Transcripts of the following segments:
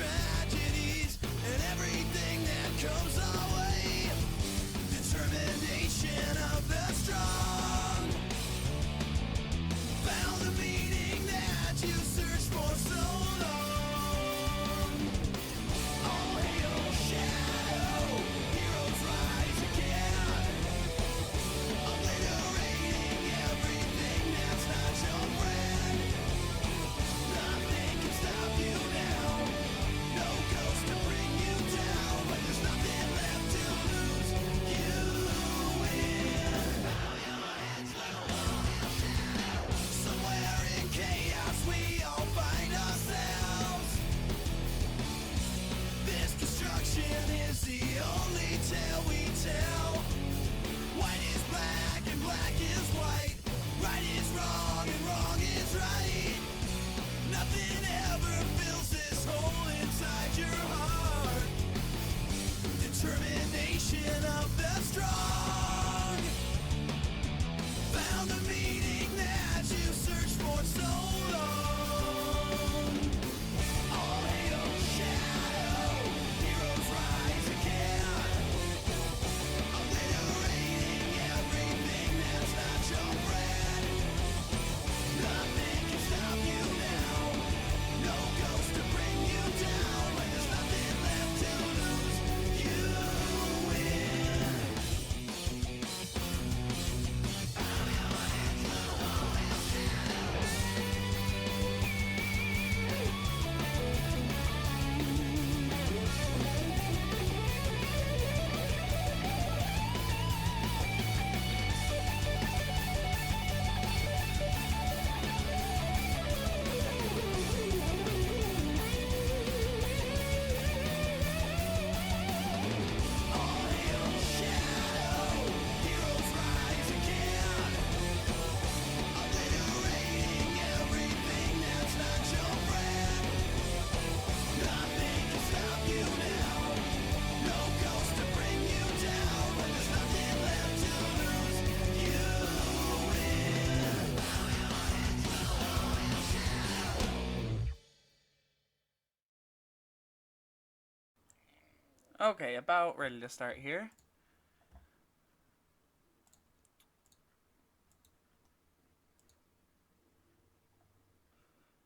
tragedies and everything that comes our way. Determination of the strong. Found the meaning that you searched for so long. All hail shadow, heroes rise again. Obliterating everything that's not your friend. Nothing can stop you now. No ghost to bring you down. But there's nothing left to lose. You win. Somewhere in chaos we all find ourselves. This destruction is the only tale we tell. White is black and black is white. Right is wrong and wrong is right. Nothing ever fills this hole inside your heart. Determination of the strong. Found the meaning that you searched for so long. All hail shadow, heroes rise again. Obliterating everything that's not your friend. Nothing can stop you now. No ghost to bring you down. When there's nothing left to lose, you win. All hail shadow, heroes rise again. Obliterating everything that's not your friend. Nothing can stop you now. No ghost to bring you down. When there's nothing left to lose, you win. Okay, about ready to start here.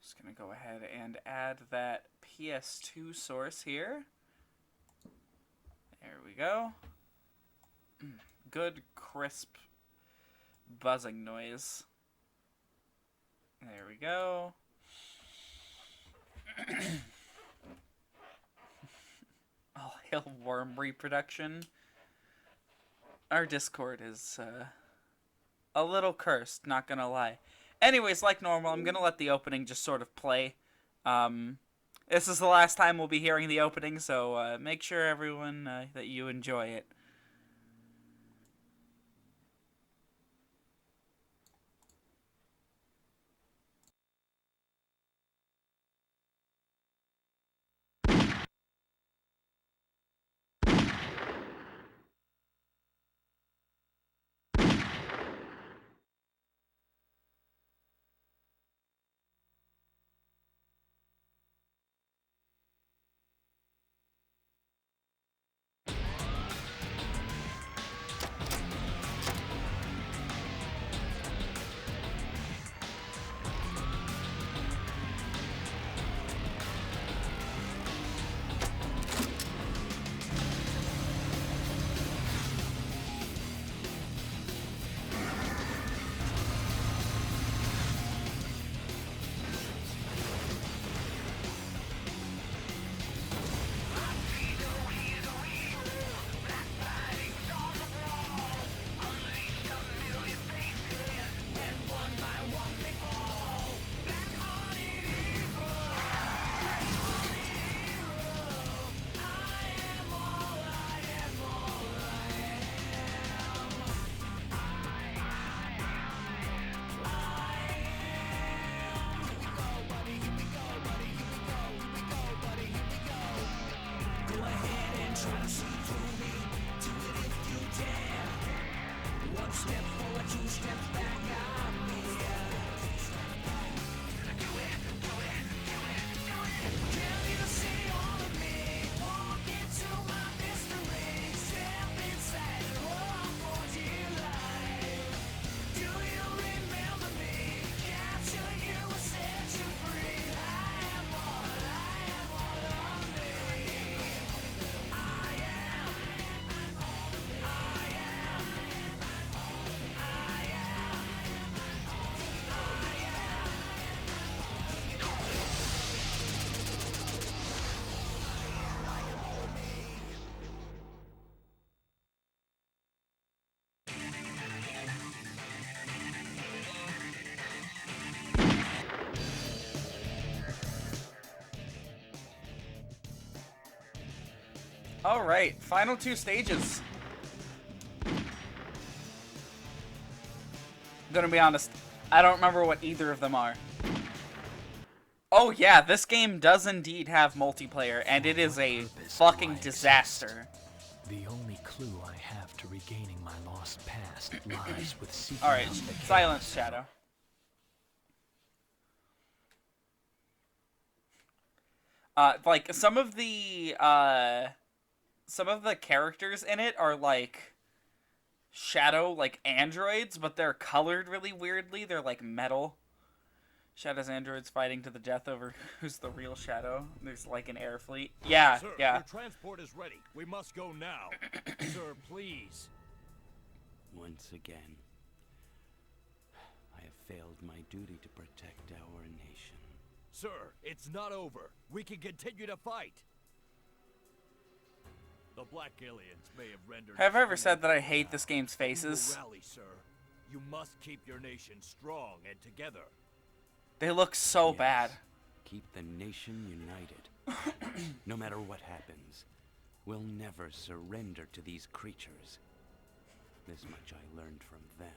Just gonna go ahead and add that PS2 source here. There we go. Good, crisp buzzing noise. There we go. All hail worm reproduction. Our Discord is a little cursed, not gonna lie. Anyways, like normal, I'm gonna let the opening just sort of play. This is the last time we'll be hearing the opening, so make sure everyone that you enjoy it. Alright, final 2 stages. Gonna be honest, I don't remember what either of them are. Oh yeah, this game does indeed have multiplayer, and it is a fucking disaster. The only clue I have to regaining my lost past lies with seeking Alright, out the silence, Shadow. Like, some of the characters in it are, like, Shadow, like, androids, but they're colored really weirdly. They're, like, metal. Shadow's androids fighting to the death over who's the real Shadow. There's, like, an air fleet. Yeah, Sir, yeah. your transport is ready. We must go now. Sir, please. Once again, I have failed my duty to protect our nation. Sir, it's not over. We can continue to fight. The Black Aliens may have rendered... Have I ever said that I hate this game's faces? You will rally, sir. You must keep your nation strong and together. They look so Yes, bad. Keep the nation united. No matter what happens, we'll never surrender to these creatures. This much I learned from them.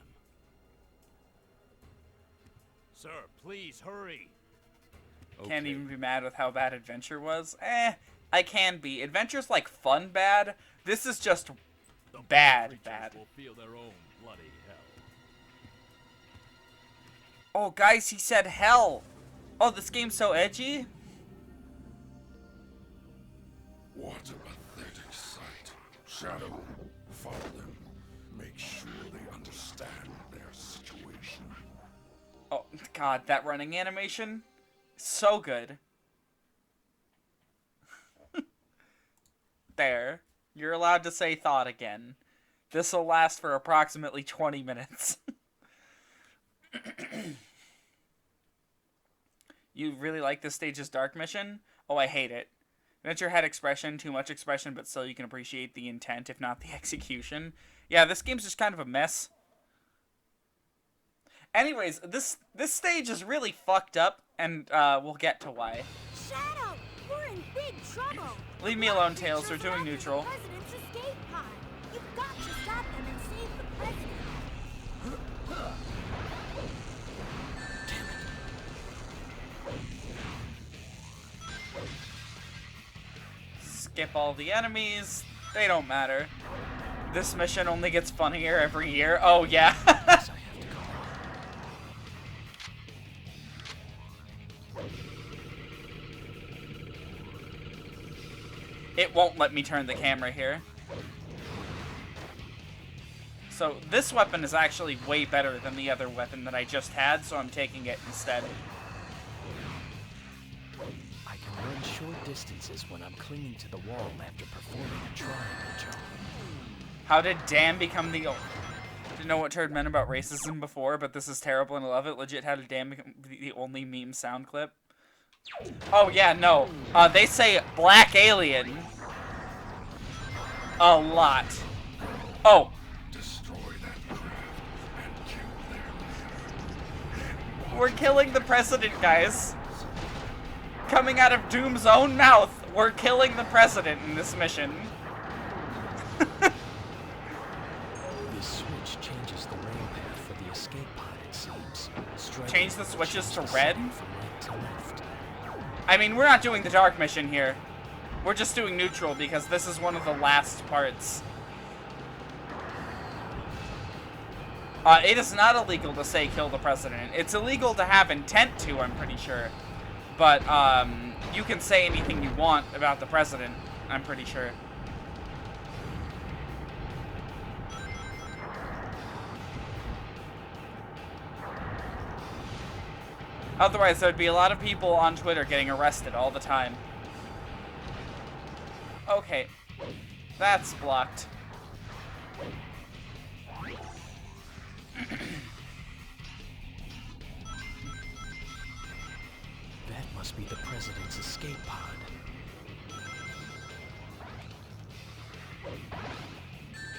Sir, please hurry. Can't Okay. even be mad with how bad Adventure was. I can be. Adventure's like fun bad. This is just The bad, creatures bad. will feel their own bloody hell. Oh, guys, he said hell. Oh, this game's so edgy. What a pathetic sight. Shadow, follow them. Make sure they understand their situation. Oh, God, that running animation. So good. There. You're allowed to say thought again. This'll last for approximately 20 minutes. You really like this stage's dark mission? Oh, I hate it. Adventure had expression, too much expression, but still you can appreciate the intent, if not the execution. Yeah, this game's just kind of a mess. Anyways, this stage is really fucked up, and we'll get to why. Shadow, we're in big trouble. Leave me alone, Tails. We're doing neutral. The president's escape pod. You've got to stop them and save the president. Skip all the enemies. They don't matter. This mission only gets funnier every year. Oh, yeah. Yes, I have to go. It won't let me turn the camera here. So this weapon is actually way better than the other weapon that I just had, so I'm taking it instead. I can run short distances when I'm clinging to the wall after performing a triangle jump. How did Dan become the... Didn't know what Turd meant about racism before, but this is terrible and I love it. Legit, how did Dan become the only meme sound clip? Oh, yeah, no. They say black alien a lot. Oh. Destroy that craft and kill their leader. We're killing the president, guys. Coming out of Doom's own mouth, we're killing the president in this mission. This switch changes the rail path for the escape pod, it seems. Change the switches to red? From right to left. I mean, we're not doing the dark mission here. We're just doing neutral because this is one of the last parts. It is not illegal to say kill the president. It's illegal to have intent to, I'm pretty sure. But, you can say anything you want about the president, I'm pretty sure. Otherwise, there'd be a lot of people on Twitter getting arrested all the time. Okay. That's blocked. That must be the president's escape pod.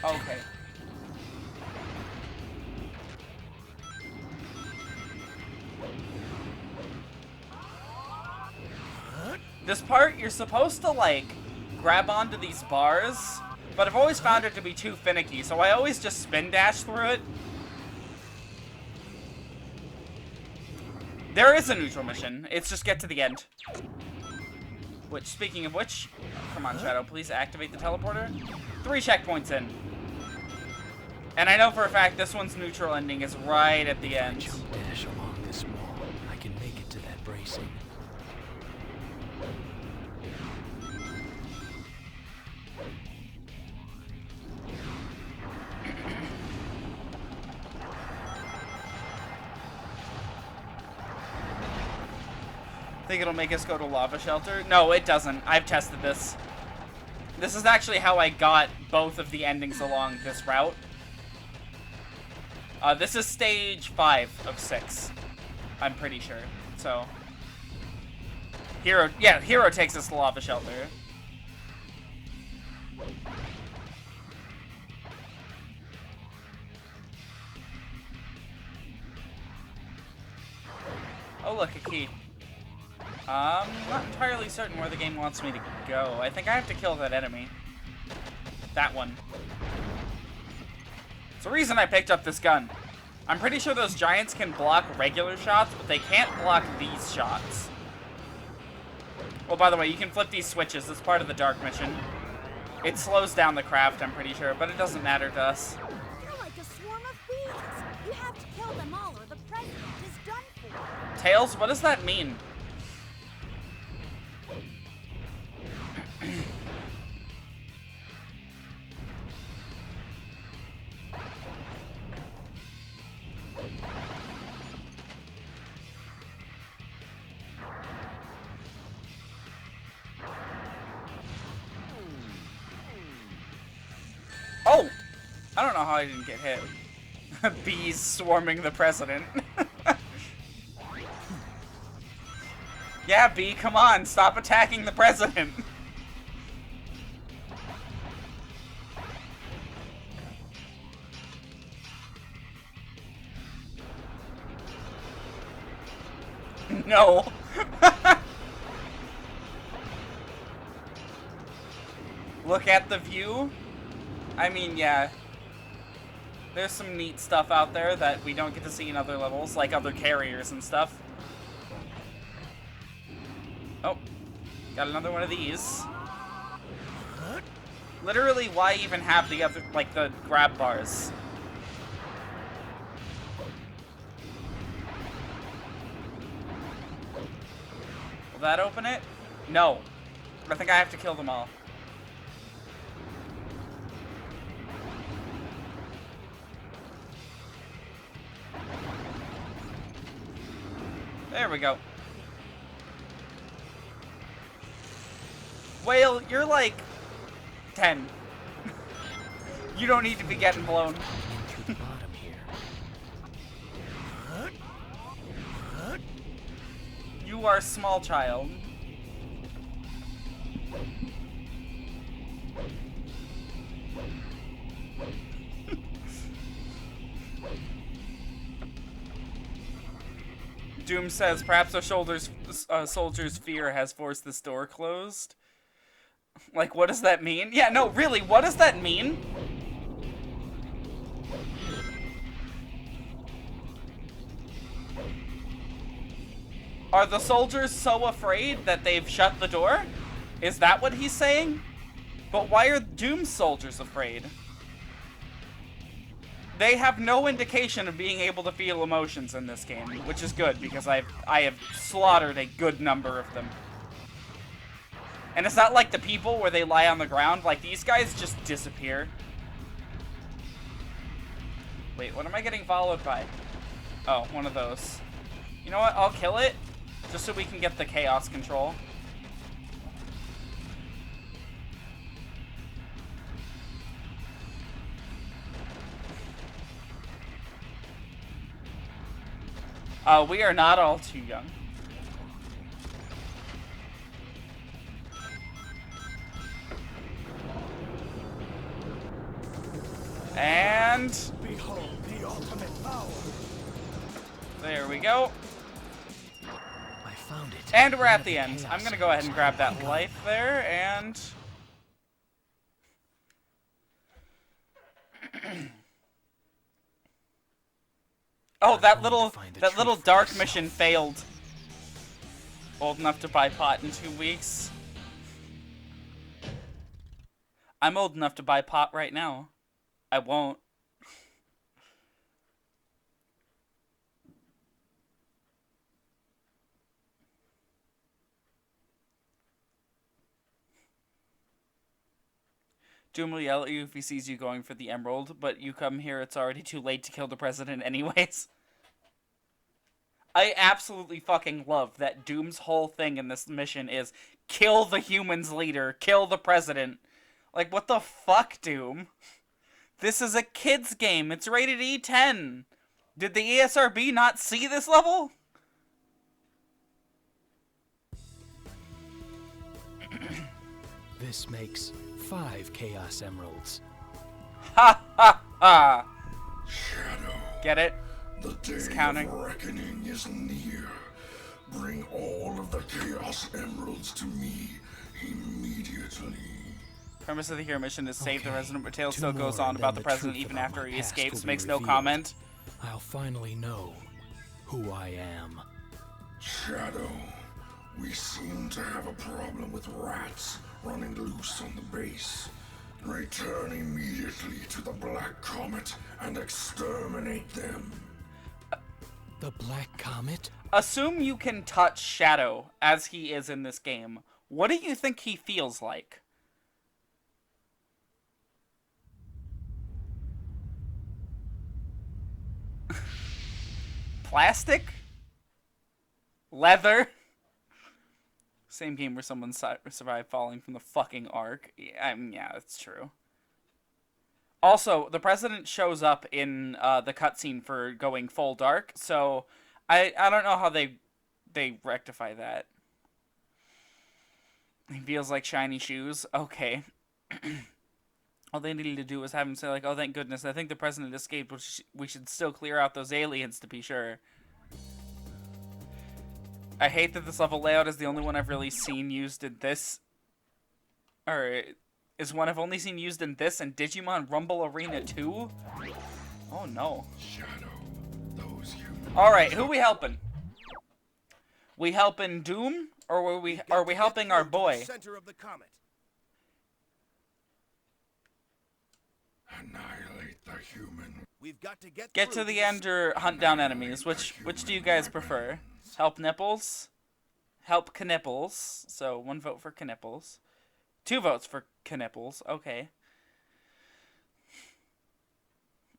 Okay. This part, you're supposed to, like, grab onto these bars, but I've always found it to be too finicky, so I always just spin dash through it. There is a neutral mission. It's just get to the end. Which, speaking of which, come on, Shadow, please activate the teleporter. 3 checkpoints in. And I know for a fact this one's neutral ending is right at the end. Jump dash along this wall. I can make it to that bracing. Think it'll make us go to lava shelter? No, it doesn't. I've tested this. This is actually how I got both of the endings along this route. This is stage 5 of 6. I'm pretty sure. So, Hero takes us to lava shelter. Oh look, a key. I'm not entirely certain where the game wants me to go. I think I have to kill that enemy. That one. It's the reason I picked up this gun. I'm pretty sure those giants can block regular shots, but they can't block these shots. Well, by the way, you can flip these switches. It's part of the dark mission. It slows down the craft, I'm pretty sure, but it doesn't matter to us. They're like a swarm of bees. You have to kill them all or the president is done for. Tails, what does that mean? Oh! I don't know how I didn't get hit. Bees swarming the president. Yeah, Bee, come on, stop attacking the president. No. Look at the view. I mean, yeah. There's some neat stuff out there that we don't get to see in other levels, like other carriers and stuff. Oh, got another one of these. Literally, why even have the other, like, the grab bars? Will that open it? No. I think I have to kill them all. There we go. Whale, you're like 10. You don't need to be getting blown. In through the bottom here. You are a small child. Doom says, perhaps our soldier's fear has forced this door closed. Like, what does that mean? Yeah, no, really, what does that mean? Are the soldiers so afraid that they've shut the door? Is that what he's saying? But why are Doom's soldiers afraid? They have no indication of being able to feel emotions in this game, which is good, because I have slaughtered a good number of them. And it's not like the people where they lie on the ground. Like, these guys just disappear. Wait, what am I getting followed by? Oh, one of those. You know what? I'll kill it, just so we can get the chaos control. We are not all too young. And Behold the ultimate power. there we go. I found it. And we're at the Near end. chaos I'm gonna go ahead and grab that I got it. life there, and Oh, I'm that going to little find the that little truth for dark myself. mission failed. Old enough to buy pot in 2 weeks. I'm old enough to buy pot right now. I won't. Doom will yell at you if he sees you going for the emerald, but you come here, it's already too late to kill the president anyways. I absolutely fucking love that Doom's whole thing in this mission is kill the humans leader, kill the president. Like, what the fuck, Doom? This is a kid's game. It's rated E10. Did the ESRB not see this level? This makes 5 Chaos Emeralds. Ha ha ha! Shadow, Get it? the day counting. of reckoning is near. Bring all of the Chaos Emeralds to me immediately. Premise of the hero mission is save the Okay, resident, but Tale 2 still goes more on and about then the the president truth even about after my he past escapes, will be makes no revealed. comment. I'll finally know who I am. Shadow, we seem to have a problem with rats running loose on the base. Return immediately to the Black Comet and exterminate them. The Black Comet? Assume you can touch Shadow as he is in this game. What do you think he feels like? Plastic? Leather? Same game where someone survived falling from the fucking ark. Yeah, yeah, that's true. Also, the president shows up in the cutscene for going full dark, so I don't know how they rectify that. He feels like shiny shoes. Okay. All they needed to do was have him say, like, oh, thank goodness, I think the president escaped, but we should still clear out those aliens to be sure. I hate that this level layout is the only one I've really seen used in this. Or is one I've only seen used in this and Digimon Rumble Arena 2? Oh, no. Shadow, those humans. Alright, who we helping? We helping Doom? Or are we helping our boy? Center of the comet. Annihilate the human. We've got to get Get through to the this- end or hunt down enemies. Which do you guys prefer? Help Nipples? Help Knipples. So 1 vote for Knipples. 2 votes for Knipples. Okay.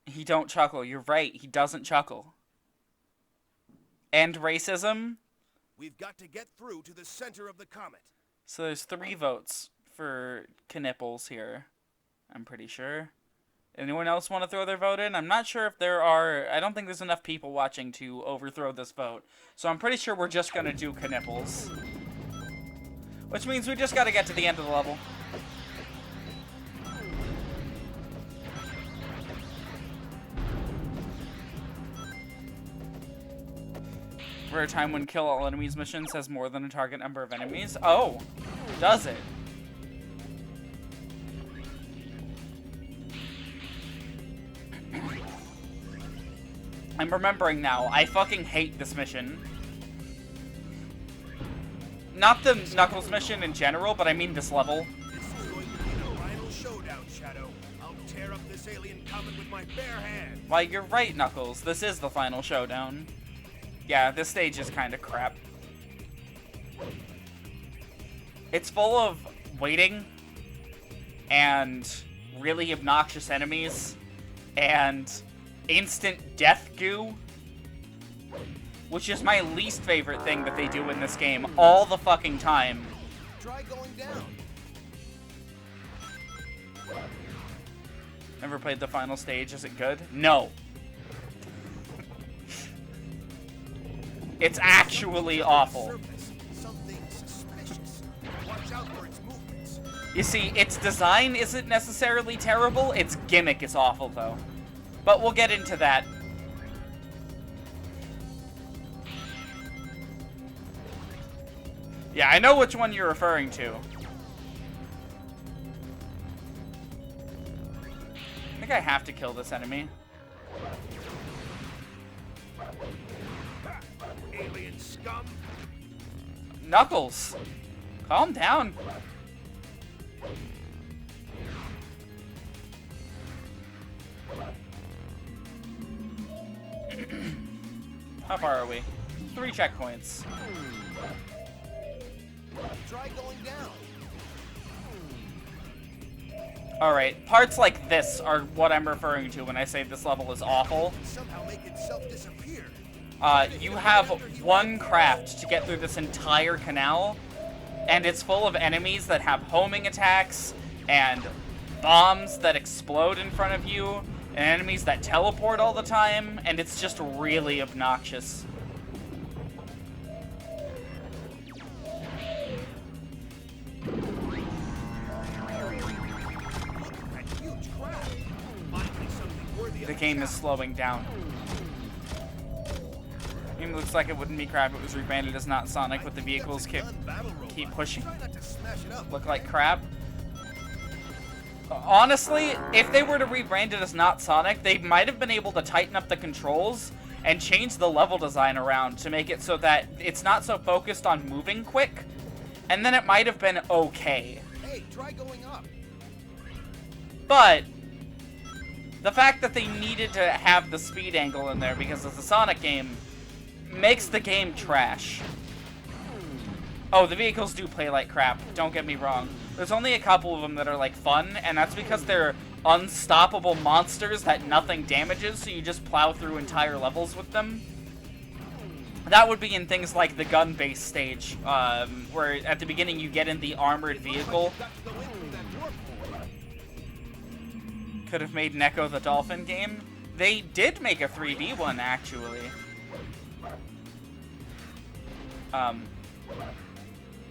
He don't chuckle. You're right. He doesn't chuckle. End racism. We've got to get through to the center of the comet. So there's 3 votes for Knipples here. I'm pretty sure. Anyone else want to throw their vote in? I'm not sure if there are... I don't think there's enough people watching to overthrow this vote. So I'm pretty sure we're just going to do Knipples. Which means we just got to get to the end of the level. For a time when kill all enemies missions has more than a target number of enemies. Oh, does it? I'm remembering now. I fucking hate this mission. Not the Knuckles mission in general, but I mean this level. This is going to be the final showdown, Shadow. I'll tear up this alien comet with my bare hands. Why, you're right, Knuckles. This is the final showdown. Yeah, this stage is kind of crap. It's full of waiting and really obnoxious enemies and instant death goo, which is my least favorite thing that they do in this game all the fucking time. Try going down. Never played the final stage. Is it good? No. It's actually awful. Surface, something suspicious. Watch out for its movements. You see, its design isn't necessarily terrible, its gimmick is awful, though. But we'll get into that. Yeah, I know which one you're referring to. I think I have to kill this enemy. Knuckles, calm down. How far are we? 3 checkpoints. Try going down. Alright, parts like this are what I'm referring to when I say this level is awful. Somehow make itself disappear. You have one craft to get through this entire canal, and it's full of enemies that have homing attacks, and bombs that explode in front of you, and enemies that teleport all the time, and it's just really obnoxious. That huge crab. Finally something worthy of The a game is challenge. slowing down. It looks like it wouldn't be crap, it was rebranded as not Sonic, but the vehicles keep pushing. Try not to smash it up. Look like crap. Honestly, if they were to rebrand it as not Sonic, they might have been able to tighten up the controls and change the level design around to make it so that it's not so focused on moving quick, and then it might have been okay. Hey, try going up. But the fact that they needed to have the speed angle in there because it's a Sonic game makes the game trash. Oh, the vehicles do play like crap, don't get me wrong. There's only a couple of them that are like fun, and that's because they're unstoppable monsters that nothing damages, so you just plow through entire levels with them. That would be in things like the gun-based stage, where at the beginning you get in the armored vehicle. Got to go in through that warp core. Could have made Neko the Dolphin game. They did make a 3D one, actually.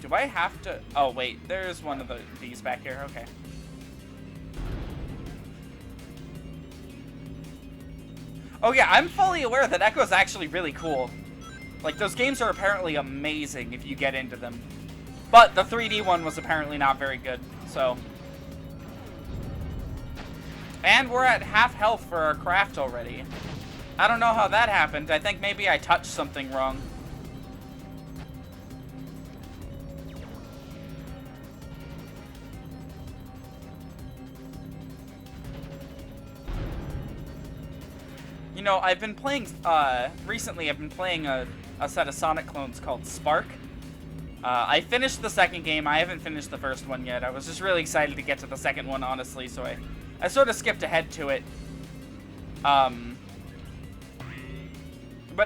Do I have to... Oh, wait. There's one of these back here. Okay. Oh, yeah. I'm fully aware that Echo's actually really cool. Like, those games are apparently amazing if you get into them. But the 3D one was apparently not very good, so... And we're at half health for our craft already. I don't know how that happened. I think maybe I touched something wrong. You know, I've been playing, recently I've been playing a set of Sonic clones called Spark. I finished the second game. I haven't finished the first one yet. I was just really excited to get to the second one, honestly, so I sort of skipped ahead to it. But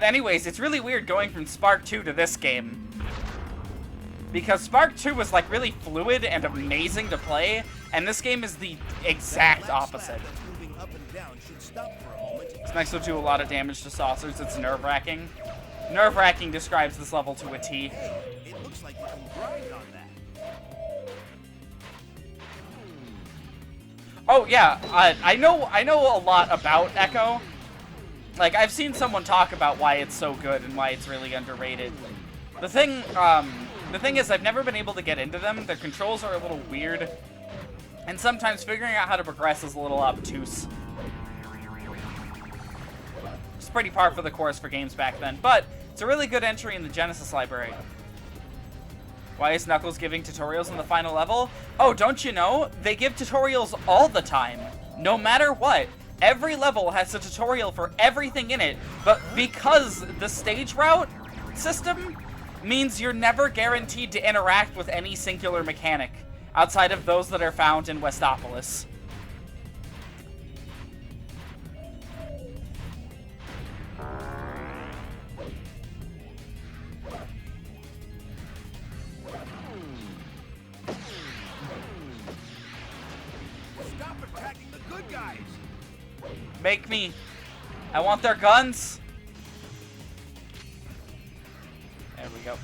anyways, it's really weird going from Spark 2 to this game. Because Spark 2 was like really fluid and amazing to play, and this game is the exact opposite. That's moving up and down should stop for a moment. This makes it do a lot of damage to saucers. It's nerve-wracking. Nerve-wracking describes this level to a T. Hey, it looks like you can grind on that. Oh yeah, I know a lot about Echo. Like, I've seen someone talk about why it's so good and why it's really underrated. The thing is, I've never been able to get into them. Their controls are a little weird, and sometimes figuring out how to progress is a little obtuse. It's pretty par for the course for games back then, but it's a really good entry in the Genesis library. Why is Knuckles giving tutorials in the final level? Oh, don't you know? They give tutorials all the time. No matter what. Every level has a tutorial for everything in it, but because the stage route system means you're never guaranteed to interact with any singular mechanic outside of those that are found in Westopolis. Stop attacking the good guys. Make me. I want their guns. There we go.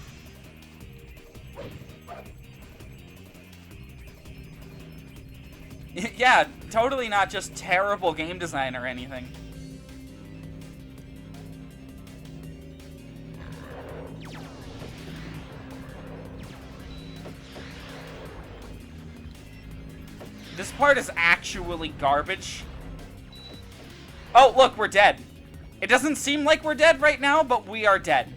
Yeah, totally not just terrible game design or anything. This part is actually garbage. Oh, look, we're dead. It doesn't seem like we're dead right now, but we are dead.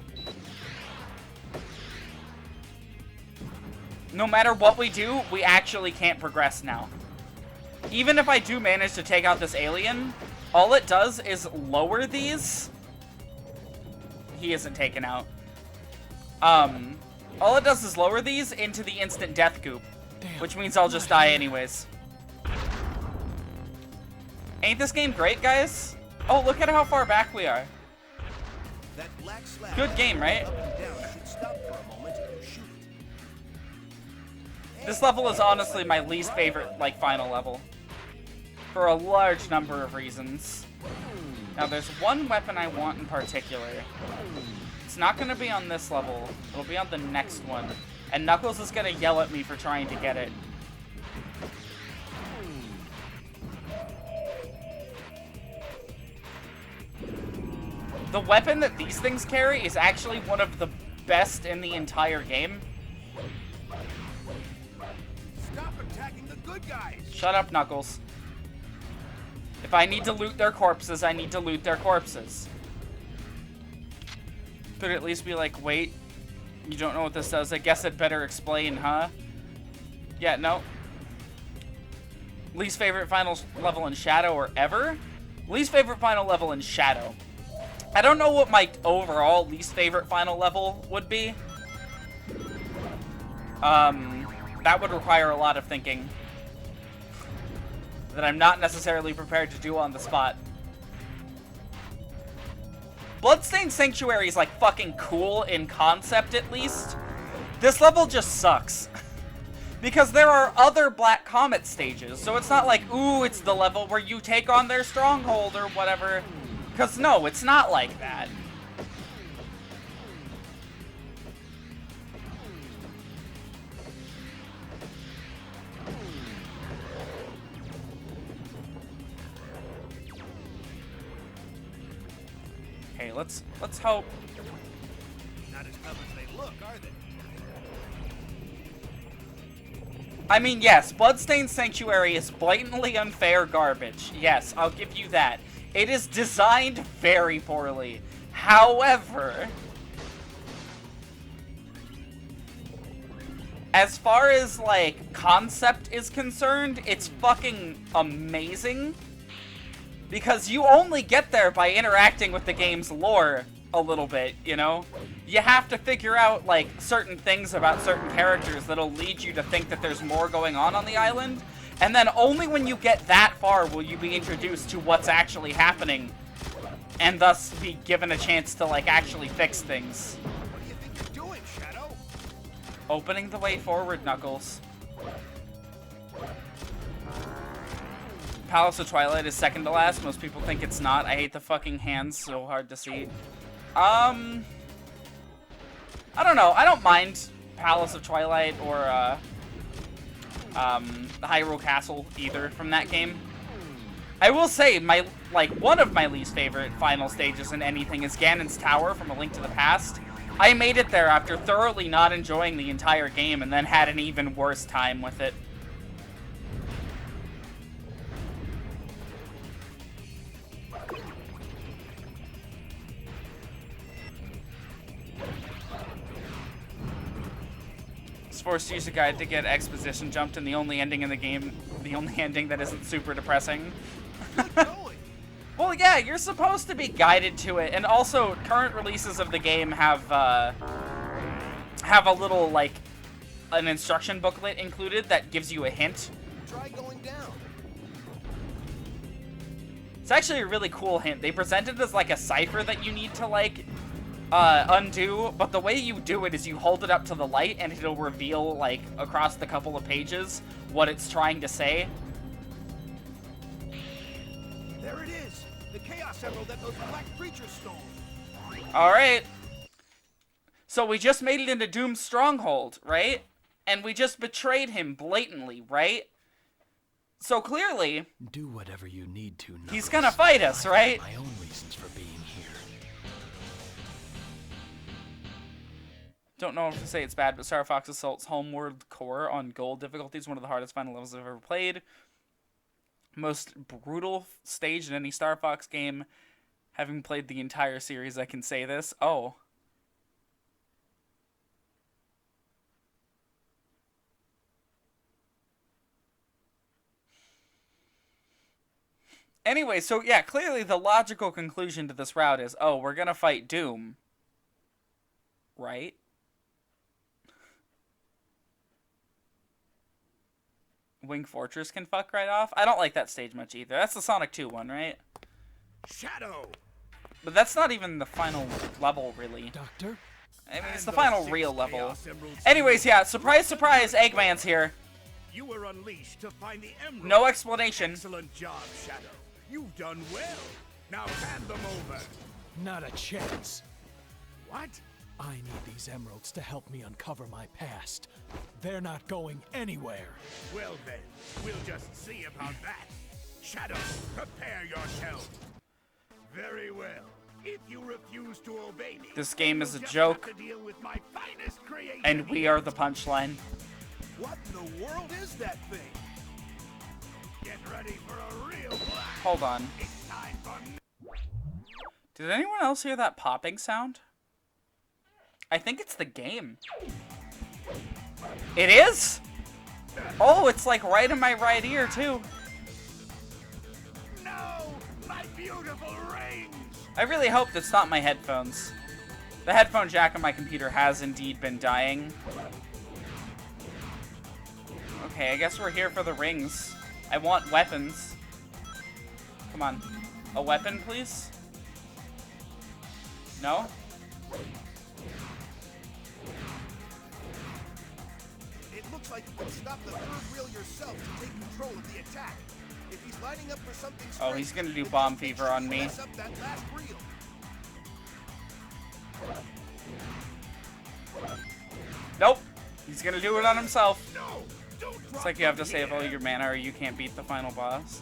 no matter what we do, we actually can't progress now. Even if I do manage to take out this alien, all it does is lower these. He isn't taken out. All it does is lower these into the instant death goop, which means I'll just die anyways. Ain't this game great, guys? Oh, look at how far back we are. That black slab Good game, right? up and down should stop for a moment if you shoot it. This level is honestly my least favorite, like, final level. For a large number of reasons. Now, there's one weapon I want in particular. It's not going to be on this level. It'll be on the next one. And Knuckles is going to yell at me for trying to get it. The weapon that these things carry is actually one of the best in the entire game. Stop attacking the good guys! Shut up, Knuckles. If I need to loot their corpses, I need to loot their corpses. Could at least be like, wait, you don't know what this does? I guess I'd better explain, huh? Yeah, no. Least favorite final level in Shadow or ever? Least favorite final level in Shadow. I don't know what my overall least favorite final level would be. That would require a lot of thinking that I'm not necessarily prepared to do on the spot. Bloodstained Sanctuary is, like, fucking cool in concept, at least. This level just sucks. Because there are other Black Comet stages, so it's not like, ooh, it's the level where you take on their stronghold or whatever. Because, no, it's not like that. Okay, let's hope. Not as tough as they look, are they? I mean, yes, Bloodstained Sanctuary is blatantly unfair garbage. Yes, I'll give you that. It is designed very poorly. However, as far as, like, concept is concerned, it's fucking amazing. Because you only get there by interacting with the game's lore a little bit, you know? You have to figure out, like, certain things about certain characters that'll lead you to think that there's more going on the island. And then only when you get that far will you be introduced to what's actually happening. And thus be given a chance to, like, actually fix things. What do you think you're doing, Shadow? Opening the way forward, Knuckles. Palace of Twilight is second to last. Most people think it's not. I hate the fucking hands, so hard to see. I don't know. I don't mind Palace of Twilight or, the Hyrule Castle either from that game. I will say, one of my least favorite final stages in anything is Ganon's Tower from A Link to the Past. I made it there after thoroughly not enjoying the entire game and then had an even worse time with it. Forced to use a guide to get exposition jumped, and the only ending in the game, the only ending that isn't super depressing. Well, yeah, you're supposed to be guided to it, and also current releases of the game have a little, like, an instruction booklet included that gives you a hint. Try going down. It's actually a really cool hint. They present it as, like, a cipher that you need to, like, undo, but the way you do it is you hold it up to the light and it'll reveal, like, across the couple of pages what it's trying to say. There it is! The Chaos Emerald that those black creatures stole! Alright. So we just made it into Doom's stronghold, right? And we just betrayed him blatantly, right? So clearly, Do whatever you need to, Knuckles. he's gonna fight us, right? My own reasons for being here. Don't know if to say it's bad, but Star Fox Assault's Homeworld Core on Gold difficulty is one of the hardest final levels I've ever played. Most brutal stage in any Star Fox game. Having played the entire series, I can say this. Oh. Anyway, so yeah, clearly the logical conclusion to this route is, oh, we're gonna fight Doom. Right? Wing Fortress can fuck right off? I don't like that stage much either. That's the Sonic 2 one, right? Shadow! But that's not even the final level, really. Doctor? I mean, it's And the those final 6 real level. Chaos Emeralds Anyways, yeah, surprise, surprise, Eggman's here. You were unleashed to find the emerald. No explanation. Excellent job, Shadow. You've done well. Now hand them over. Not a chance. What? I need these emeralds to help me uncover my past. They're not going anywhere. Well then, we'll just see about that. Shadow, prepare yourself. Very well. If you refuse to obey me, This game is a you'll just joke. have to deal with my finest creation. And we are the punchline. What in the world is that thing? Get ready for a real blast. Hold on. It's time for Did anyone else hear that popping sound? I think it's the game. It is? Oh, it's like right in my right ear, too. No, my beautiful rings. I really hope that's not my headphones. The headphone jack on my computer has indeed been dying. Okay, I guess we're here for the rings. I want weapons. Come on. A weapon, please? No? It looks like you can stop the third wheel yourself to take control of the attack. If he's lining up for something Oh, strange, he's gonna do then bomb just make fever sure on you me. mess up that last reel. Nope. He's gonna do it on himself. No, don't It's drop like you have to from save all here. your mana or you can't beat the final boss.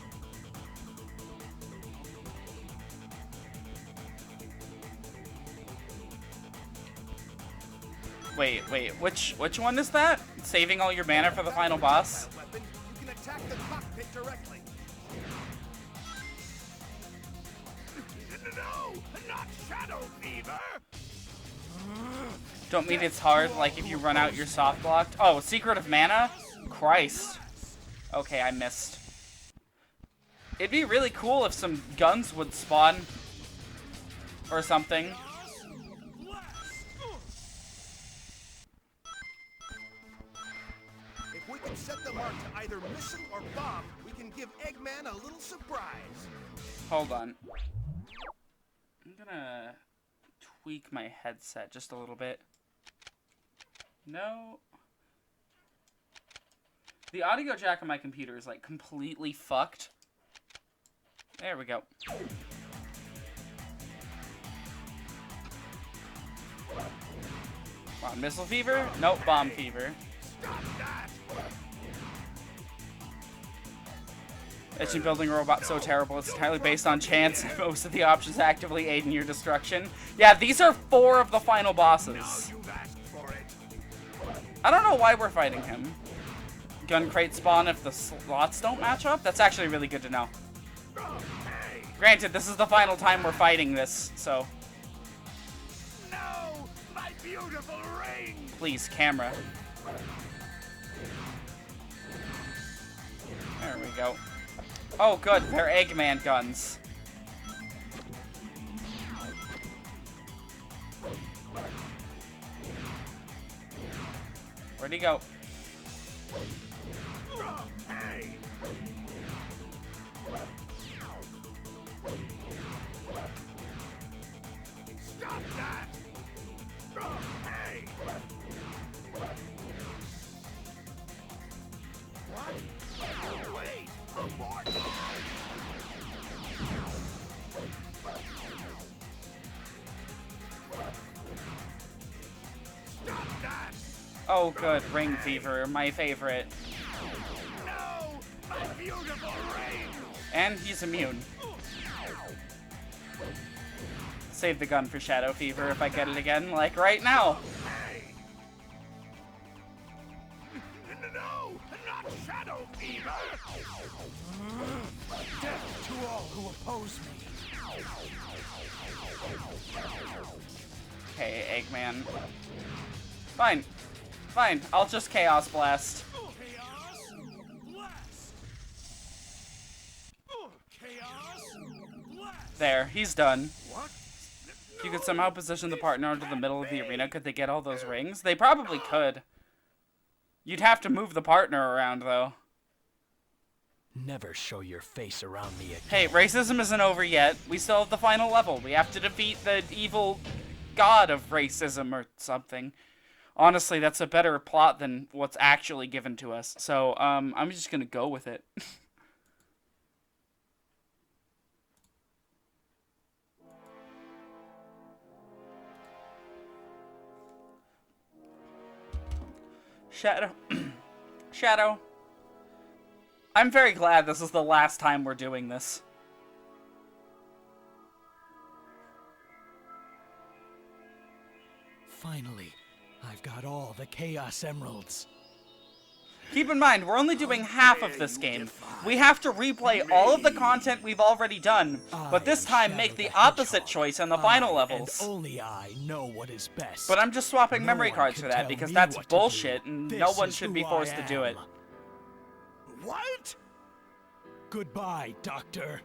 Wait, which one is that? Saving all your mana for the final boss? Weapon, you can attack the cockpit directly. No, not Shadow Fever. Don't mean it's hard, like if you run out your soft blocked. Oh, Secret of Mana? Christ. Okay, I missed. It'd be really cool if some guns would spawn. Or something. If we can set the mark to either missile or bomb, we can give Eggman a little surprise. Hold on. I'm gonna tweak my headset just a little bit. No. The audio jack on my computer is like completely fucked. There we go. Come on, Missile Fever? Nope, Bomb Fever. Stop that! Itching building a robot so terrible it's entirely based on chance and most of the options actively aid in your destruction. Yeah, these are 4 of the final bosses. You've asked for it. I don't know why we're fighting him. Gun crate spawn if the slots don't match up? That's actually really good to know. Hey, Granted, this is the final time we're fighting this, so no, my beautiful ring. please, camera. There we go. Oh, good, they're Eggman guns. Where'd he go? Hey, stop that! Hey, what? Wait, abort! Stop that! Oh, good, Ring Fever, my favorite. No, my beautiful ring! And he's immune. Save the gun for Shadow Fever if I get it again, like right now. Hey! No, not Shadow Fever! Death to all who oppose me. Okay, Eggman. Fine. Fine, I'll just Chaos Blast. Chaos! Blast! Chaos! There, he's done. What? If you could somehow position the partner into the middle of the arena, could they get all those rings? They probably could. You'd have to move the partner around, though. Never show your face around me again. Hey, racism isn't over yet. We still have the final level. We have to defeat the evil god of racism or something. Honestly, that's a better plot than what's actually given to us. So, I'm just gonna go with it. Shadow. Shadow. I'm very glad this is the last time we're doing this. Finally, I've got all the Chaos Emeralds. Keep in mind, we're only doing half of this game. We have to replay all of the content we've already done, but this time make the opposite choice in the final levels. And only I know what is best. But I'm just swapping No memory one cards can for that, tell because me that's what to do. bullshit, and no This one is should who be forced I to do it. am. What? Goodbye, Doctor.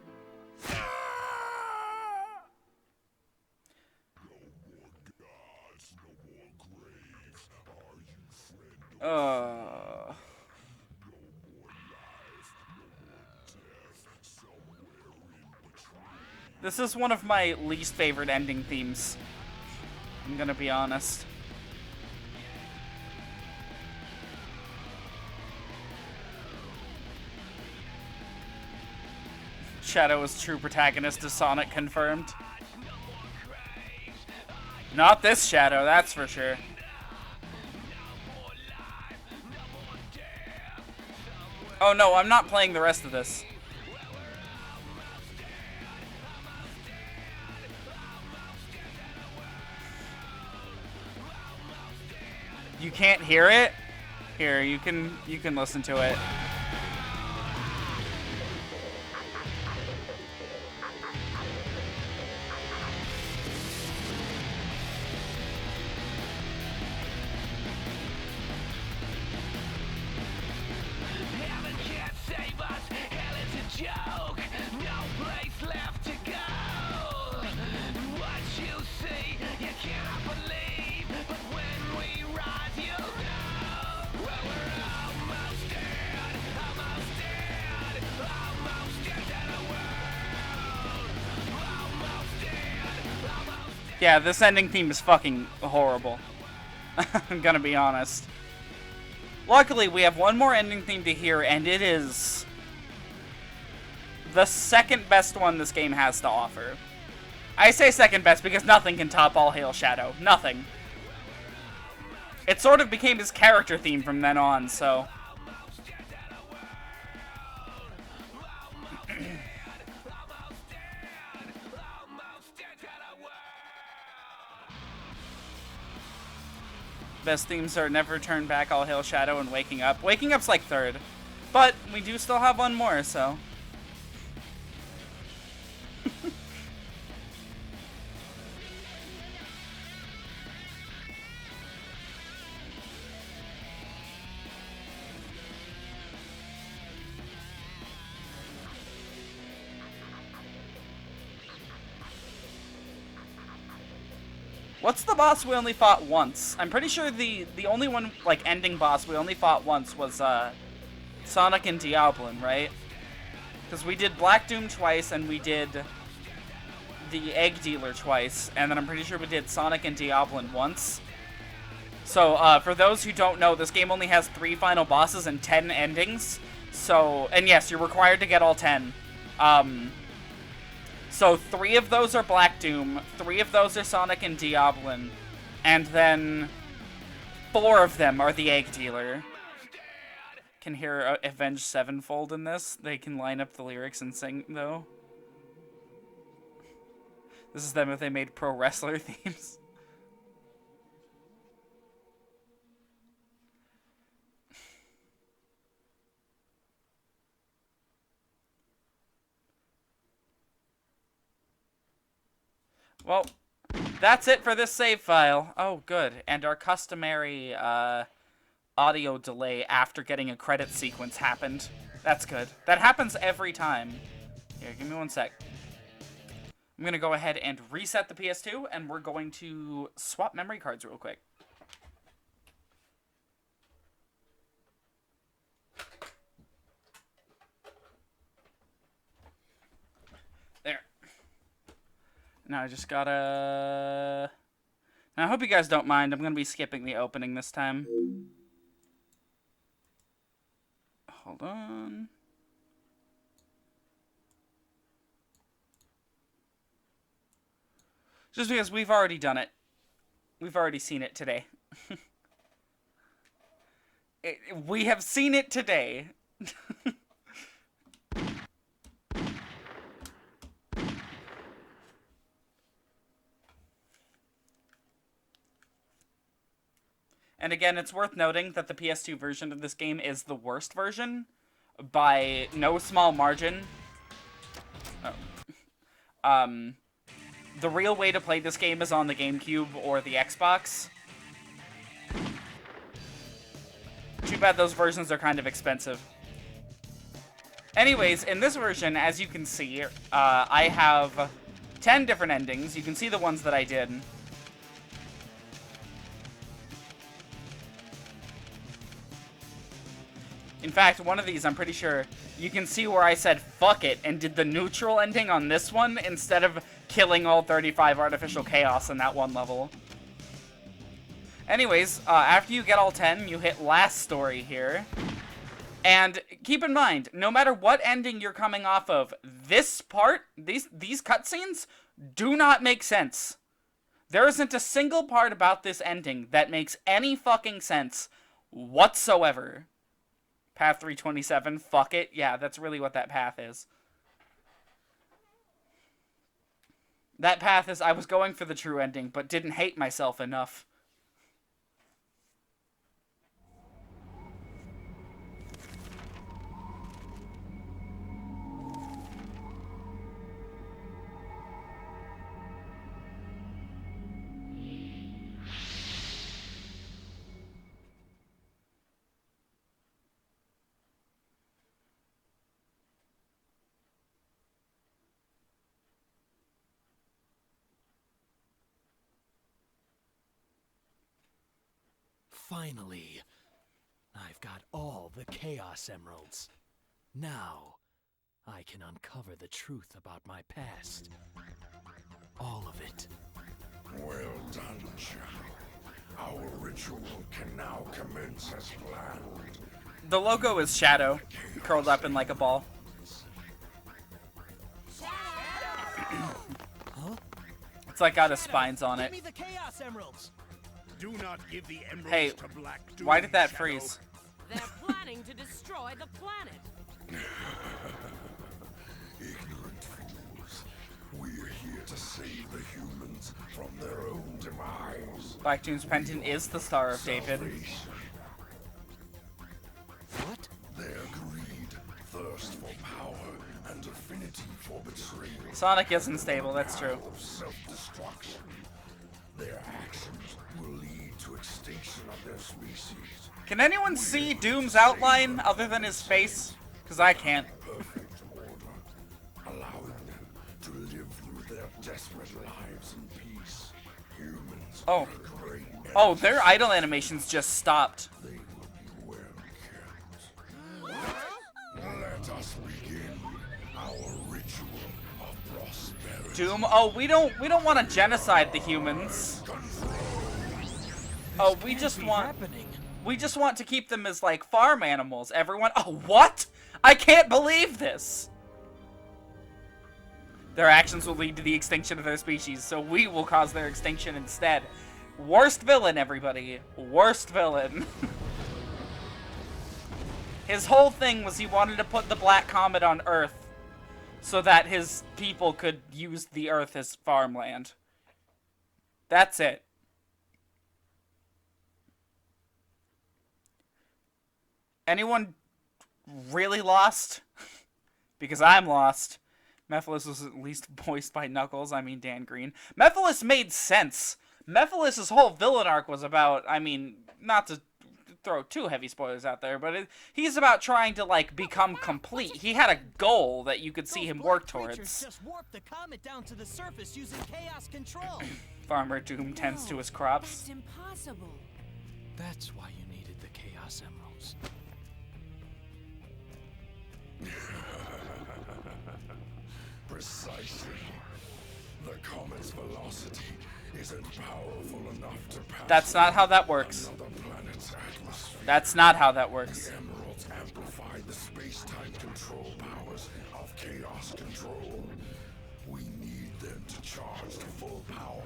This is one of my least favorite ending themes. I'm gonna be honest. Shadow is true protagonist of Sonic confirmed. Not this Shadow, that's for sure. Oh no, I'm not playing the rest of this. You can't hear it? Here, you can listen to it. Heaven can't save us, hell is a joke. No place left to go. What you see, you cannot believe. But when we rise, you'll know. Well, we're almost dead, almost dead, almost dead to the world. Almost dead, almost dead. Yeah, this ending theme is fucking horrible. I'm gonna be honest. Luckily, we have one more ending theme to hear, and it is the second best one this game has to offer. I say second best because nothing can top All Hail Shadow. Nothing. It sort of became his character theme from then on, so... Best themes are Never Turn Back, All Hail Shadow, and Waking Up. Waking Up's like third. But we do still have one more, so... What's the boss we only fought once? I'm pretty sure the only one, like, ending boss we only fought once was, Sonic and Diablin, right? Because we did Black Doom twice, and we did the Egg Dealer twice, and then I'm pretty sure we did Sonic and Diablin once. So, for those who don't know, this game only has 3 final bosses and 10 endings. So, and yes, you're required to get all 10. So 3 of those are Black Doom, 3 of those are Sonic and Diablin, and then 4 of them are the Egg Dealer. Can hear Avenged Sevenfold in this. They can line up the lyrics and sing, though. This is them if they made pro wrestler themes. Well, that's it for this save file. Oh, good. And our customary audio delay after getting a credit sequence happened. That's good. That happens every time. Here, give me one sec. I'm going to go ahead and reset the PS2, and we're going to swap memory cards real quick. There. Now I just gotta... Now I hope you guys don't mind. I'm going to be skipping the opening this time. Hold on. Just because we've already done it. We've already seen it today. We have seen it today. And again, it's worth noting that the PS2 version of this game is the worst version by no small margin. Oh. The real way to play this game is on the GameCube or the Xbox. Too bad those versions are kind of expensive. Anyways, in this version, as you can see, I have 10 different endings. You can see the ones that I did. In fact, one of these, I'm pretty sure, you can see where I said fuck it and did the neutral ending on this one instead of killing all 35 artificial chaos in that one level. Anyways, after you get all 10, you hit last story here. And keep in mind, no matter what ending you're coming off of, this part, these cutscenes, do not make sense. There isn't a single part about this ending that makes any fucking sense whatsoever. Path 327, fuck it. Yeah, that's really what that path is. That path is, I was going for the true ending, but didn't hate myself enough. Finally, I've got all the Chaos Emeralds. Now, I can uncover the truth about my past. All of it. Well done, Shadow. Our ritual can now commence as planned. The logo is Shadow, curled up in like a ball. Huh? It's like got his spines on it. Give me the Chaos Emeralds! Do not give the emeralds Hey, to Black Doom, why did that Shadow. freeze? They're planning to destroy the planet. Ignorant fools. We're here to save the humans from their own demise. Black Doom's pendant is the Star of David. Salvation. What? Their greed, thirst for power, and affinity for betrayal. Sonic isn't stable, that's true. Of self-destruction. Their actions will lead to extinction of their species. Can anyone see Doom's outline other than his face? Because I can't. Perfect order, allowing them to live through their desperate lives in peace. Humans Oh. are great. Oh, their idle animations just stopped. They will be well kept. Let us begin our ritual of prosperity. Doom, oh, we don't want to genocide the humans. Oh, we just want Happening. we just want to keep them as like farm animals. Everyone, oh, what? I can't believe this. Their actions will lead to the extinction of their species, so we will cause their extinction instead. Worst villain, everybody. Worst villain. His whole thing was he wanted to put the Black Comet on Earth so that his people could use the Earth as farmland. That's it. Anyone really lost? Because I'm lost. Mephiles was at least voiced by Knuckles, I mean Dan Green. Mephiles made sense. Mephiles' whole villain arc was about, I mean, not to throw too heavy spoilers out there, but he's about trying to, like, become complete. He had a goal that you could see him work towards. Just warped the comet down to the surface using chaos control. Farmer Doom tends to his crops. That's impossible. That's why you needed the Chaos Emeralds. Precisely. The comet's velocity isn't powerful enough to pass. That's not how that works. Another planet's atmosphere. That's not how that works. The emeralds amplify the space-time control powers of chaos control. We need them to charge to full power.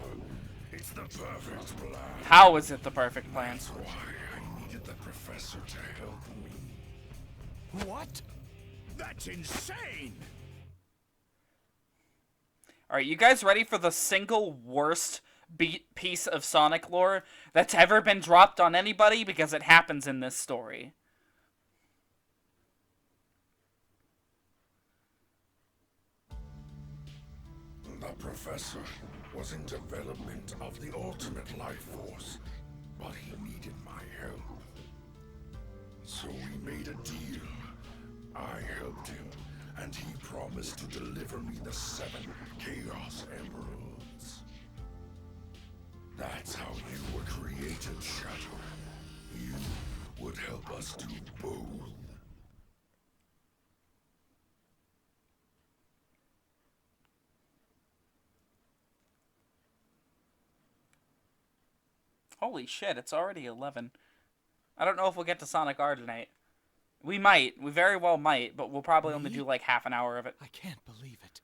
It's the perfect plan. How is it the perfect plan? That's why I needed the professor to help me. What? That's insane! Alright, you guys ready for the single worst piece of Sonic lore that's ever been dropped on anybody? Because it happens in this story. The professor was in development of the ultimate life force, but he needed my help. So we made a deal. I helped him, and he promised to deliver me the 7 Chaos Emeralds. That's how you were created, Shadow. You would help us do both. Holy shit, it's already 11. I don't know if we'll get to Sonic R tonight. We might. We very well might, but we'll probably only do like half an hour of it. I can't believe it.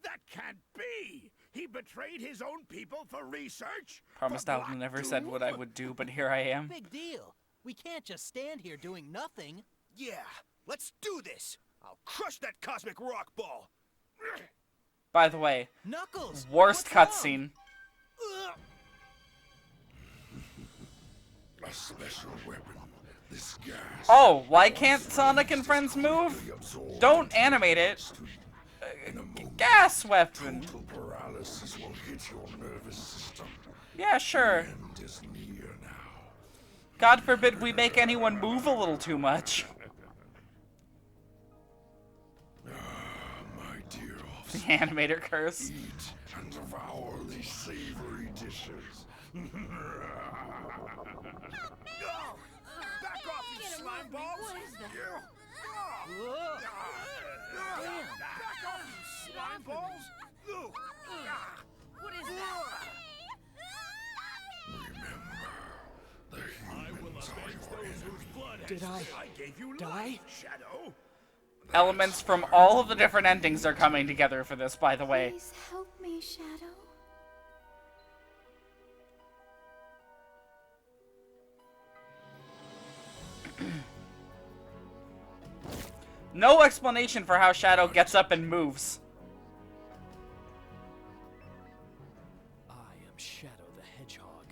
That can't be! He betrayed his own people for research? Promised For I Black never said Doom? what I would do, but here I am. Big deal. We can't just stand here doing nothing. Yeah, let's do this! I'll crush that cosmic rock ball! By the way, Knuckles! worst what's wrong? cutscene. A special weapon. This gas. Oh, why can't Sonic and friends move? Don't animate it. In a moment, Gas weapon. total paralysis will hit your nervous system. Yeah, sure. The end is near now. God forbid we make anyone move a little too much. My dear The offspring, animator curse. eat and devour these savory dishes. No! Back off, you slime balls! What is that? Whoa. Back off, you slime balls! What is that? Remember, the humans are your enemy. Did I I gave you die? life, Shadow! Elements from all of the different endings are coming together for this, by the way. Please help me, Shadow. No explanation for how Shadow gets up and moves. I am Shadow the Hedgehog.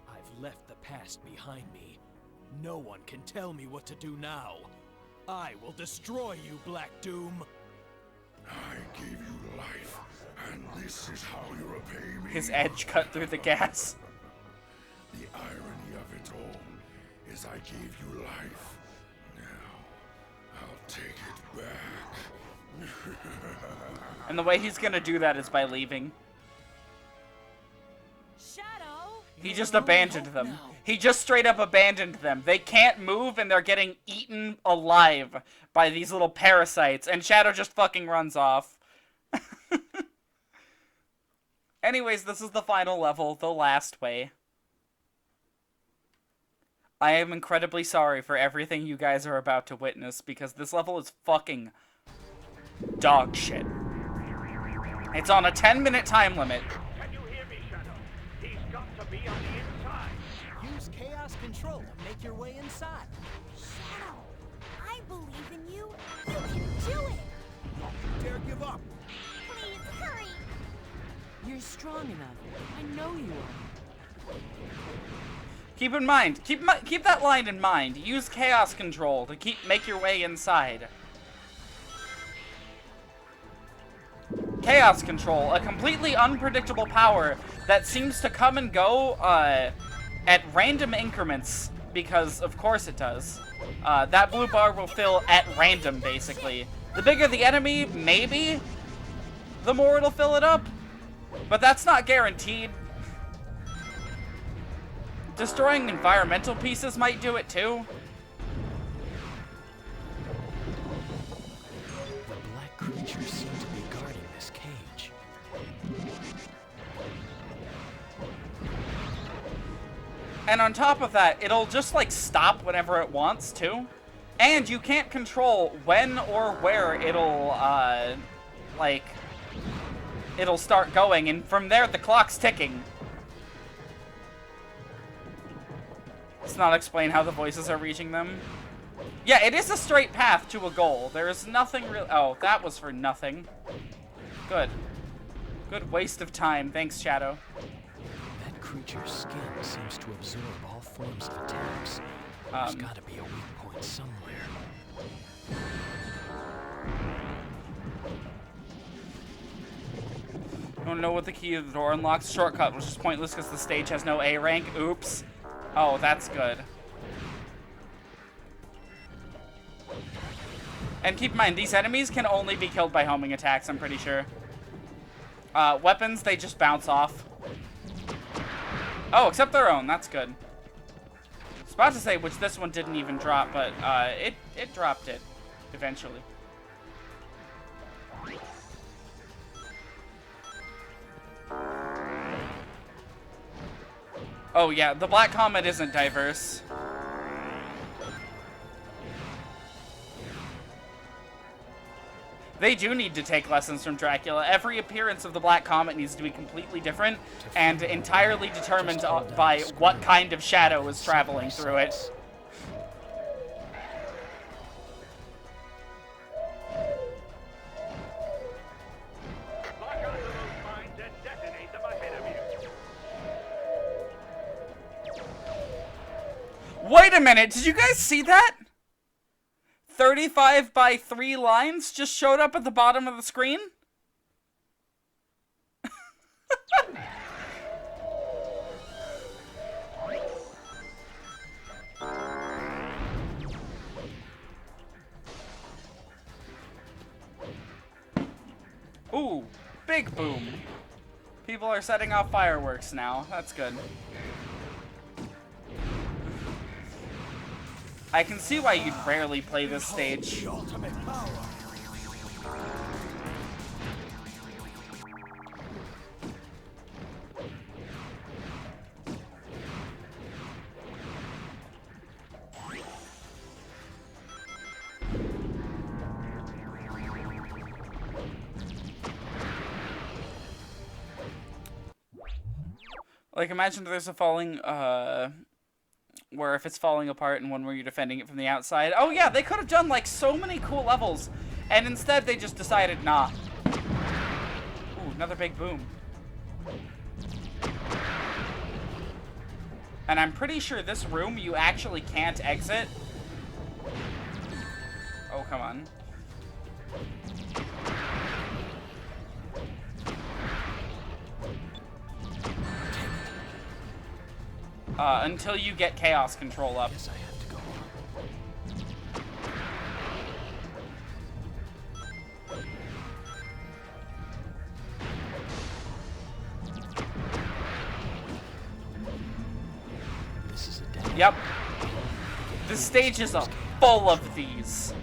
I've left the past behind me. No one can tell me what to do now. I will destroy you, Black Doom. I gave you life, and this is how you repay me. His edge cut through the gas. The irony of it all is I gave you life. Now, I'll take it back. And the way he's gonna do that is by leaving. Shadow? He just abandoned them. He just straight up abandoned them. They can't move and they're getting eaten alive by these little parasites. And Shadow just fucking runs off. Anyways, this is the final level, the last way. I am incredibly sorry for everything you guys are about to witness because this level is fucking dog shit. It's on a 10-minute time limit. Can you hear me, Shadow? He's got to be on the inside! Use chaos control to make your way inside. Shadow, I believe in you. You can do it. Don't you dare give up! Please hurry. You're strong enough. I know you are. Keep in mind, keep that line in mind. Use chaos control to make your way inside. Chaos control, a completely unpredictable power that seems to come and go at random increments because of course it does. That blue bar will fill at random, basically. The bigger the enemy, maybe, the more it'll fill it up. But that's not guaranteed. Destroying environmental pieces might do it too. The black creatures seem to be guarding this cage. And on top of that, it'll just like stop whenever it wants to. And you can't control when or where it'll it'll start going, and from there the clock's ticking. Let's not explain how the voices are reaching them. Yeah, it is a straight path to a goal. There is nothing real. Oh, that was for nothing. Good. Good waste of time. Thanks, Shadow. That creature's skin seems to absorb all forms of attacks. There's gotta be a weak point somewhere. Don't know what the key to the door unlocks. Shortcut, which is pointless because the stage has no A rank. Oops. Oh, that's good. And keep in mind, these enemies can only be killed by homing attacks, I'm pretty sure. Weapons, they just bounce off. Oh, except their own. That's good. I was about to say, which this one didn't even drop, but it dropped it eventually. Oh yeah, the Black Comet isn't diverse. They do need to take lessons from Dracula. Every appearance of the Black Comet needs to be completely different and entirely determined by what kind of shadow is traveling through it. Wait a minute, did you guys see that? 35 by 3 lines just showed up at the bottom of the screen? Ooh, big boom. People are setting off fireworks now. That's good. I can see why you'd rarely play this stage. Like, imagine there's a falling, where if it's falling apart and one where you're defending it from the outside. Oh yeah, they could have done like so many cool levels, and instead they just decided nah. Ooh, another big boom. And I'm pretty sure this room you actually can't exit. Oh, come on. Until you get chaos control up. Guess I have to go on. This is a dead. Yep. The stage is full of these.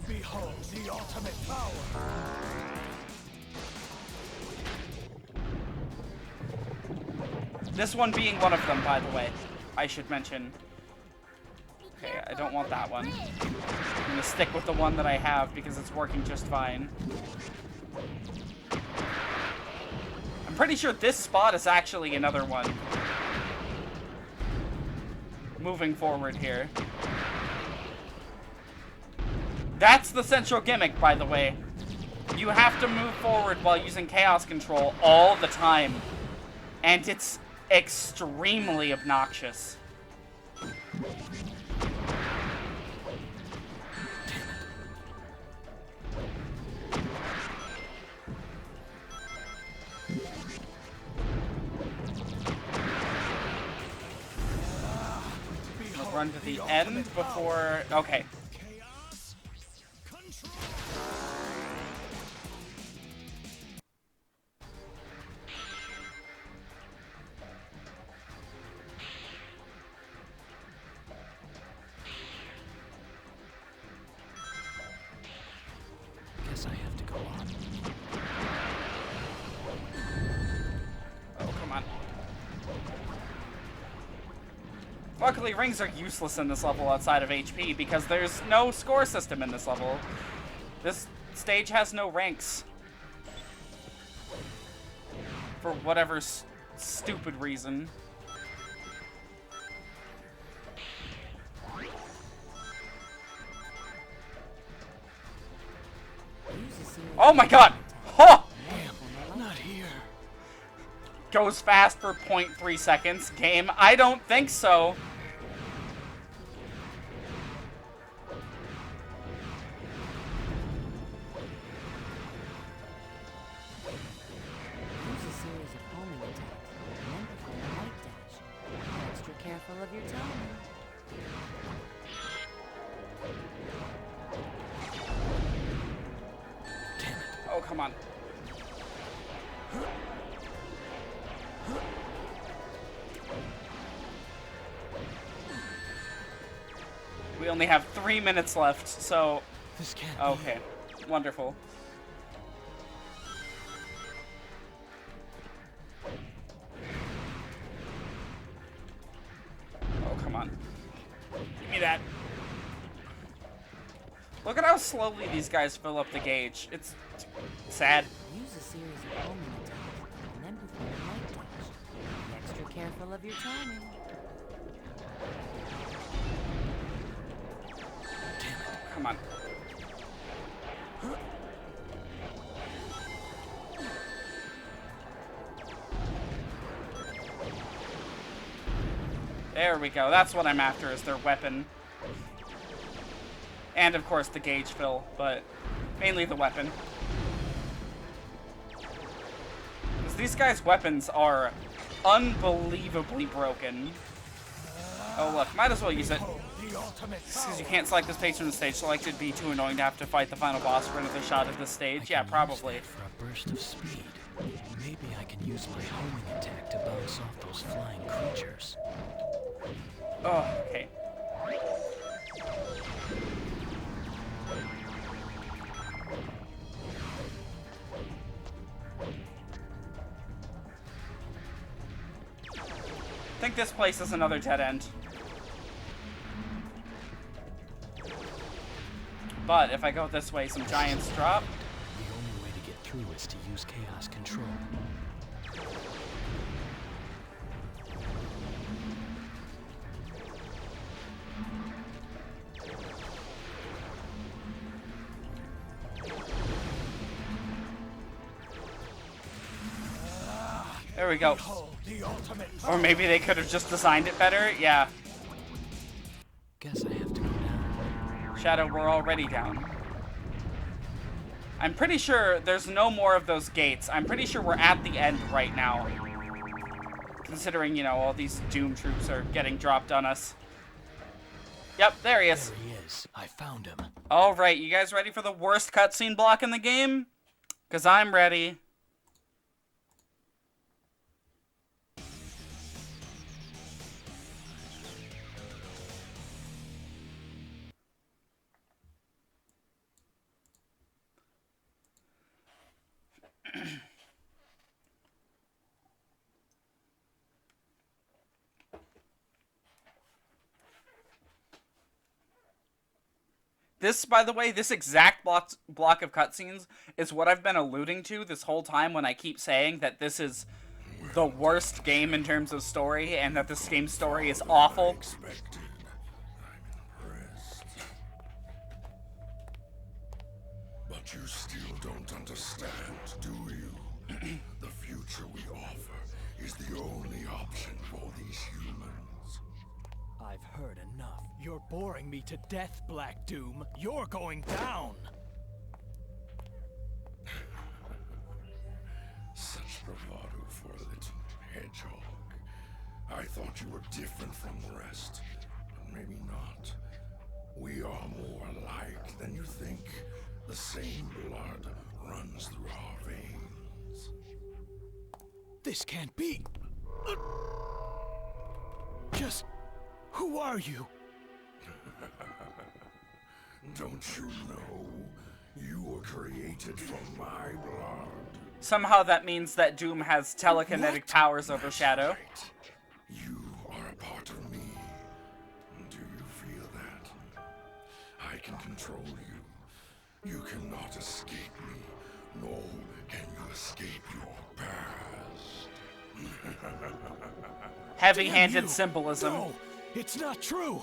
Behold the ultimate power. This one being one of them, by the way, I should mention. Okay, I don't want that one. I'm gonna stick with the one that I have because it's working just fine. I'm pretty sure this spot is actually another one. Moving forward here. That's the central gimmick, by the way. You have to move forward while using chaos control all the time. And it's extremely obnoxious. run to the end before... Okay. Chaos control. Guess I have to go on. Oh, come on. Luckily, rings are useless in this level outside of HP because there's no score system in this level. This stage has no ranks. For whatever stupid reason. Oh my god! Huh! Not here. Goes fast for 0.3 seconds. Game? I don't think so. Use a series of homing attacks and then perform a light dash. Be extra careful of your timing. Damn it. Oh, come on. We only have 3 minutes left, so... This can't be. Okay. Wonderful. Oh, come on. Give me that. Look at how slowly these guys fill up the gauge. It's sad. Use a series of homing attacks and then perform a light dash. Be extra careful of your timing. Come on. There we go. That's what I'm after, is their weapon. And, of course, the gauge fill, but mainly the weapon. Because these guys' weapons are unbelievably broken. Oh, look. Might as well use it. The ultimate Because you can't select this page from the stage. Select would be too annoying to have to fight the final boss for another shot at this stage. Yeah, probably. For a burst of speed. Maybe I can use my homing attack to bounce off those flying creatures. Oh, okay. I think this place is another dead end. But if I go this way, some giants drop. The only way to get through is to use chaos control. There we go. The ultimate Or maybe they could have just designed it better. Yeah. Guess I have to go down. Shadow, we're already down. I'm pretty sure there's no more of those gates. I'm pretty sure we're at the end right now. Considering, you know, all these Doom troops are getting dropped on us. Yep, there he is. There he is. I found him. Alright, you guys ready for the worst cutscene block in the game? Because I'm ready. This, by the way, this exact block of cutscenes is what I've been alluding to this whole time when I keep saying that this is the worst game in terms of story and that this game's story is awful. Expected. I'm impressed. But you still don't understand, do you? The future we offer is the only option for these humans. I've heard enough. You're boring me to death, Black Doom. You're going down. Such bravado for a little hedgehog. I thought you were different from the rest. But maybe not. We are more alike than you think. The same blood runs through our veins. This can't be. Just who are you? Don't you know? You were created from my blood. Somehow that means that Doom has telekinetic powers over Shadow. Right. You are a part of me. Do you feel that? I can control you. You cannot escape me, nor can you escape your past. Heavy-handed Damn you. symbolism. No, it's not true.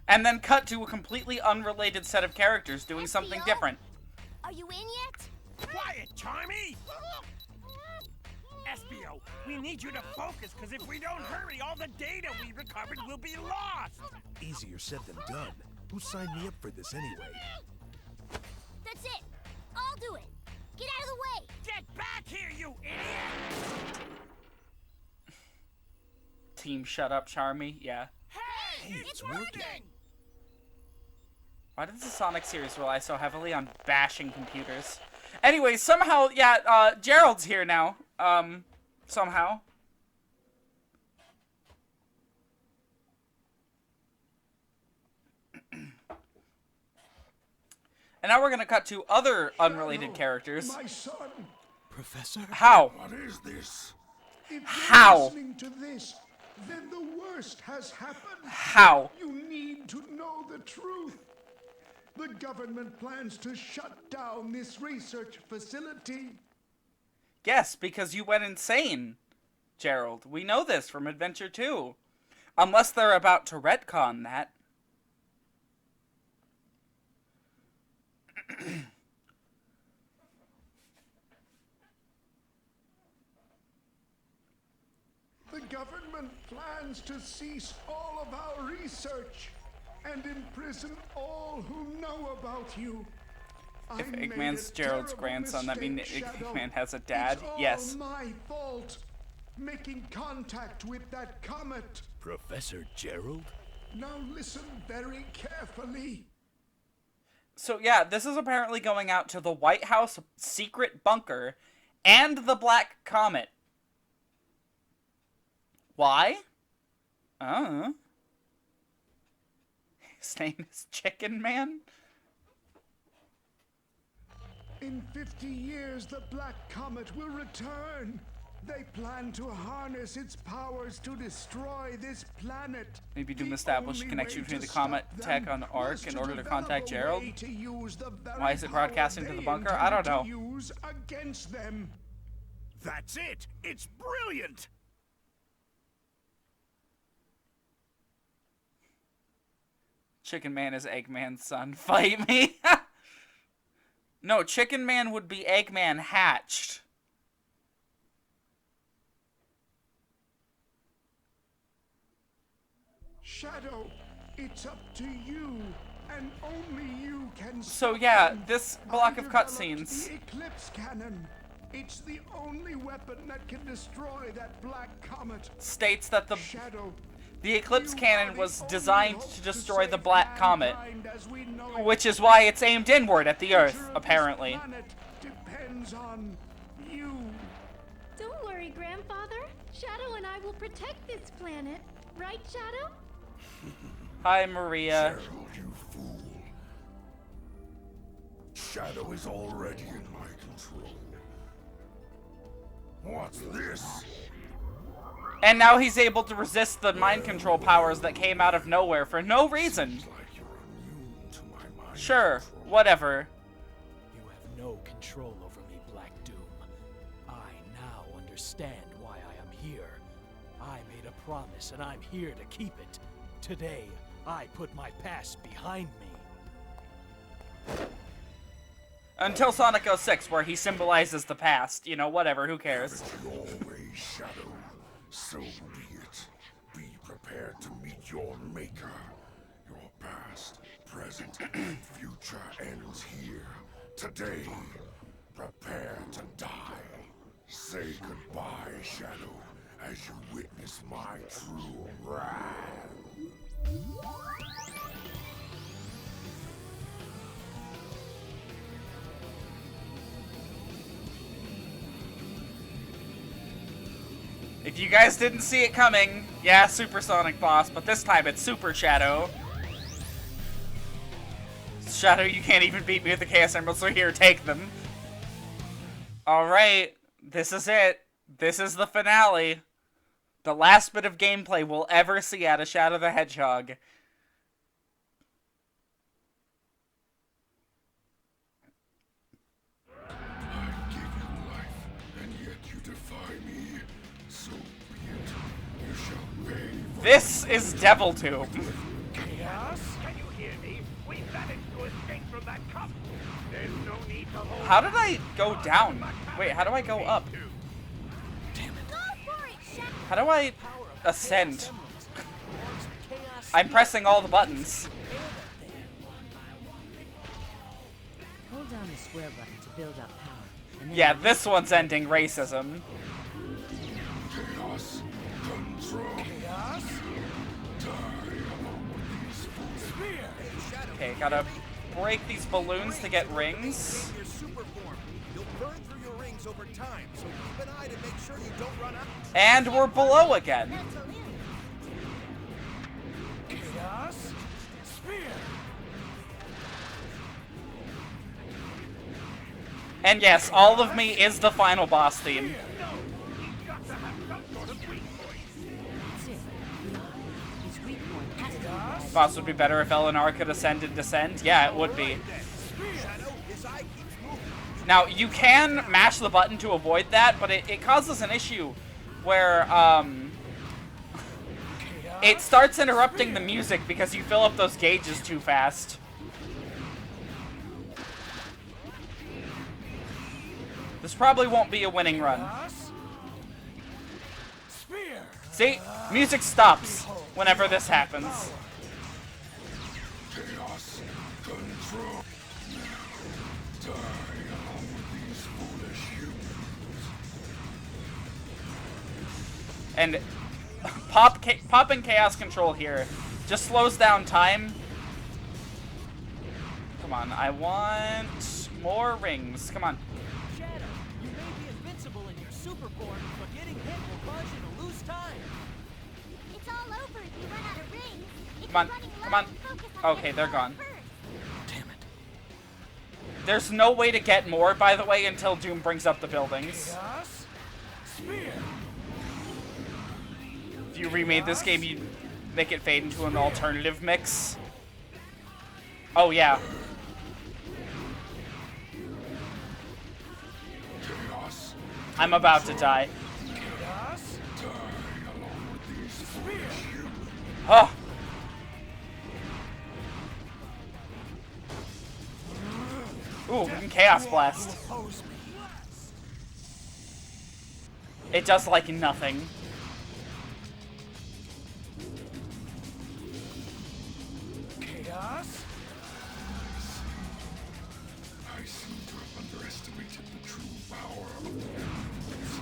And then cut to a completely unrelated set of characters doing something Espio? different. Are you in yet? Quiet, Charmy! Espio, we need you to focus, because if we don't hurry, all the data we recovered will be lost! Easier said than done. Who signed me up for this anyway? That's it. I'll do it. Get out of the way. Get back here, you idiot! Team Shut Up Charmy, yeah. Hey, it's working! Why does the Sonic series rely so heavily on bashing computers? Anyway, somehow, yeah, Gerald's here now. Somehow. And now we're gonna cut to other unrelated characters. My son, Professor? How? what is this? If How? you're listening to this, then the worst has happened. How? You need to know the truth. The government plans to shut down this research facility. Yes, because you went insane, Gerald. We know this from Adventure 2. Unless they're about to retcon that. The government plans to cease all of our research and imprison all who know about you. If I made Eggman's a Gerald's terrible grandson, that means mistake, Shadow. Eggman has a dad? It's all Yes. my fault. Making contact with that comet. Professor Gerald? Now listen very carefully. So yeah, this is apparently going out to the White House secret bunker and the Black Comet. Why? His name is Chicken Man? In 50 years, the Black Comet will return. They plan to harness its powers to destroy this planet. Maybe Doom The established a only connection way between to the comet stop tech them on Ark was in to order to develop contact a Gerald? way to use the very Why is it power broadcasting to they the bunker? I don't intended know. to use against them. That's it! It's brilliant! Chicken Man is Eggman's son. Fight me! No, Chicken Man would be Eggman hatched. Shadow, it's up to you, and only you can So stop yeah, them. this block I of developed cutscenes. The Eclipse Cannon. It's the only weapon that can destroy that black comet. States that Shadow, the Eclipse you Cannon are the was only designed hope to destroy the save Black Comet, mankind as we know it. which is why it's aimed inward at the The Earth, future of this apparently. planet depends on you. Don't worry, Grandfather. Shadow and I will protect this planet. Right, Shadow? Hi, Maria. Gerald, you fool. Shadow is already in my control. What's this? And now he's able to resist the mind control powers that came out of nowhere for no reason. Seems like you're immune to my mind Sure, control. whatever. You have no control over me, Black Doom. I now understand why I am here. I made a promise and I'm here to keep it. Today, I put my past behind me. Until Sonic 06, where he symbolizes the past. You know, whatever, who cares? Have it your way, Shadow. So be it. Be prepared to meet your maker. Your past, present, and future ends here. Today, prepare to die. Say goodbye, Shadow, as you witness my true wrath. If you guys didn't see it coming, yeah, Supersonic boss, but this time it's Super Shadow. Shadow, you can't even beat me with the Chaos Emeralds, so here, take them. Alright, this is it. This is the finale. The last bit of gameplay we'll ever see out of Shadow the Hedgehog. I gave you life, and yet you defy me. So be it. You shall pay for This is Devil Tube. Chaos? Can you hear me? We managed to escape from that cup. There's no need to hold. How did I go down? Wait, how do I go up? Go for it, Shadow. How do I ascend? I'm pressing all the buttons. Hold down the square button to build up power. And then Yeah, this one's ending racism. chaos, control. Chaos? Die along with these fools. Okay, gotta break these balloons to get rings. Your super form. You'll burn through your rings over time, so keep an eye to make sure you don't run out. And we're below again. That's a little. Chaos? Spear! And yes, All of Me is the final boss theme. that's it. We are. His weak point has to be bad. Boss would be better if Eleanor could ascend and descend. Yeah, it would be. Shadow, his eye keeps moving. Now, you can mash the button to avoid that, but it causes an issue where, it starts interrupting the music because you fill up those gauges too fast. This probably won't be a winning run. Chaos? Spear! See? Music stops whenever this happens. Chaos, control. Die along with these foolish humans. And popping Chaos Control here just slows down time. Come on, I want more rings. Come on. Shadow, you may be invincible in your super form, but getting hit will cause you to lose time. It's all over if you run out of rings. If Come on, you're running come low, on. focus on Okay, getting they're out gone. first. Damn it. There's no way to get more, by the way, until Doom brings up the buildings. Chaos? Spear! If you remade this game, you'd make it fade into an alternative mix. Oh, yeah. Chaos, I'm about to die. Chaos? die along with these foolish humans. Oh! Ooh, we can Chaos Blast. Oppose me. It does, like, nothing. Chaos? I seem to have underestimated the true power of the elements.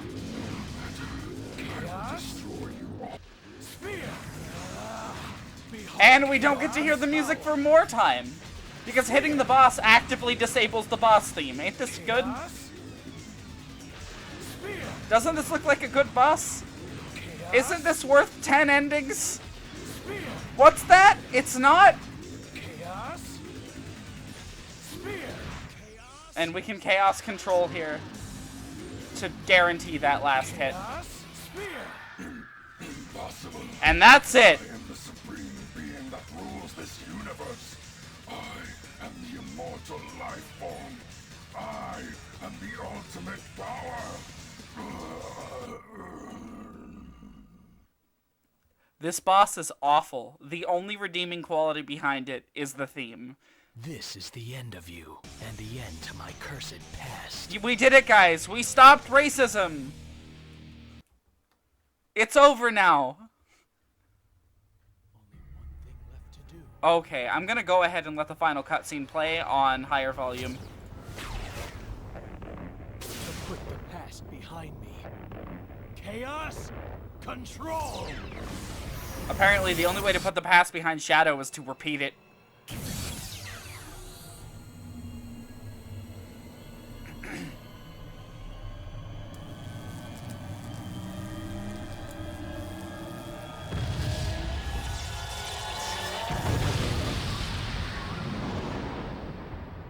No matter, I will destroy you all. Spear! And we don't get to hear the music for more time. Because hitting the boss actively disables the boss theme. Ain't this good? Chaos? Spear! Doesn't this look like a good boss? Isn't this worth 10 endings? Spear! What's that? It's not? Chaos? Spear! And we can Chaos Control here to guarantee that last hit. Chaos? Spear! Impossible. And that's it. I am the supreme being that rules this universe. I am the immortal life form. I am the ultimate power. This boss is awful. The only redeeming quality behind it is the theme. This is the end of you, and the end to my cursed past. We did it, guys. We stopped racism. It's over now. Only one thing left to do. Okay, I'm gonna go ahead and let the final cutscene play on higher volume. To put the past behind me. Chaos control! Apparently, the only way to put the past behind Shadow is to repeat it.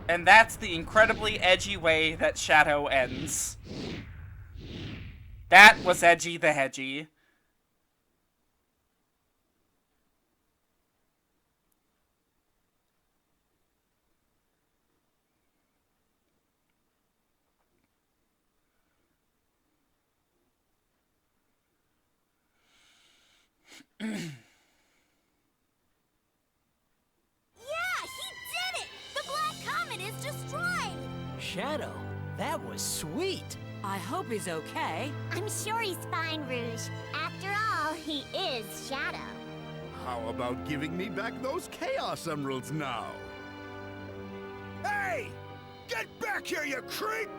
And that's the incredibly edgy way that Shadow ends. That was Edgy the Hedgy. Yeah, he did it! The Black Comet is destroyed! Shadow, that was sweet. I hope he's okay. I'm sure he's fine, Rouge. After all, he is Shadow. How about giving me back those Chaos Emeralds now? Hey! Get back here, you creep!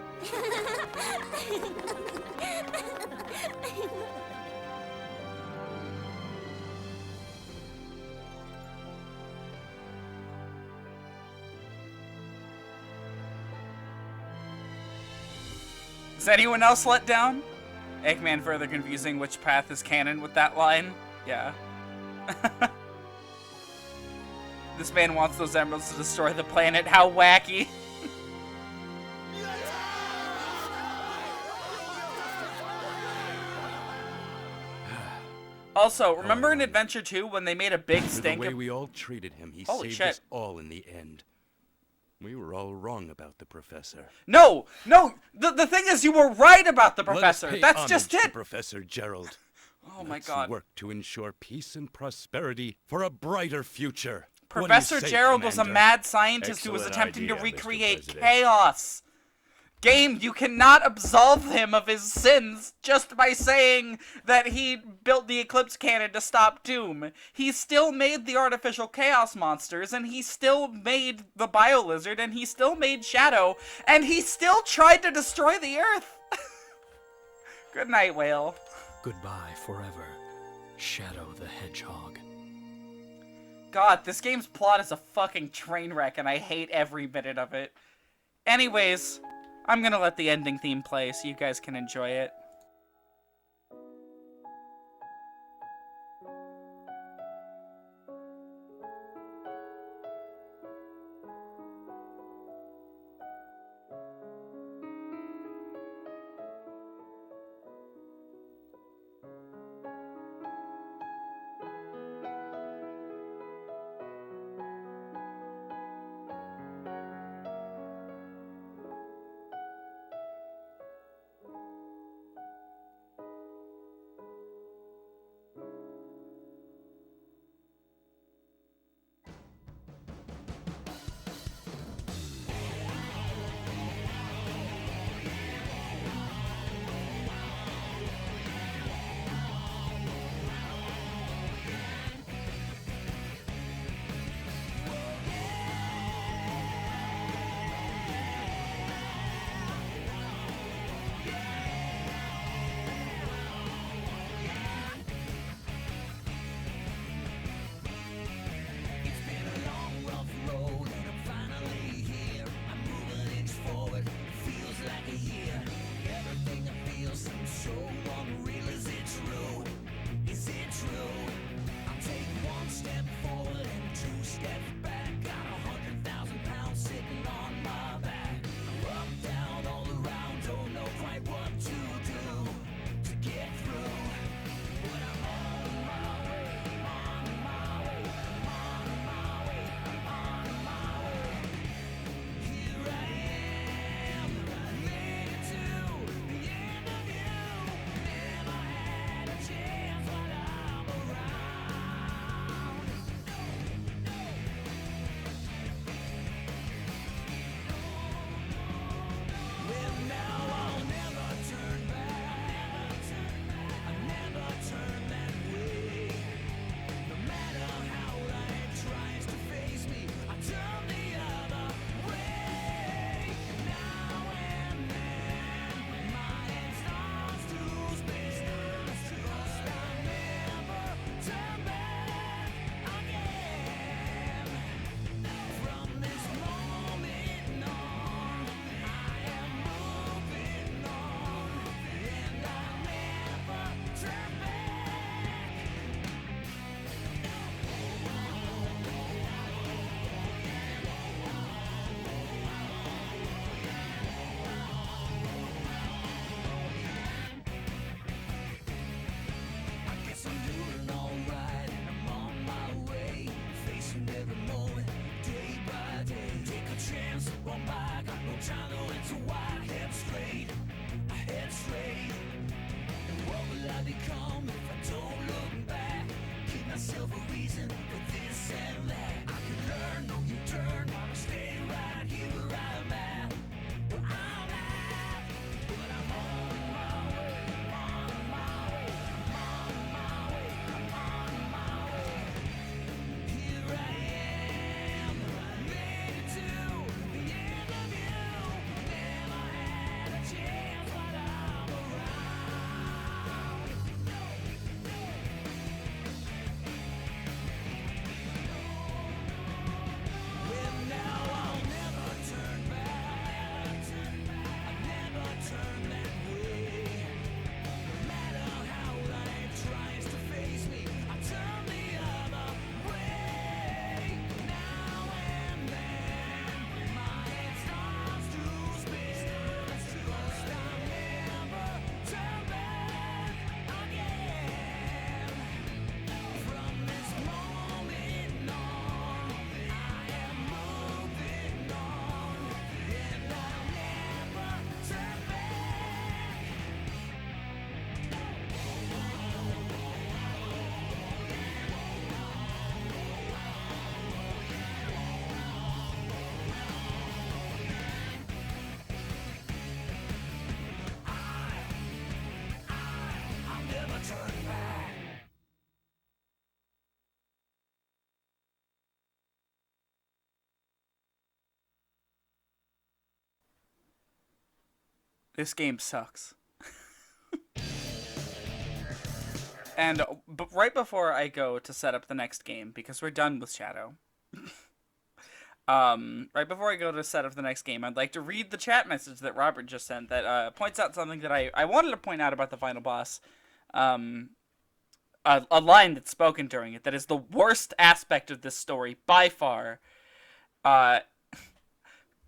Is anyone else let down? Eggman further confusing which path is canon with that line. Yeah. This man wants those emeralds to destroy the planet. How wacky. Also, remember in Adventure 2 when they made a big For the stink way of... we all treated him, he Holy saved shit. us all in the end. We were all wrong about the professor. No! No! The thing is, you were right about the Let us professor. pay That's homage just to it! Professor Gerald. Oh my Let's god. work to ensure peace and prosperity for a brighter future. What do you Professor say, Gerald was a Commander? mad scientist who was Excellent attempting to idea, Mr. recreate President. chaos. Game, you cannot absolve him of his sins just by saying that he built the Eclipse Cannon to stop Doom. He still made the artificial chaos monsters, and he still made the Bio-Lizard, and he still made Shadow, and he still tried to destroy the Earth. Good night, Whale. Goodbye forever, Shadow the Hedgehog. God, this game's plot is a fucking train wreck, and I hate every minute of it. Anyways, I'm gonna let the ending theme play so you guys can enjoy it. This game sucks. And right before I go to set up the next game, because we're done with Shadow, right before I go to set up the next game, I'd like to read the chat message that Robert just sent that points out something that I wanted to point out about the final boss. A line that's spoken during it that is the worst aspect of this story by far.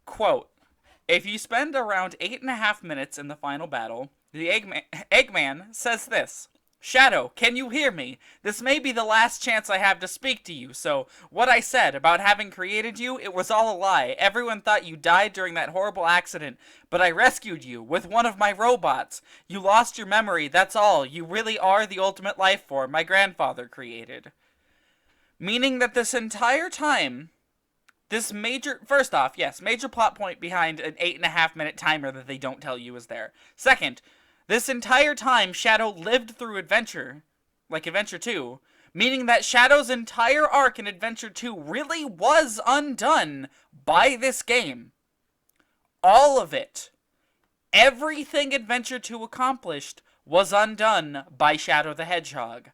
Quote, if you spend around 8.5 minutes in the final battle, the Eggman says this: Shadow, can you hear me? This may be the last chance I have to speak to you, so what I said about having created you, it was all a lie. Everyone thought you died during that horrible accident, but I rescued you with one of my robots. You lost your memory, that's all. You really are the ultimate life form my grandfather created. Meaning that this entire time, this first off, yes, major plot point behind an 8.5 minute timer that they don't tell you is there. Second, this entire time, Shadow lived through Adventure, like Adventure 2, meaning that Shadow's entire arc in Adventure 2 really was undone by this game. All of it. Everything Adventure 2 accomplished was undone by Shadow the Hedgehog.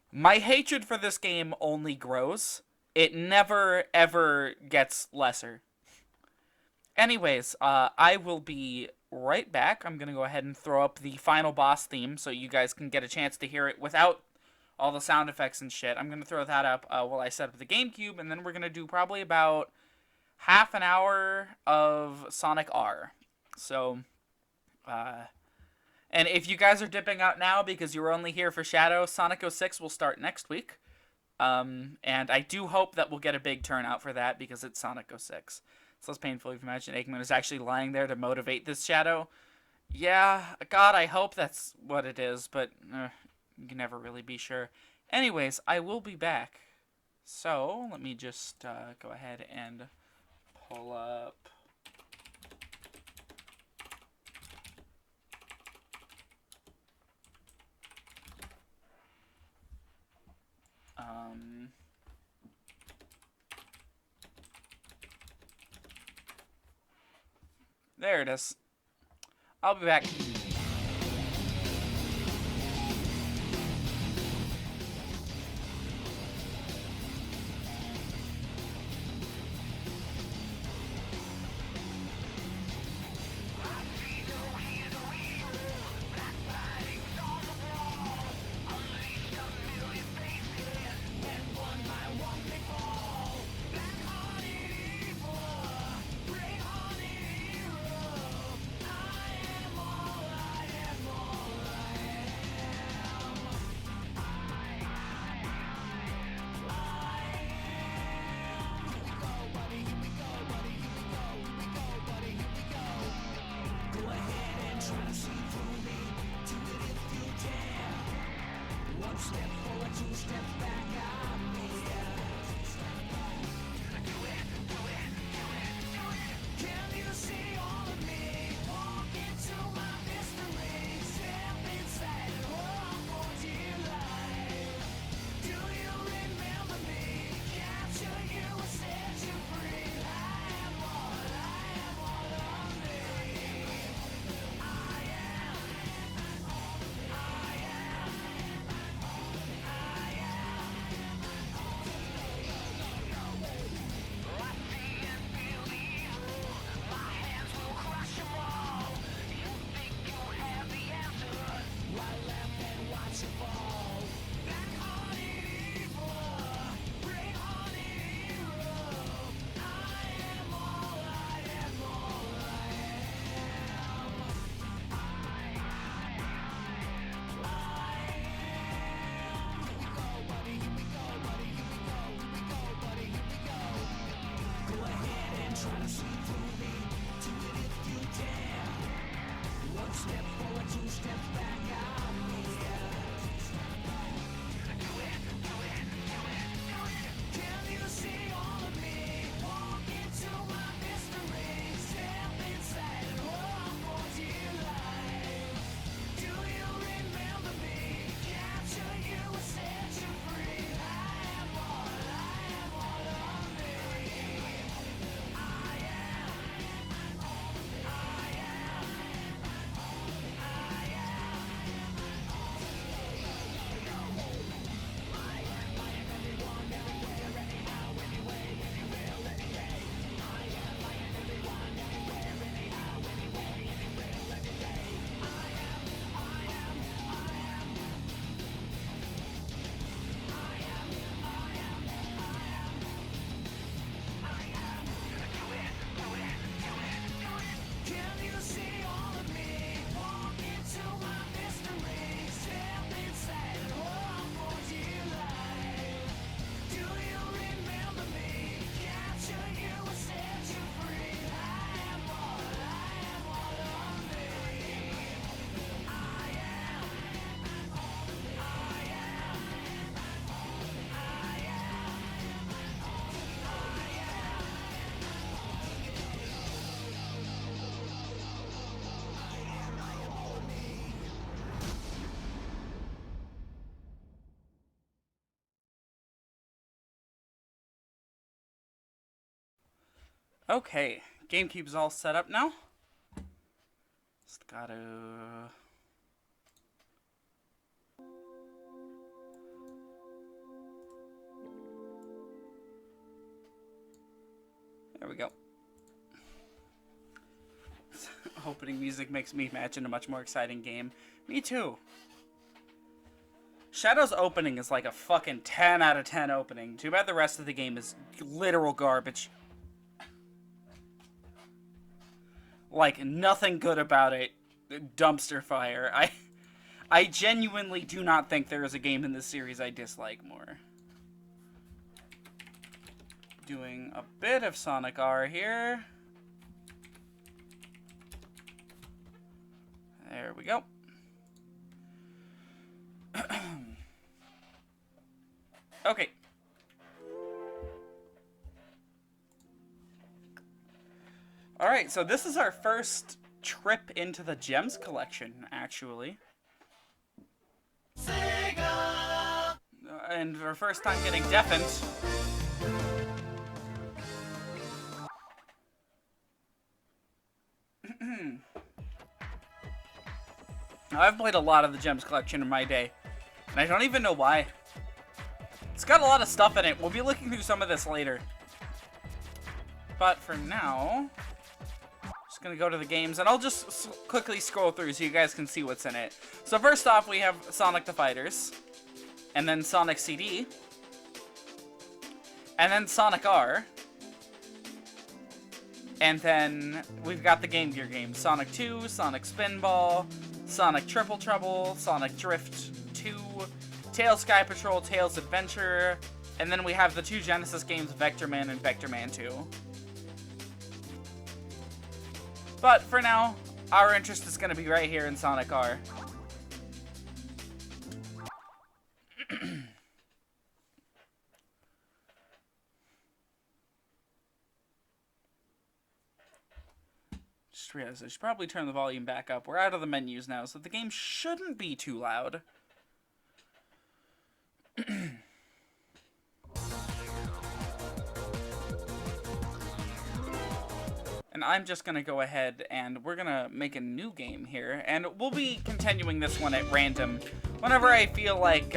My hatred for this game only grows. It never, ever gets lesser. Anyways, I will be right back. I'm going to go ahead and throw up the final boss theme so you guys can get a chance to hear it without all the sound effects and shit. I'm going to throw that up while I set up the GameCube, and then we're going to do probably about half an hour of Sonic R. So, and if you guys are dipping out now because you were only here for Shadow, Sonic 06 will start next week. And I do hope that we'll get a big turnout for that because it's Sonic 06. It's less painful if you imagine Eggman is actually lying there to motivate this Shadow. Yeah, God, I hope that's what it is, but you can never really be sure. Anyways, I will be back. So, let me just go ahead and pull up... There it is. I'll be back. Okay, GameCube's all set up now. Just gotta... There we go. Opening music makes me imagine a much more exciting game. Me too. Shadow's opening is like a fucking 10 out of 10 opening. Too bad the rest of the game is literal garbage. Like, nothing good about it. Dumpster fire. I genuinely do not think there is a game in this series I dislike more. Doing a bit of Sonic R here. There we go. Okay. Alright, so this is our first trip into the Gems collection, actually. Sega! And our first time getting deafened. Now, I've played a lot of the Gems collection in my day, and I don't even know why. It's got a lot of stuff in it. We'll be looking through some of this later. But for now, just gonna go to the games, and I'll just quickly scroll through so you guys can see what's in it. So first off, we have Sonic the Fighters, and then Sonic CD, and then Sonic R, and then we've got the Game Gear games: Sonic 2, Sonic Spinball, Sonic Triple Trouble, Sonic Drift 2, Tails Sky Patrol, Tails Adventure, and then we have the two Genesis games, Vector Man and Vector Man 2. But for now, our interest is going to be right here in Sonic R. Just realized I should probably turn the volume back up. We're out of the menus now, so the game shouldn't be too loud. And I'm just going to go ahead and we're going to make a new game here. And we'll be continuing this one at random. Whenever I feel like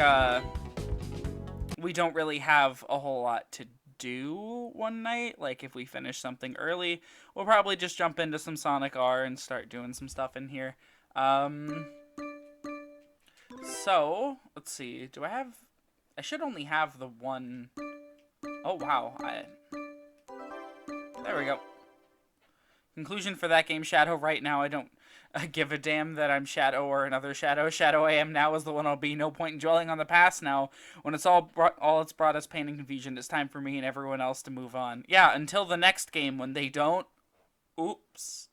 we don't really have a whole lot to do one night. Like if we finish something early, we'll probably just jump into some Sonic R and start doing some stuff in here. So, let's see. Do I have... I should only have the one... Oh, wow. There we go. Conclusion for that game, Shadow. Right now, I don't give a damn that I'm Shadow or another Shadow. Shadow I am now is the one I'll be. No point in dwelling on the past now. When it's all it's brought us pain and confusion, it's time for me and everyone else to move on. Yeah, until the next game when they don't. Oops.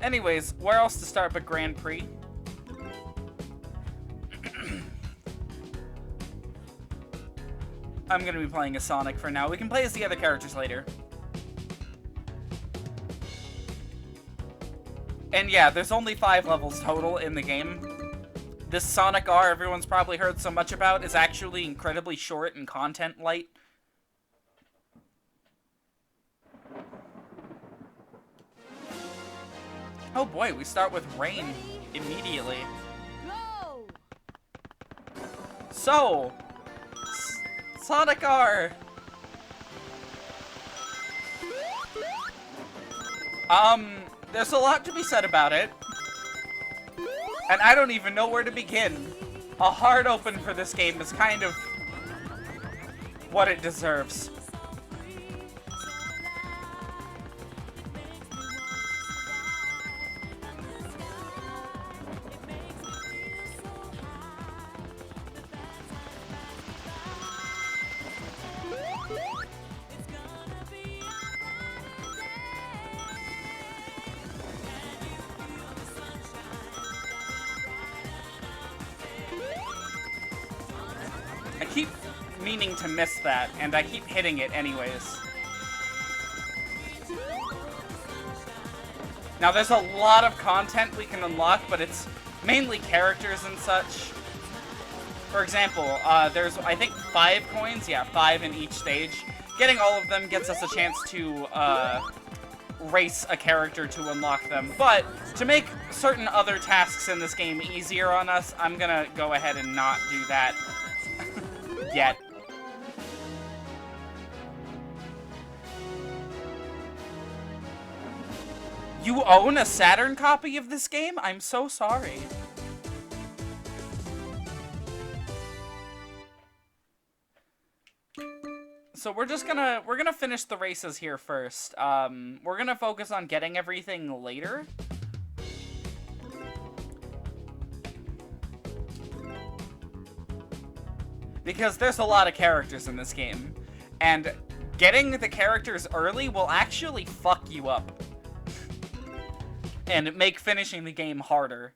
Anyways, where else to start but Grand Prix? I'm going to be playing as Sonic for now. We can play as the other characters later. And yeah, there's only 5 levels total in the game. This Sonic R everyone's probably heard so much about is actually incredibly short and content light. Oh boy, we start with rain immediately. Go! So... Sonic R! There's a lot to be said about it. And I don't even know where to begin. A hard open for this game is kind of what it deserves. I keep meaning to miss that, and I keep hitting it anyways. Now, there's a lot of content we can unlock, but it's mainly characters and such. For example, there's, I think, 5 coins. Yeah, 5 in each stage. Getting all of them gets us a chance to race a character to unlock them. But to make certain other tasks in this game easier on us, I'm gonna go ahead and not do that yet. You own a Saturn copy of this game? I'm so sorry. So we're gonna finish the races here first. We're gonna focus on getting everything later. Because there's a lot of characters in this game. And getting the characters early will actually fuck you up. And make finishing the game harder.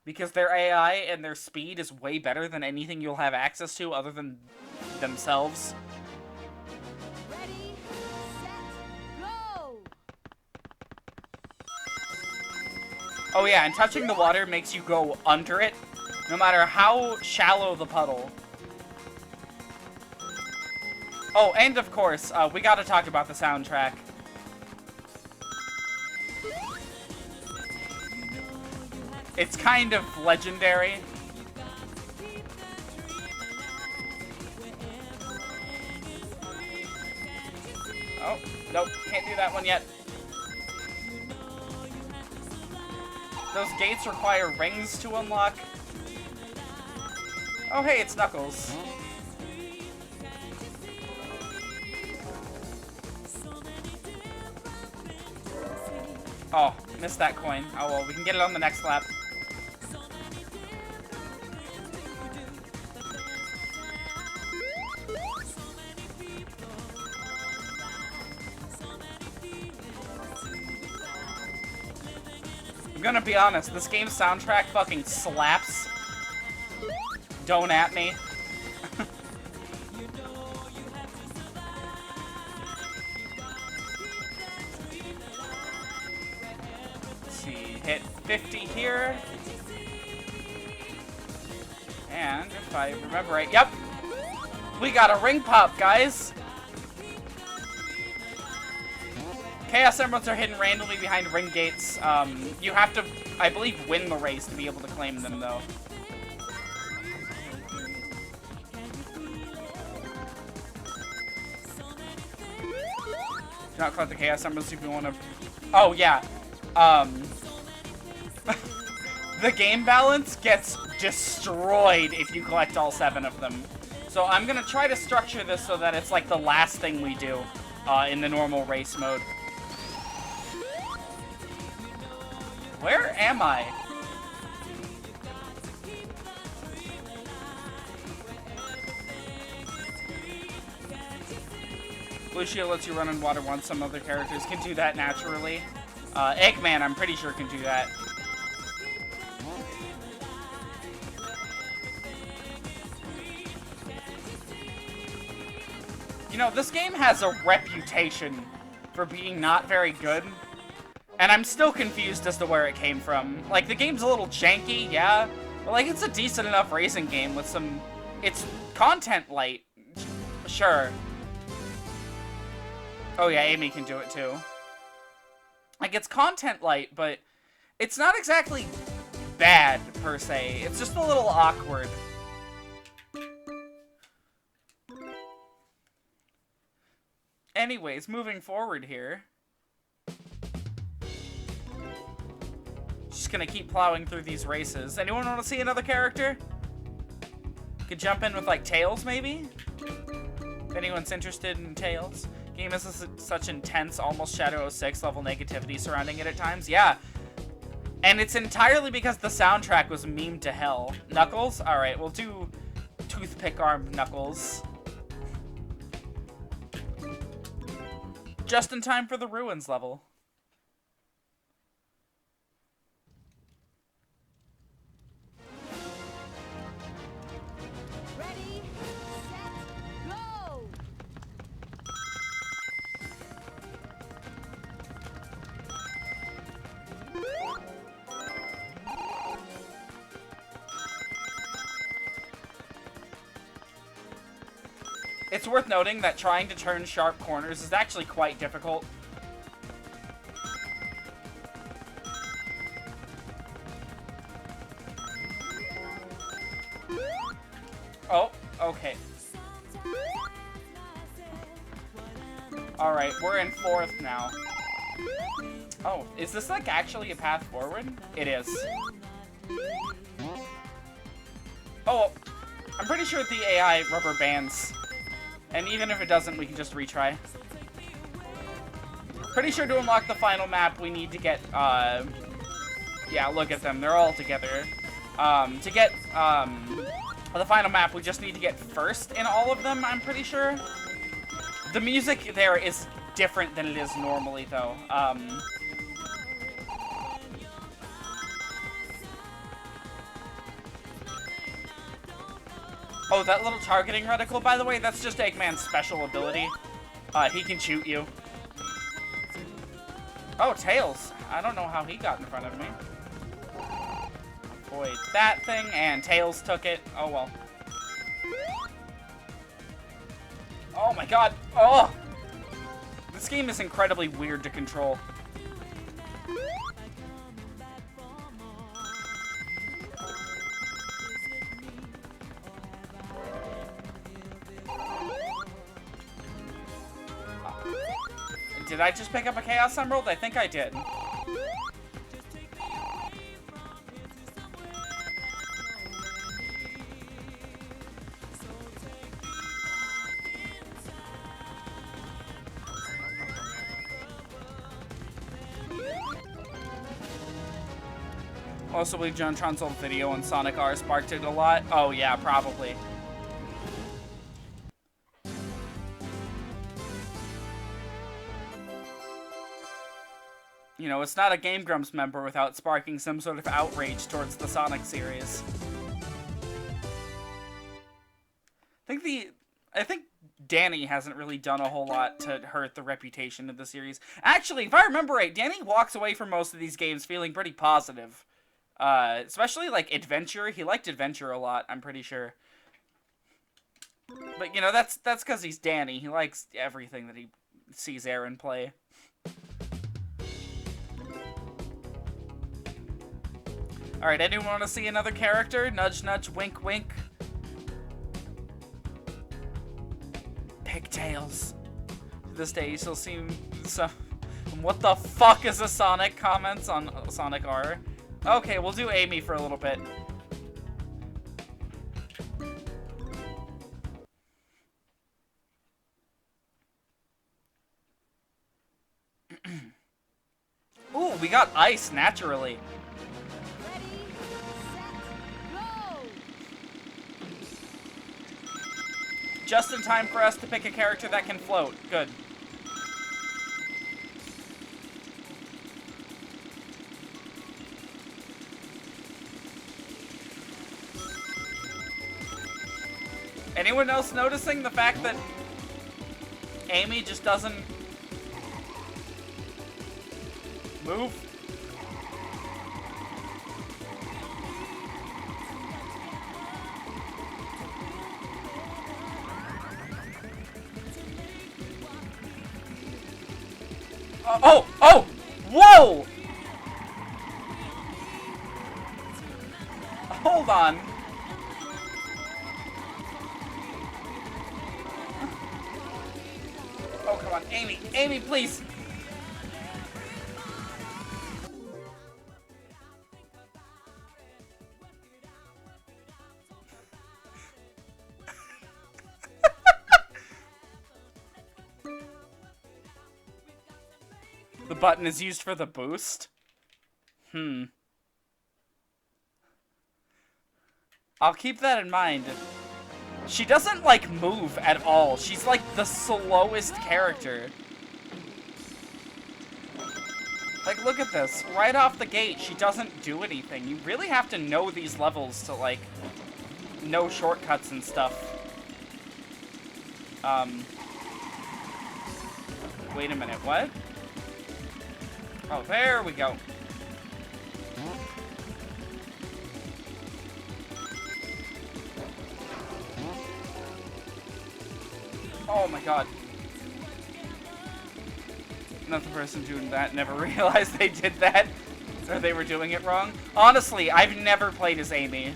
Because their AI and their speed is way better than anything you'll have access to other than themselves. Ready, set, go! Oh yeah, and touching the water makes you go under it, no matter how shallow the puddle. Oh, and of course, we gotta talk about the soundtrack. It's kind of legendary. Oh, nope, can't do that one yet. Those gates require rings to unlock. Oh hey, it's Knuckles. Oh, missed that coin. Oh well, we can get it on the next lap. I'm gonna be honest, this game's soundtrack fucking slaps. Don't at me. Let's see, hit 50 here. And if I remember right, yep! We got a ring pop, guys! Chaos Emeralds are hidden randomly behind ring gates. You have to, I believe, win the race to be able to claim them, though. Do not collect the Chaos Emeralds if you want to... Oh, yeah. The game balance gets destroyed if you collect all 7 of them. So I'm going to try to structure this so that it's like the last thing we do in the normal race mode. Where am I? Blue Shield lets you run in water once. Some other characters can do that naturally. Eggman, I'm pretty sure, can do that. You know, this game has a reputation for being not very good. And I'm still confused as to where it came from. Like, the game's a little janky, yeah. But, like, it's a decent enough racing game with some... It's content light. Sure. Oh, yeah, Amy can do it, too. Like, it's content light, but it's not exactly bad, per se. It's just a little awkward. Anyways, moving forward here. Just gonna keep plowing through these races. Anyone want to see another character? Could jump in with, like, Tails, maybe? If anyone's interested in Tails. Game has such intense, almost Shadow 06 level negativity surrounding it at times. Yeah. And it's entirely because the soundtrack was memed to hell. Knuckles? Alright, we'll do toothpick-armed Knuckles. Just in time for the Ruins level. Ready, set, go! It's worth noting that trying to turn sharp corners is actually quite difficult. Oh, okay. Alright, we're in 4th now. Oh, is this like actually a path forward? It is. Oh, I'm pretty sure the AI rubber bands. And even if it doesn't, we can just retry. Pretty sure to unlock the final map, we need to get, yeah, look at them. They're all together. To get, the final map, we just need to get first in all of them, I'm pretty sure. The music there is different than it is normally, though. Oh, that little targeting reticle, by the way, that's just Eggman's special ability. He can shoot you. Oh, Tails. I don't know how he got in front of me. Avoid that thing, and Tails took it. Oh, well. Oh, my God. Oh! This game is incredibly weird to control. Did I just pick up a Chaos Emerald? I think I did. Also, believe JonTron's old video on Sonic R sparked it a lot. Oh yeah, probably. You know, it's not a Game Grumps member without sparking some sort of outrage towards the Sonic series. I think Danny hasn't really done a whole lot to hurt the reputation of the series. Actually, if I remember right, Danny walks away from most of these games feeling pretty positive. Especially, like, Adventure. He liked Adventure a lot, I'm pretty sure. But, you know, that's because he's Danny. He likes everything that he sees Aaron play. Alright, anyone want to see another character? Nudge, nudge, wink, wink. Pigtails. To this day, you still see some... What the fuck is a Sonic comments on Sonic R? Okay, we'll do Amy for a little bit. Ooh, we got ice naturally. Ready, set, go! Just in time for us to pick a character that can float. Good. Anyone else noticing the fact that Amy just doesn't move? Oh! Oh! Whoa! Hold on. Oh, come on. Amy! Amy, please! The button is used for the boost? I'll keep that in mind. She doesn't, like, move at all. She's, like, the slowest character. Like, look at this. Right off the gate, she doesn't do anything. You really have to know these levels to, like, know shortcuts and stuff. Wait a minute, what? Oh, there we go. Oh my god. Another person doing that never realized they did that. Or they were doing it wrong. Honestly, I've never played as Amy.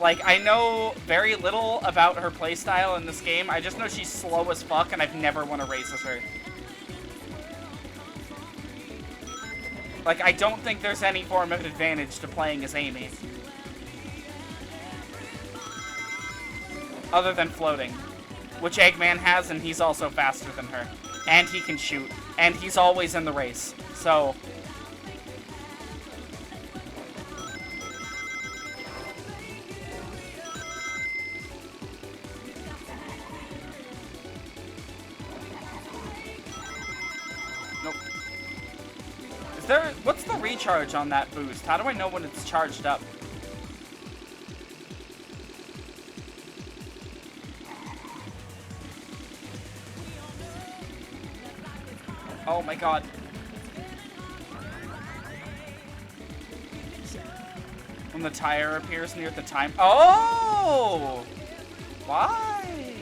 Like, I know very little about her playstyle in this game. I just know she's slow as fuck, and I've never won a race as her. Like, I don't think there's any form of advantage to playing as Amy. Other than floating. Which Eggman has, and he's also faster than her. And he can shoot. And he's always in the race. So... Nope. Is there... What's the recharge on that boost? How do I know when it's charged up? Oh my god. When the tire appears near the time. Oh! Why?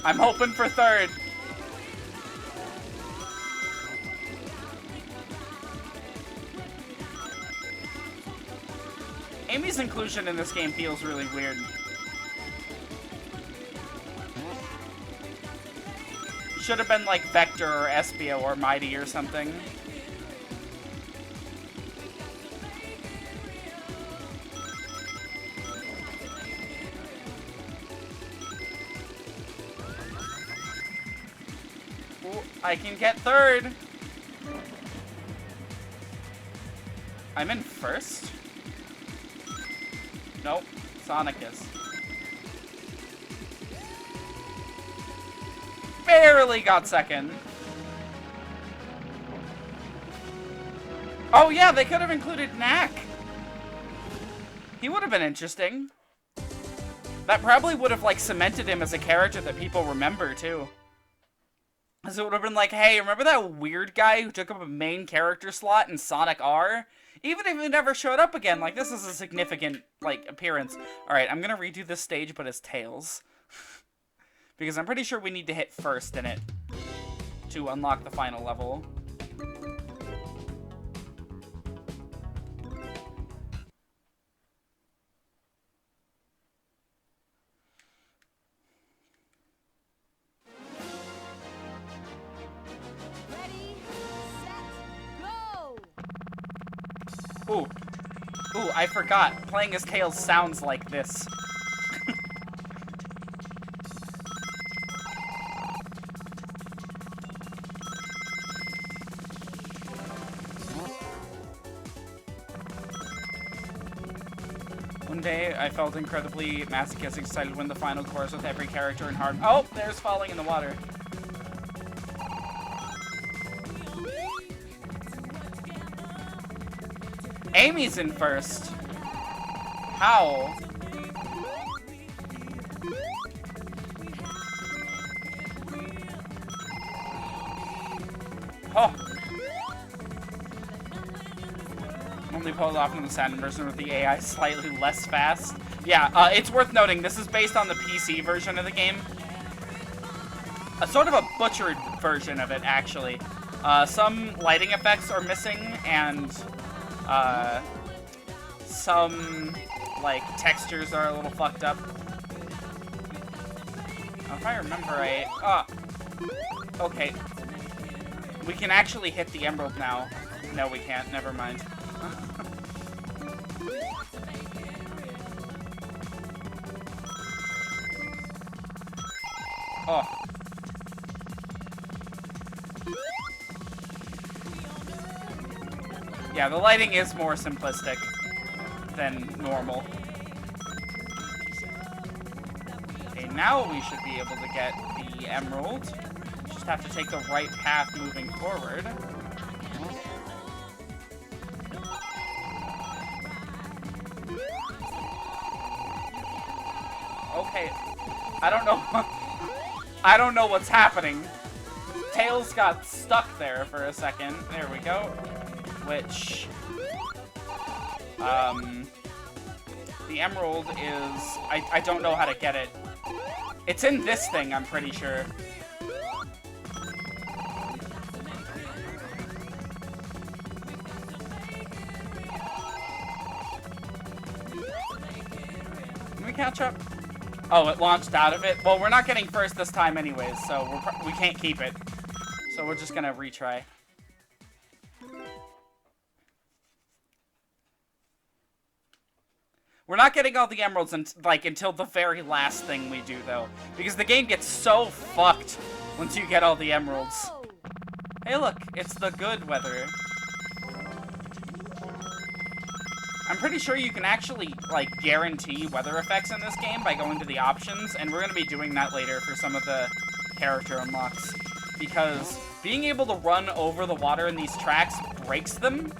I'm hoping for third. Amy's inclusion in this game feels really weird. Should have been like Vector or Espio or Mighty or something. Ooh, I can get third. I'm in first? Nope, Sonic is. Barely got second. Oh yeah, they could have included Knack. He would have been interesting. That probably would have like cemented him as a character that people remember too. Because it would have been like, hey, remember that weird guy who took up a main character slot in Sonic R? Even if he never showed up again, like, this is a significant, like, appearance. Alright, I'm gonna redo this stage, but as Tails. Because I'm pretty sure we need to hit first in it to unlock the final level. Ooh. Ooh, I forgot. Playing as Tails sounds like this. One day, I felt incredibly masochistic, excited to win the final course with every character in hard... Oh, there's falling in the water. Amy's in first. How? Oh. Only pulled off in the Saturn version with the AI slightly less fast. Yeah, it's worth noting, this is based on the PC version of the game. A sort of a butchered version of it, actually. Some lighting effects are missing, and... some, like, textures are a little fucked up. If I remember right... okay. We can actually hit the emerald now. No, we can't. Never mind. Oh. Yeah, the lighting is more simplistic than normal. Okay, now we should be able to get the emerald. Just have to take the right path moving forward. Okay, I don't know. I don't know what's happening. Tails got stuck there for a second. There we go. Which, the emerald is, I don't know how to get it. It's in this thing, I'm pretty sure. Can we catch up? Oh, it launched out of it? Well, we're not getting first this time anyways, so we can't keep it. So we're just gonna retry. We're not getting all the emeralds until the very last thing we do, though. Because the game gets so fucked once you get all the emeralds. Hey, look, it's the good weather. I'm pretty sure you can actually, like, guarantee weather effects in this game by going to the options, and we're going to be doing that later for some of the character unlocks. Because being able to run over the water in these tracks breaks them.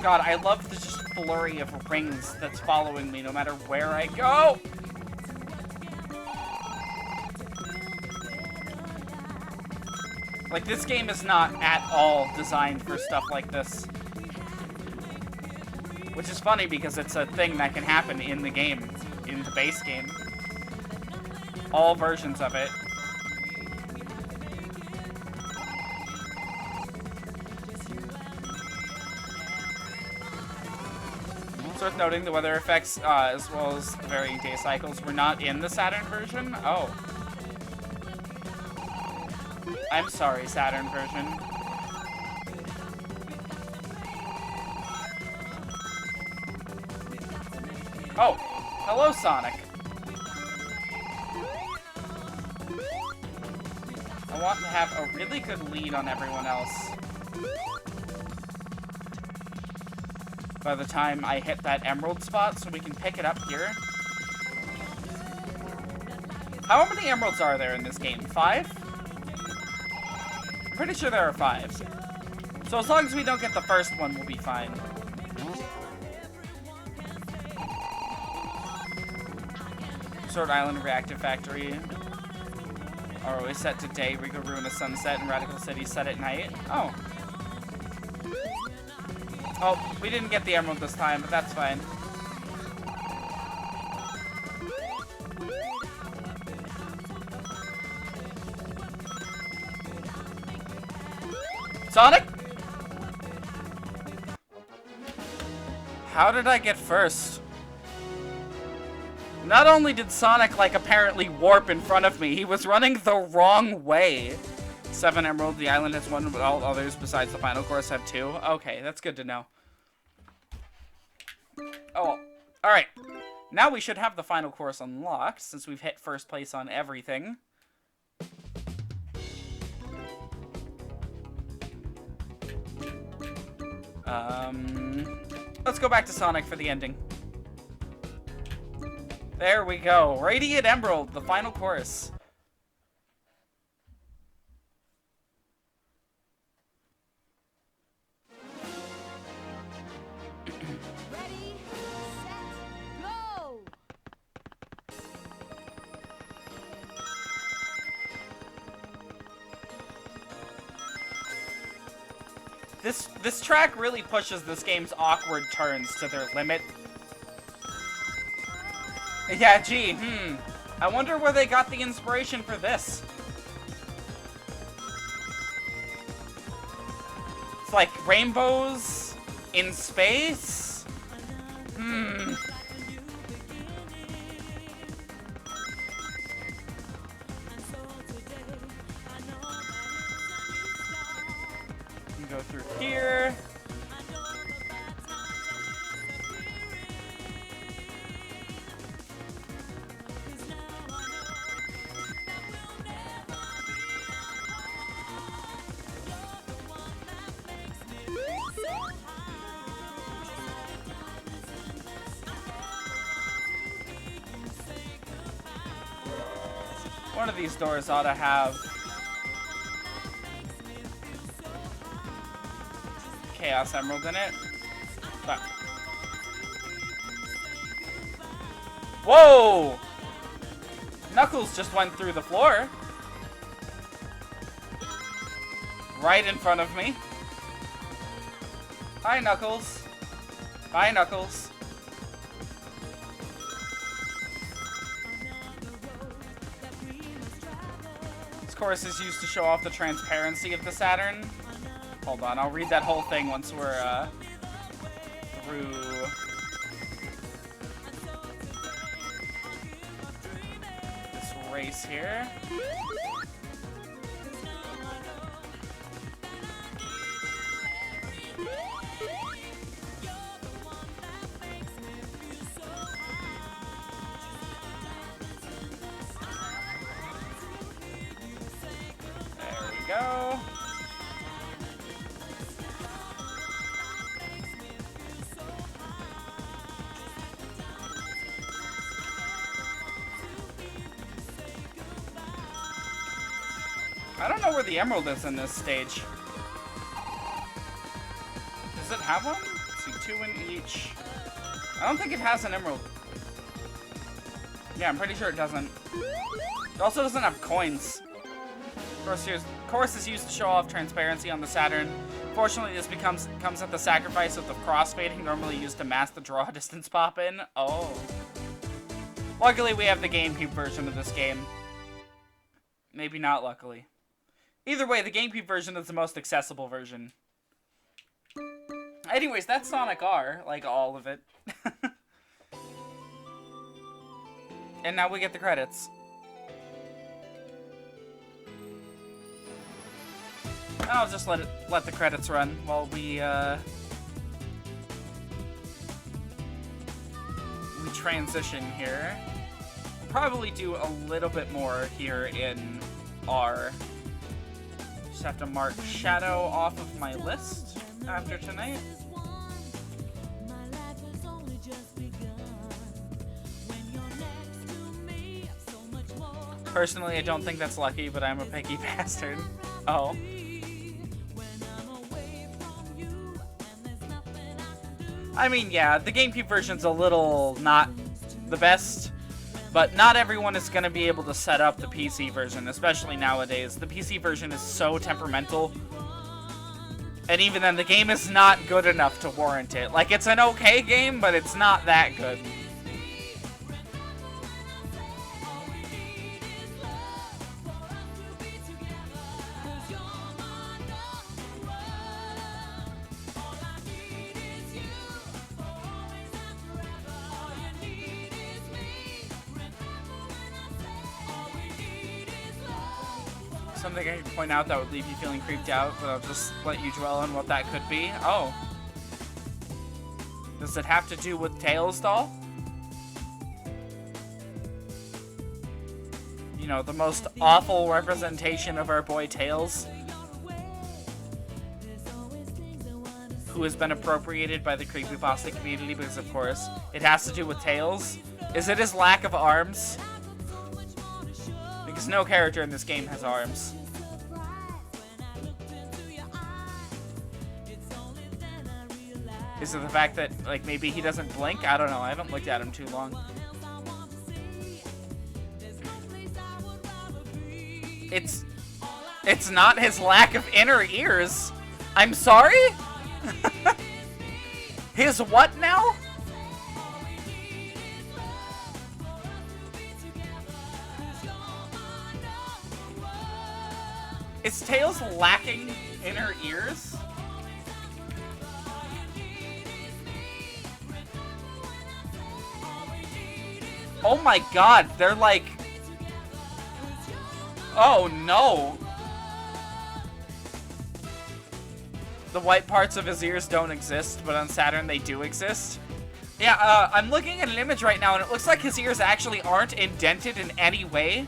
God, I love the just flurry of rings that's following me no matter where I go. Like, this game is not at all designed for stuff like this. Which is funny because it's a thing that can happen in the game, in the base game. All versions of it. It's worth noting the weather effects, as well as the varying day cycles, were not in the Saturn version. Oh. I'm sorry, Saturn version. Oh, hello, Sonic. I want to have a really good lead on everyone else by the time I hit that emerald spot, so we can pick it up here. How many emeralds are there in this game? 5? I'm pretty sure there are 5. So as long as we don't get the first one, we'll be fine. Sword Island Reactive Factory are always set to day. Riga Ruin is sunset and Radical City set at night. Oh. Oh, we didn't get the emerald this time, but that's fine. Sonic? How did I get first? Not only did Sonic, like, apparently warp in front of me, he was running the wrong way. 7 emerald, the island has 1, but all others besides the final course have 2. Okay, that's good to know. Oh, alright. Now we should have the final course unlocked, since we've hit first place on everything. Let's go back to Sonic for the ending. There we go. Radiant Emerald, the final course. Ready, set, go! This track really pushes this game's awkward turns to their limit. Yeah, gee, I wonder where they got the inspiration for this. It's like rainbows in space? Go through here. One of these doors ought to have Chaos Emerald in it. But... Whoa! Knuckles just went through the floor. Right in front of me. Hi, Knuckles. Bye, Knuckles. This course is used to show off the transparency of the Saturn. Hold on, I'll read that whole thing once we're through. This race here. There we go. I don't know where the emerald is in this stage. Does it have one? Let's see, 2 in each. I don't think it has an emerald. Yeah, I'm pretty sure it doesn't. It also doesn't have coins. Course is used to show off transparency on the Saturn. Fortunately, this comes at the sacrifice of the crossfading normally used to mask the draw distance pop-in. Oh. Luckily, we have the GameCube version of this game. Maybe not luckily. Either way, the GameCube version is the most accessible version. Anyways, that's Sonic R, like all of it. And now we get the credits. I'll just let the credits run while we transition here. We'll probably do a little bit more here in R. Just have to mark Shadow off of my list after tonight. Personally, I don't think that's lucky, but I'm a picky bastard. Oh. I mean, yeah, the GameCube version's a little not the best, but not everyone is going to be able to set up the PC version, especially nowadays. The PC version is so temperamental, and even then, the game is not good enough to warrant it. Like, it's an okay game, but it's not that good. Something I can point out that would leave you feeling creeped out, but I'll just let you dwell on what that could be. Oh. Does it have to do with Tails doll? You know, the most awful representation of our boy Tails, who has been appropriated by the creepypasta community because, of course, it has to do with Tails. Is it his lack of arms? Because no character in this game has arms. Is it the fact that, like, maybe he doesn't blink? I don't know. I haven't looked at him too long. It's not his lack of inner ears. I'm sorry? His what now? Is Tails lacking inner ears? Oh my god, they're like... Oh no! The white parts of his ears don't exist, but on Saturn they do exist. Yeah, I'm looking at an image right now and it looks like his ears actually aren't indented in any way.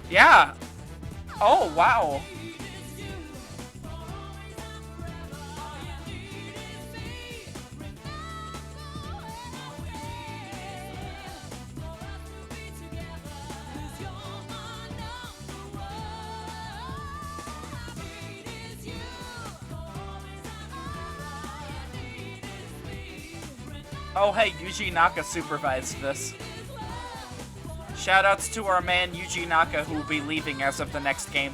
Yeah. Oh, wow. Oh hey, Yuji Naka supervised this. Shoutouts to our man Yuji Naka, who will be leaving as of the next game.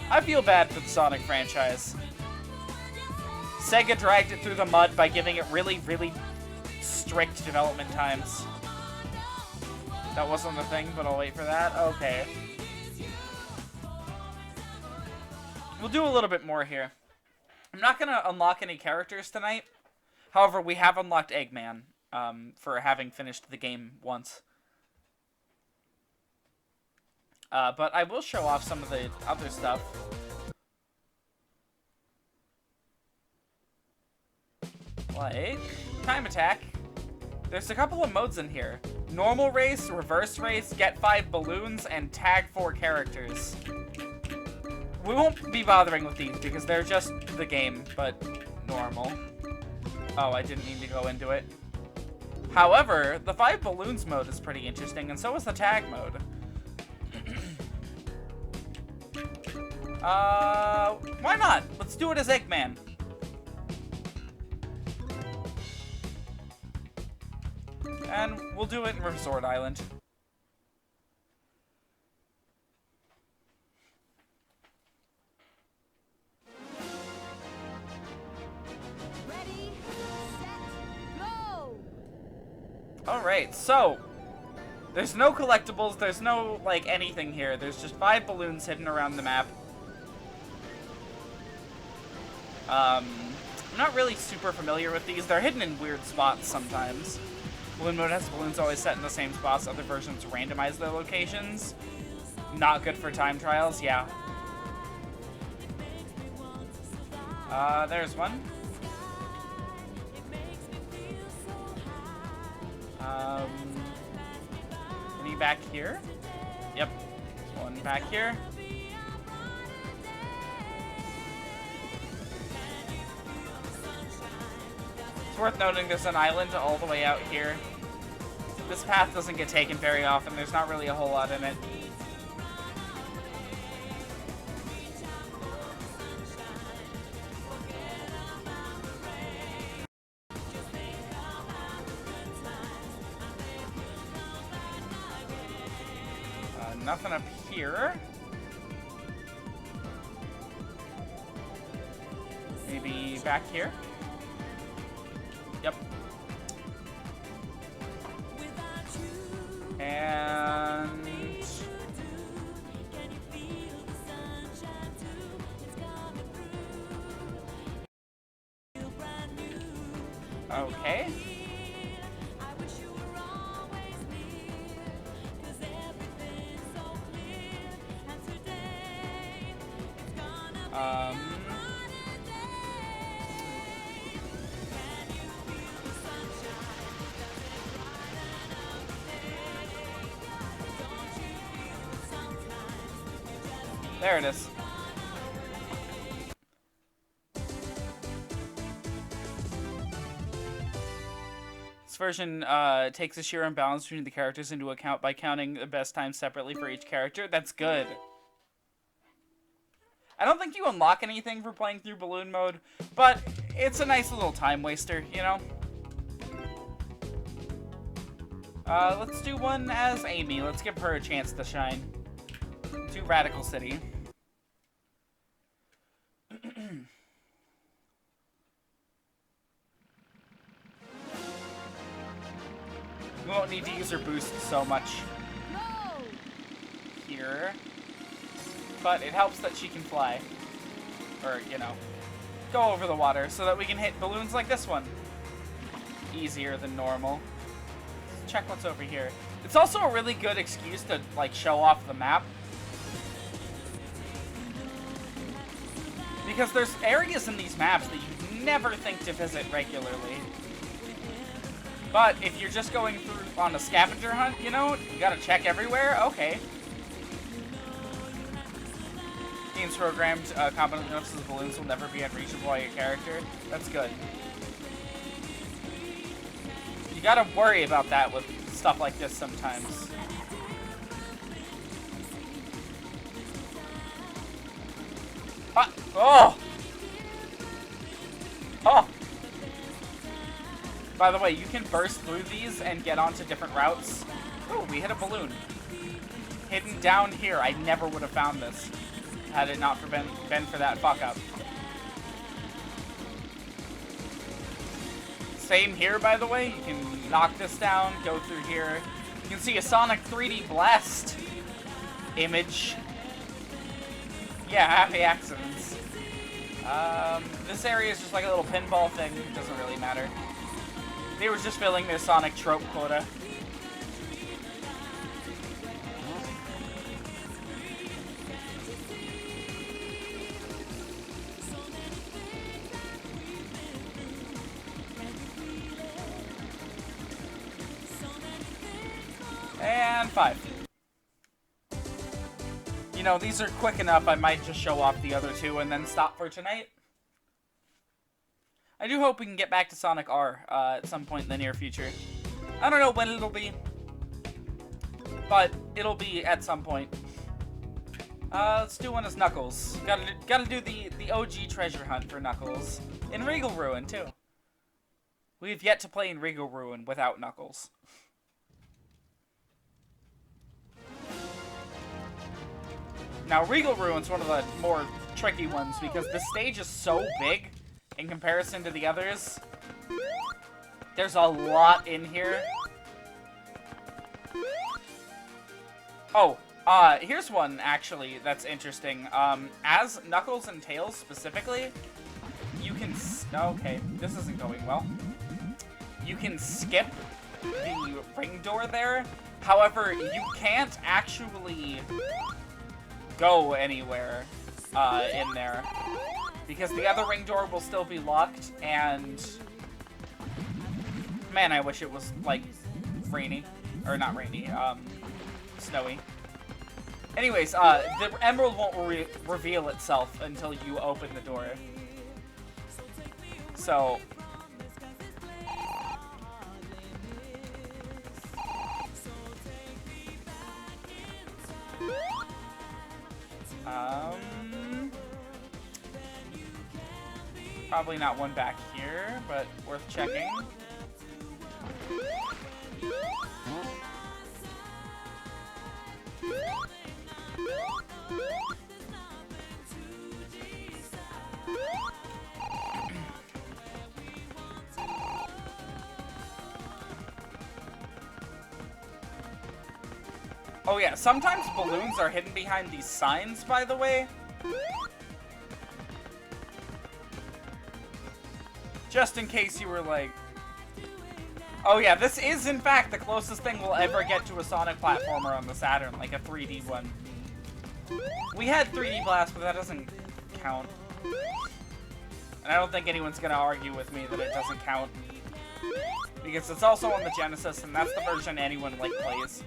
I feel bad for the Sonic franchise. Sega dragged it through the mud by giving it really, really strict development times. That wasn't the thing, but I'll wait for that. Okay. We'll do a little bit more here. I'm not going to unlock any characters tonight. However, we have unlocked Eggman for having finished the game once. But I will show off some of the other stuff. Like Time Attack. There's a couple of modes in here. Normal race, reverse race, get 5 balloons, and tag 4 characters. We won't be bothering with these because they're just the game, but normal. Oh, I didn't mean to go into it. However, the 5 balloons mode is pretty interesting, and so is the tag mode. Why not? Let's do it as Eggman. And we'll do it in Resort Island. Ready, set, go! Alright, so there's no collectibles, there's no, like, anything here. There's just 5 balloons hidden around the map. I'm not really super familiar with these. They're hidden in weird spots sometimes. Balloon mode has balloons always set in the same spots. Other versions randomize their locations. Not good for time trials, yeah. There's one. Any back here? Yep. One back here. It's worth noting there's an island all the way out here. This path doesn't get taken very often. There's not really a whole lot in it. Nothing up here. Maybe back here? Yep. And okay. There it is. This version takes the sheer imbalance between the characters into account by counting the best time separately for each character. That's good. I don't think you unlock anything for playing through balloon mode, but it's a nice little time waster, you know? Let's do one as Amy. Let's give her a chance to shine. To Radical City. We won't need to use her boost so much here. But it helps that she can fly. Or, you know, go over the water so that we can hit balloons like this one. Easier than normal. Let's check what's over here. It's also a really good excuse to, like, show off the map. Because there's areas in these maps that you never think to visit regularly. But if you're just going through on a scavenger hunt, you know, you gotta check everywhere, okay. Game's programmed competently notices the balloons will never be unreachable by your character. That's good. You gotta worry about that with stuff like this sometimes. Ah! Oh! Oh! By the way, you can burst through these and get onto different routes. Oh, we hit a balloon. Hidden down here. I never would have found this had it not been for that fuck up. Same here, by the way. You can knock this down, go through here. You can see a Sonic 3D Blast image. Yeah, happy accidents. This area is just like a little pinball thing. It doesn't really matter. They were just filling their Sonic trope quota. And 5. You know, these are quick enough, I might just show off the other 2 and then stop for tonight. I do hope we can get back to Sonic R at some point in the near future. I don't know when it'll be, but it'll be at some point. Let's do one as Knuckles. Gotta do the OG treasure hunt for Knuckles. In Regal Ruin, too. We've yet to play in Regal Ruin without Knuckles. Now, Regal Ruin's one of the more tricky ones because the stage is so big in comparison to the others. There's a lot in here. Oh, here's one, actually, that's interesting. As Knuckles and Tails, specifically, you can... Okay, this isn't going well. You can skip the ring door there. However, you can't actually go anywhere in there because the other ring door will still be locked, and man, I wish it was like rainy, or not rainy, snowy. Anyways, the emerald won't reveal itself until you open the door. So probably not one back here, but worth checking. Oh yeah, sometimes balloons are hidden behind these signs, by the way. Just in case you were like... Oh yeah, this is in fact the closest thing we'll ever get to a Sonic platformer on the Saturn, like a 3D one. We had 3D Blast, but that doesn't count. And I don't think anyone's gonna argue with me that it doesn't count. Because it's also on the Genesis, and that's the version anyone, like, plays.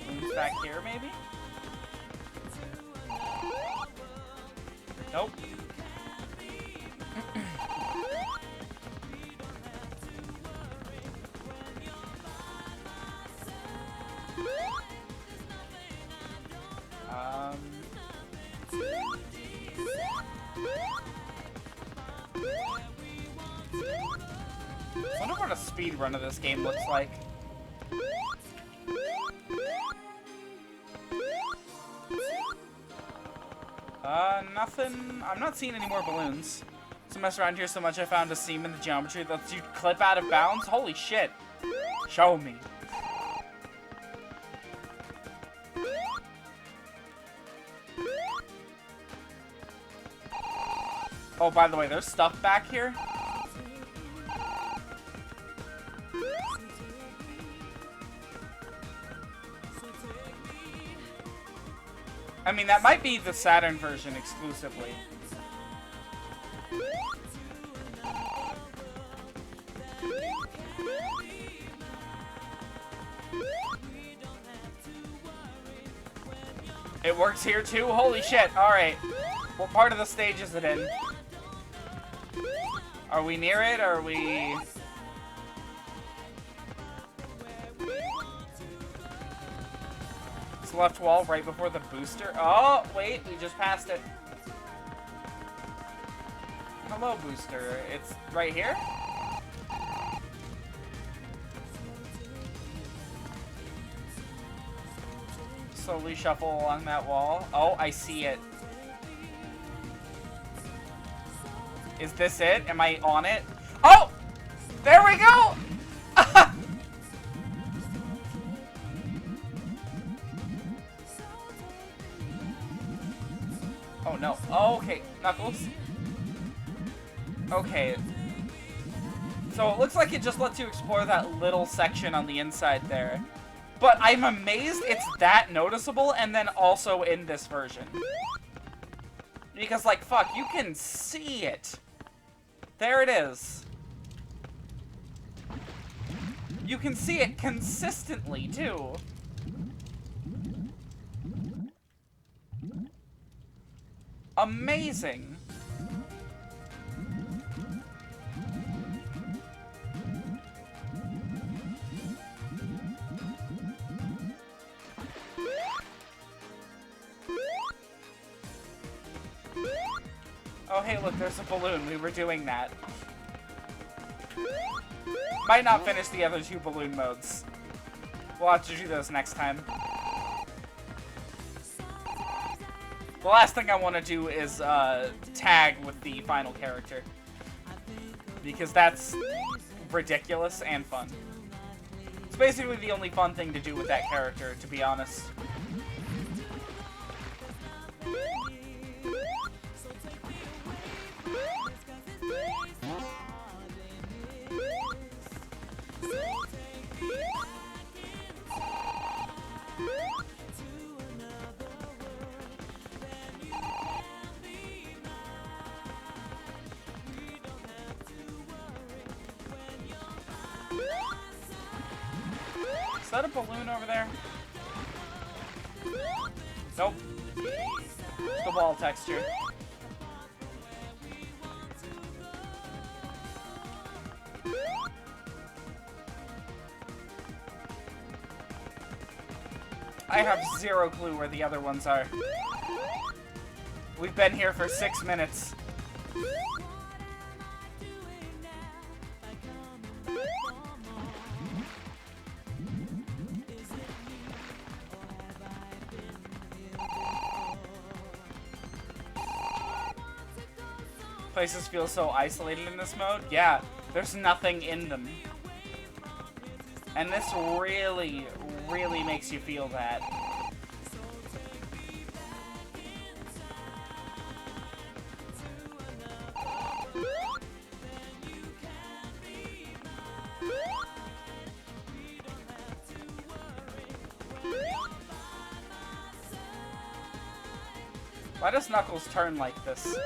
Balloons back here, maybe? Nope. I wonder what a speed run of this game looks like. Nothing. I'm not seeing any more balloons. To mess around here so much I found a seam in the geometry that lets you clip out of bounds. Holy shit. Show me. Oh, by the way, there's stuff back here. I mean, that might be the Saturn version exclusively. It works here too? Holy shit, alright. What part of the stage is it in? Are we near it, or are we... It's left wall right before the booster. Oh, wait, we just passed it. Hello, booster. It's right here? Slowly shuffle along that wall. Oh, I see it. Is this it? Am I on it? Oh! There we go! Oh no. Oh, okay. Knuckles. Okay. So it looks like it just lets you explore that little section on the inside there. But I'm amazed it's that noticeable and then also in this version. Because, like, fuck, you can see it. There it is. You can see it consistently, too. Amazing. Oh, hey, look, there's a balloon. We were doing that. Might not finish the other two balloon modes. We'll have to do those next time. The last thing I want to do is tag with the final character. Because that's ridiculous and fun. It's basically the only fun thing to do with that character, to be honest. Is that a balloon over there? Nope. It's the wall texture. I have zero clue where the other ones are. We've been here for 6 minutes. Places feel so isolated in this mode. Yeah, there's nothing in them. And this really, really makes you feel that. Why does Knuckles turn like this?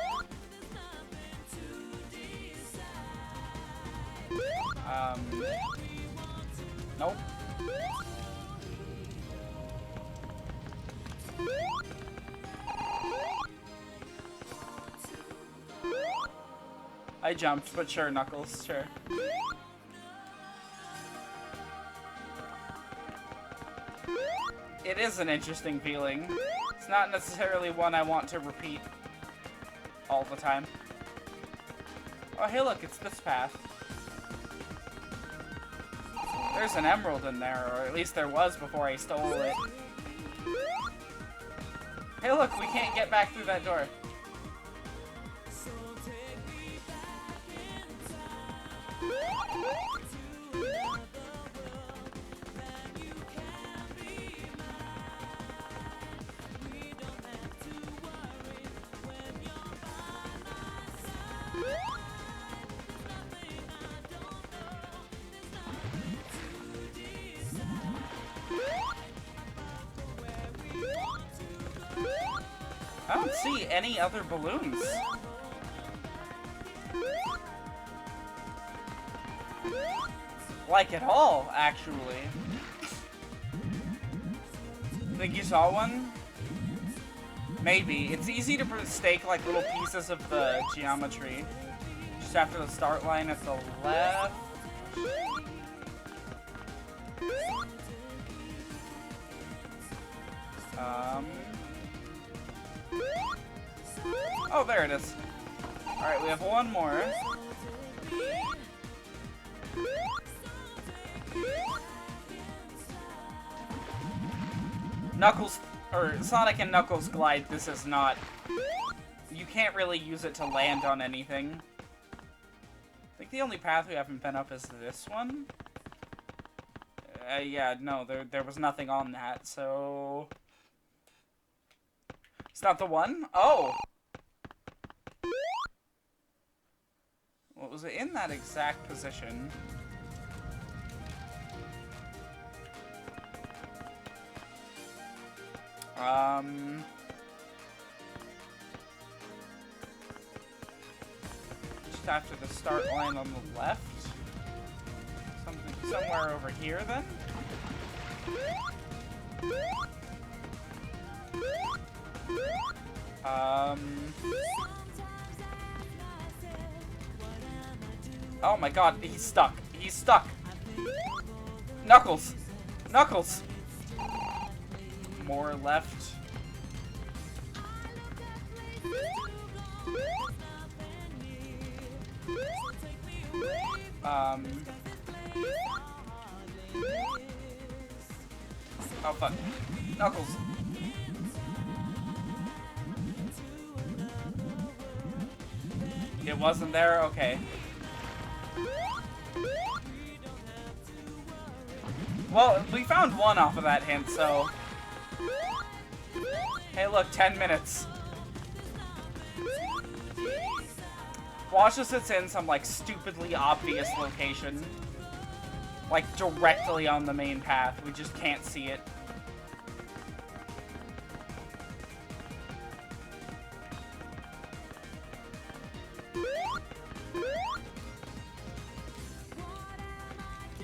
Nope. I jumped, but sure, Knuckles, sure. It is an interesting feeling. It's not necessarily one I want to repeat all the time. Oh, hey look, it's this path. There's an emerald in there, or at least there was before I stole it. Hey look, we can't get back through that door. I don't see any other balloons. Like at all, actually. Think you saw one? Maybe. It's easy to mistake like little pieces of the geometry. Just after the start line at the left. Oh, there it is. Alright, we have one more. Knuckles, or Sonic and Knuckles glide, this is not... You can't really use it to land on anything. I think the only path we haven't been up is this one. Yeah, no, there was nothing on that, so... It's not the one? Oh! Well, was it in that exact position? Just after the start line on the left? Somewhere over here, then? Oh my god, he's stuck. He's stuck. Knuckles! Knuckles! More left. Oh fuck. Knuckles. It wasn't there? Okay. Well, we found one off of that hint, so... Hey look, 10 minutes. Watch as it's in some, like, stupidly obvious location. Like, directly on the main path. We just can't see it.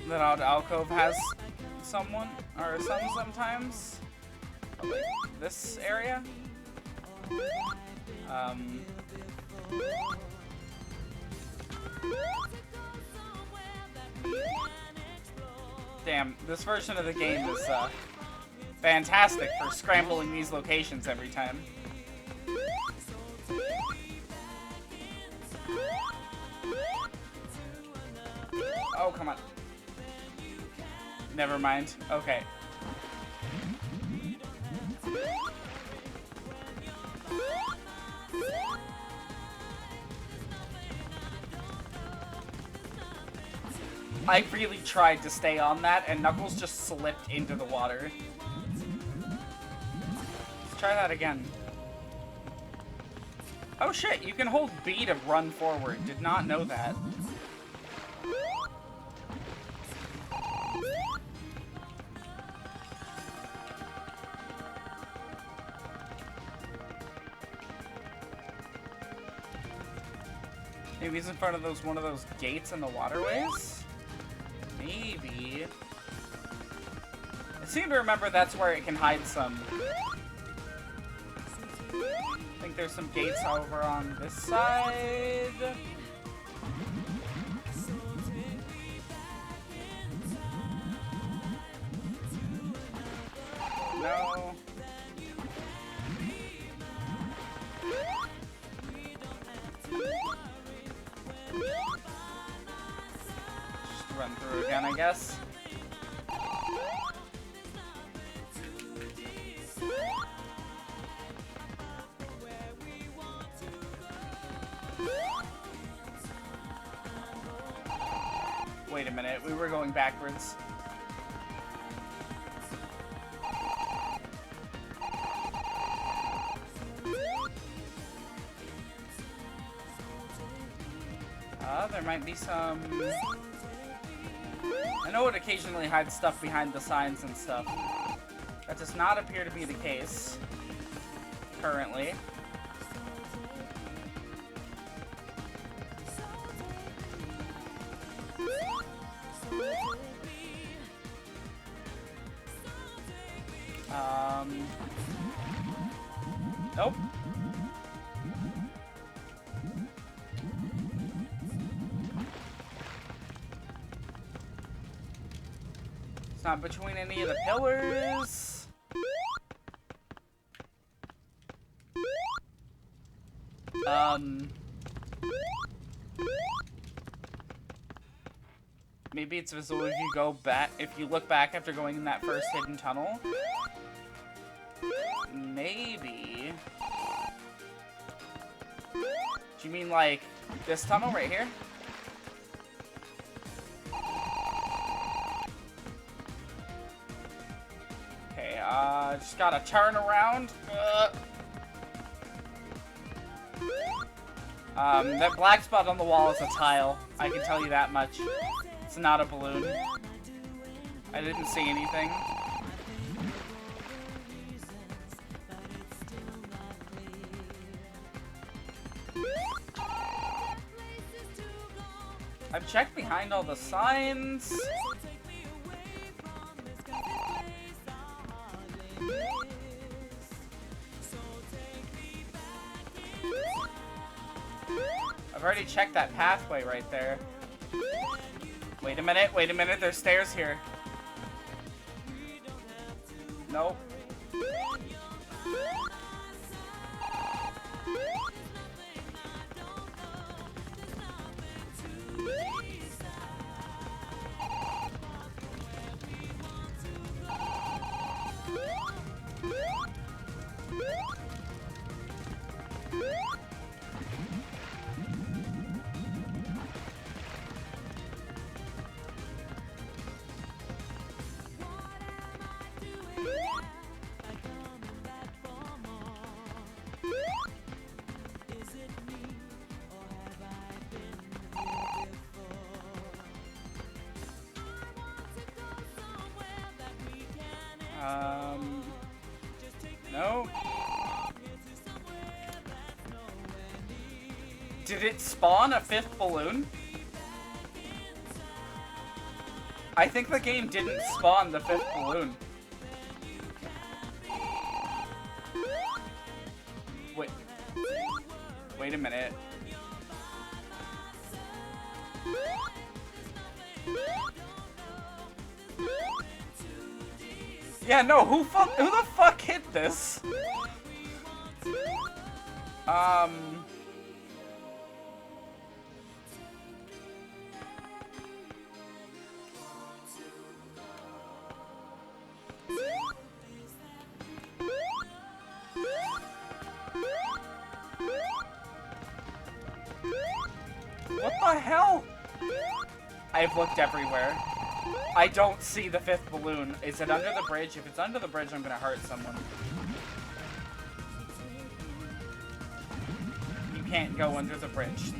That odd alcove has someone, or sometimes. Like this area. Damn, this version of the game is fantastic for scrambling these locations every time. Oh, come on. Never mind. Okay. I really tried to stay on that, and Knuckles just slipped into the water. Let's try that again. Oh shit, you can hold B to run forward. Did not know that. Maybe he's in front of one of those gates in the waterways? Maybe. I seem to remember that's where it can hide some. I think there's some gates over on this side. No. Just run through again, I guess. Wait a minute, we were going backwards. There might be some... I know it occasionally hides stuff behind the signs and stuff. That does not appear to be the case. Currently. Nope. It's not between any of the pillars. Maybe it's visible if you go back, if you look back after going in that first hidden tunnel. Maybe. Do you mean like this tunnel right here? Okay, just gotta turn around. That black spot on the wall is a tile. I can tell you that much. It's not a balloon. I didn't see anything. I've checked behind all the signs. I've already checked that pathway right there. Wait a minute, there's stairs here. Nope. No. Did it spawn a fifth balloon? I think the game didn't spawn the fifth balloon. Wait a minute. Yeah, no, who the fuck hit this? What the hell? I've looked everywhere. I don't see the fifth balloon. Is it under the bridge? If it's under the bridge, I'm gonna hurt someone. You can't go under the bridge.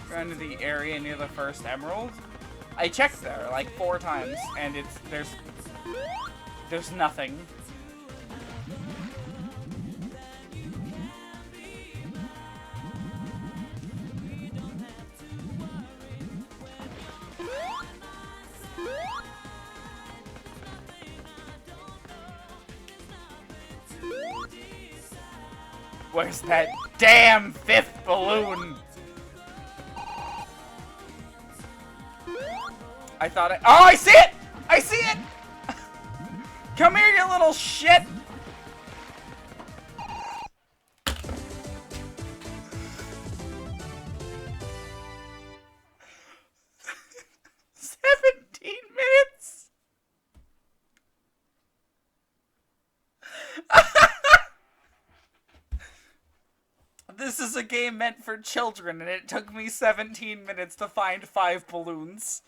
Go into the area near the first emerald. I checked there like 4 times, and there's nothing. Where's that damn fifth balloon? I thought oh, I see it! I see it! Come here, you little shit! This is a game meant for children, and it took me 17 minutes to find 5 balloons.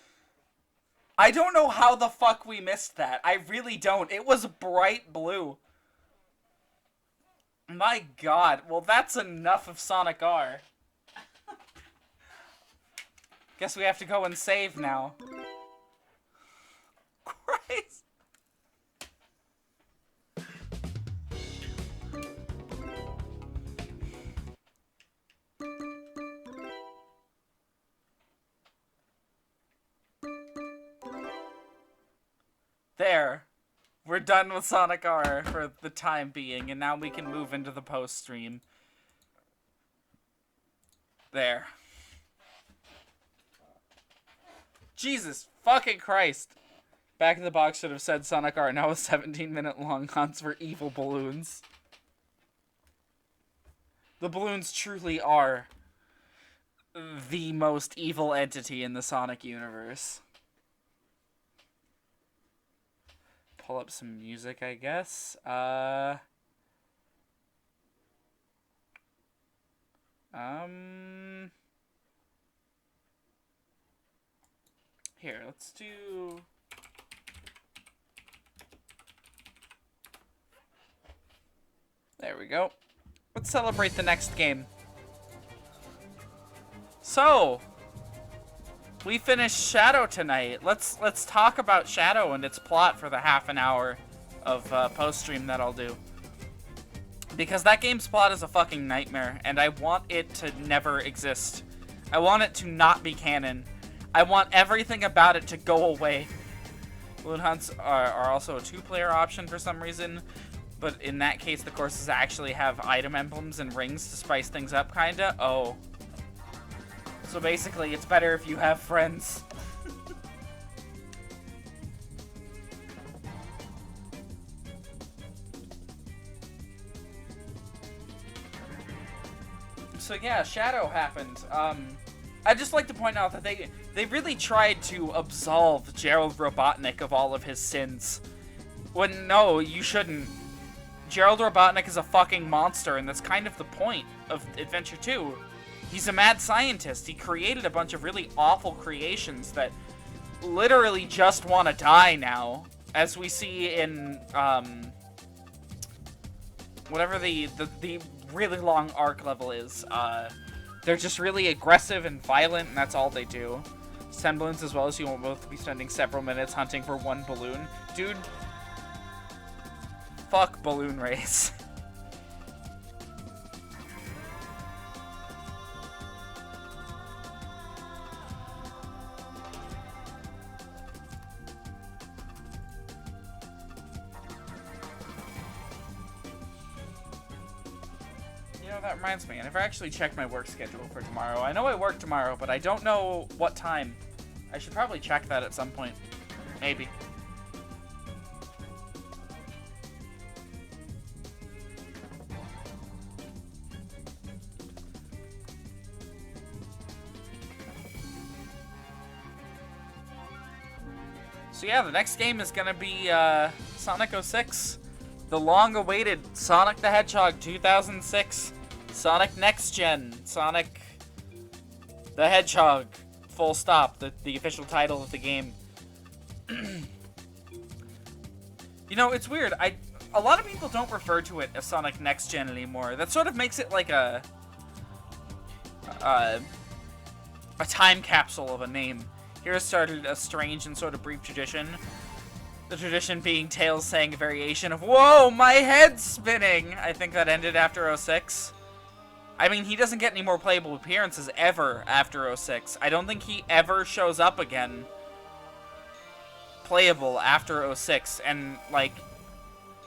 I don't know how the fuck we missed that. I really don't. It was bright blue. My god. Well, that's enough of Sonic R. Guess we have to go and save now. Christ. There. We're done with Sonic R for the time being, and now we can move into the post-stream. There. Jesus fucking Christ. Back in the box should have said Sonic R, now a 17-minute long hunts for evil balloons. The balloons truly are the most evil entity in the Sonic universe. Pull up some music, I guess. Here, let's do... There we go. Let's celebrate the next game. So, we finished Shadow tonight. Let's talk about Shadow and its plot for the half an hour of post-stream that I'll do. Because that game's plot is a fucking nightmare, and I want it to never exist. I want it to not be canon. I want everything about it to go away. Balloon hunts are also a 2-player option for some reason, but in that case the courses actually have item emblems and rings to spice things up, kinda. Oh. So basically, it's better if you have friends. So yeah, Shadow happened. I'd just like to point out that they really tried to absolve Gerald Robotnik of all of his sins. When no, you shouldn't. Gerald Robotnik is a fucking monster, and that's kind of the point of Adventure 2. He's a mad scientist. He created a bunch of really awful creations that literally just want to die now. As we see in, whatever the really long arc level is. They're just really aggressive and violent, and that's all they do. 10 balloons as well, as you won't both be spending several minutes hunting for one balloon. Dude, fuck Balloon Race. That reminds me, I never actually checked my work schedule for tomorrow. I know I work tomorrow, but I don't know what time. I should probably check that at some point. Maybe. So yeah, the next game is gonna be Sonic 06. The long-awaited Sonic the Hedgehog 2006. Sonic Next Gen, Sonic the Hedgehog, full stop, the official title of the game. You know, it's weird. A lot of people don't refer to it as Sonic Next Gen anymore. That sort of makes it like a time capsule of a name. Here started a strange and sort of brief tradition. The tradition being Tails saying a variation of, "Whoa, my head's spinning!" I think that ended after 06. I mean, he doesn't get any more playable appearances ever after 06. I don't think he ever shows up again playable after 06. And, like,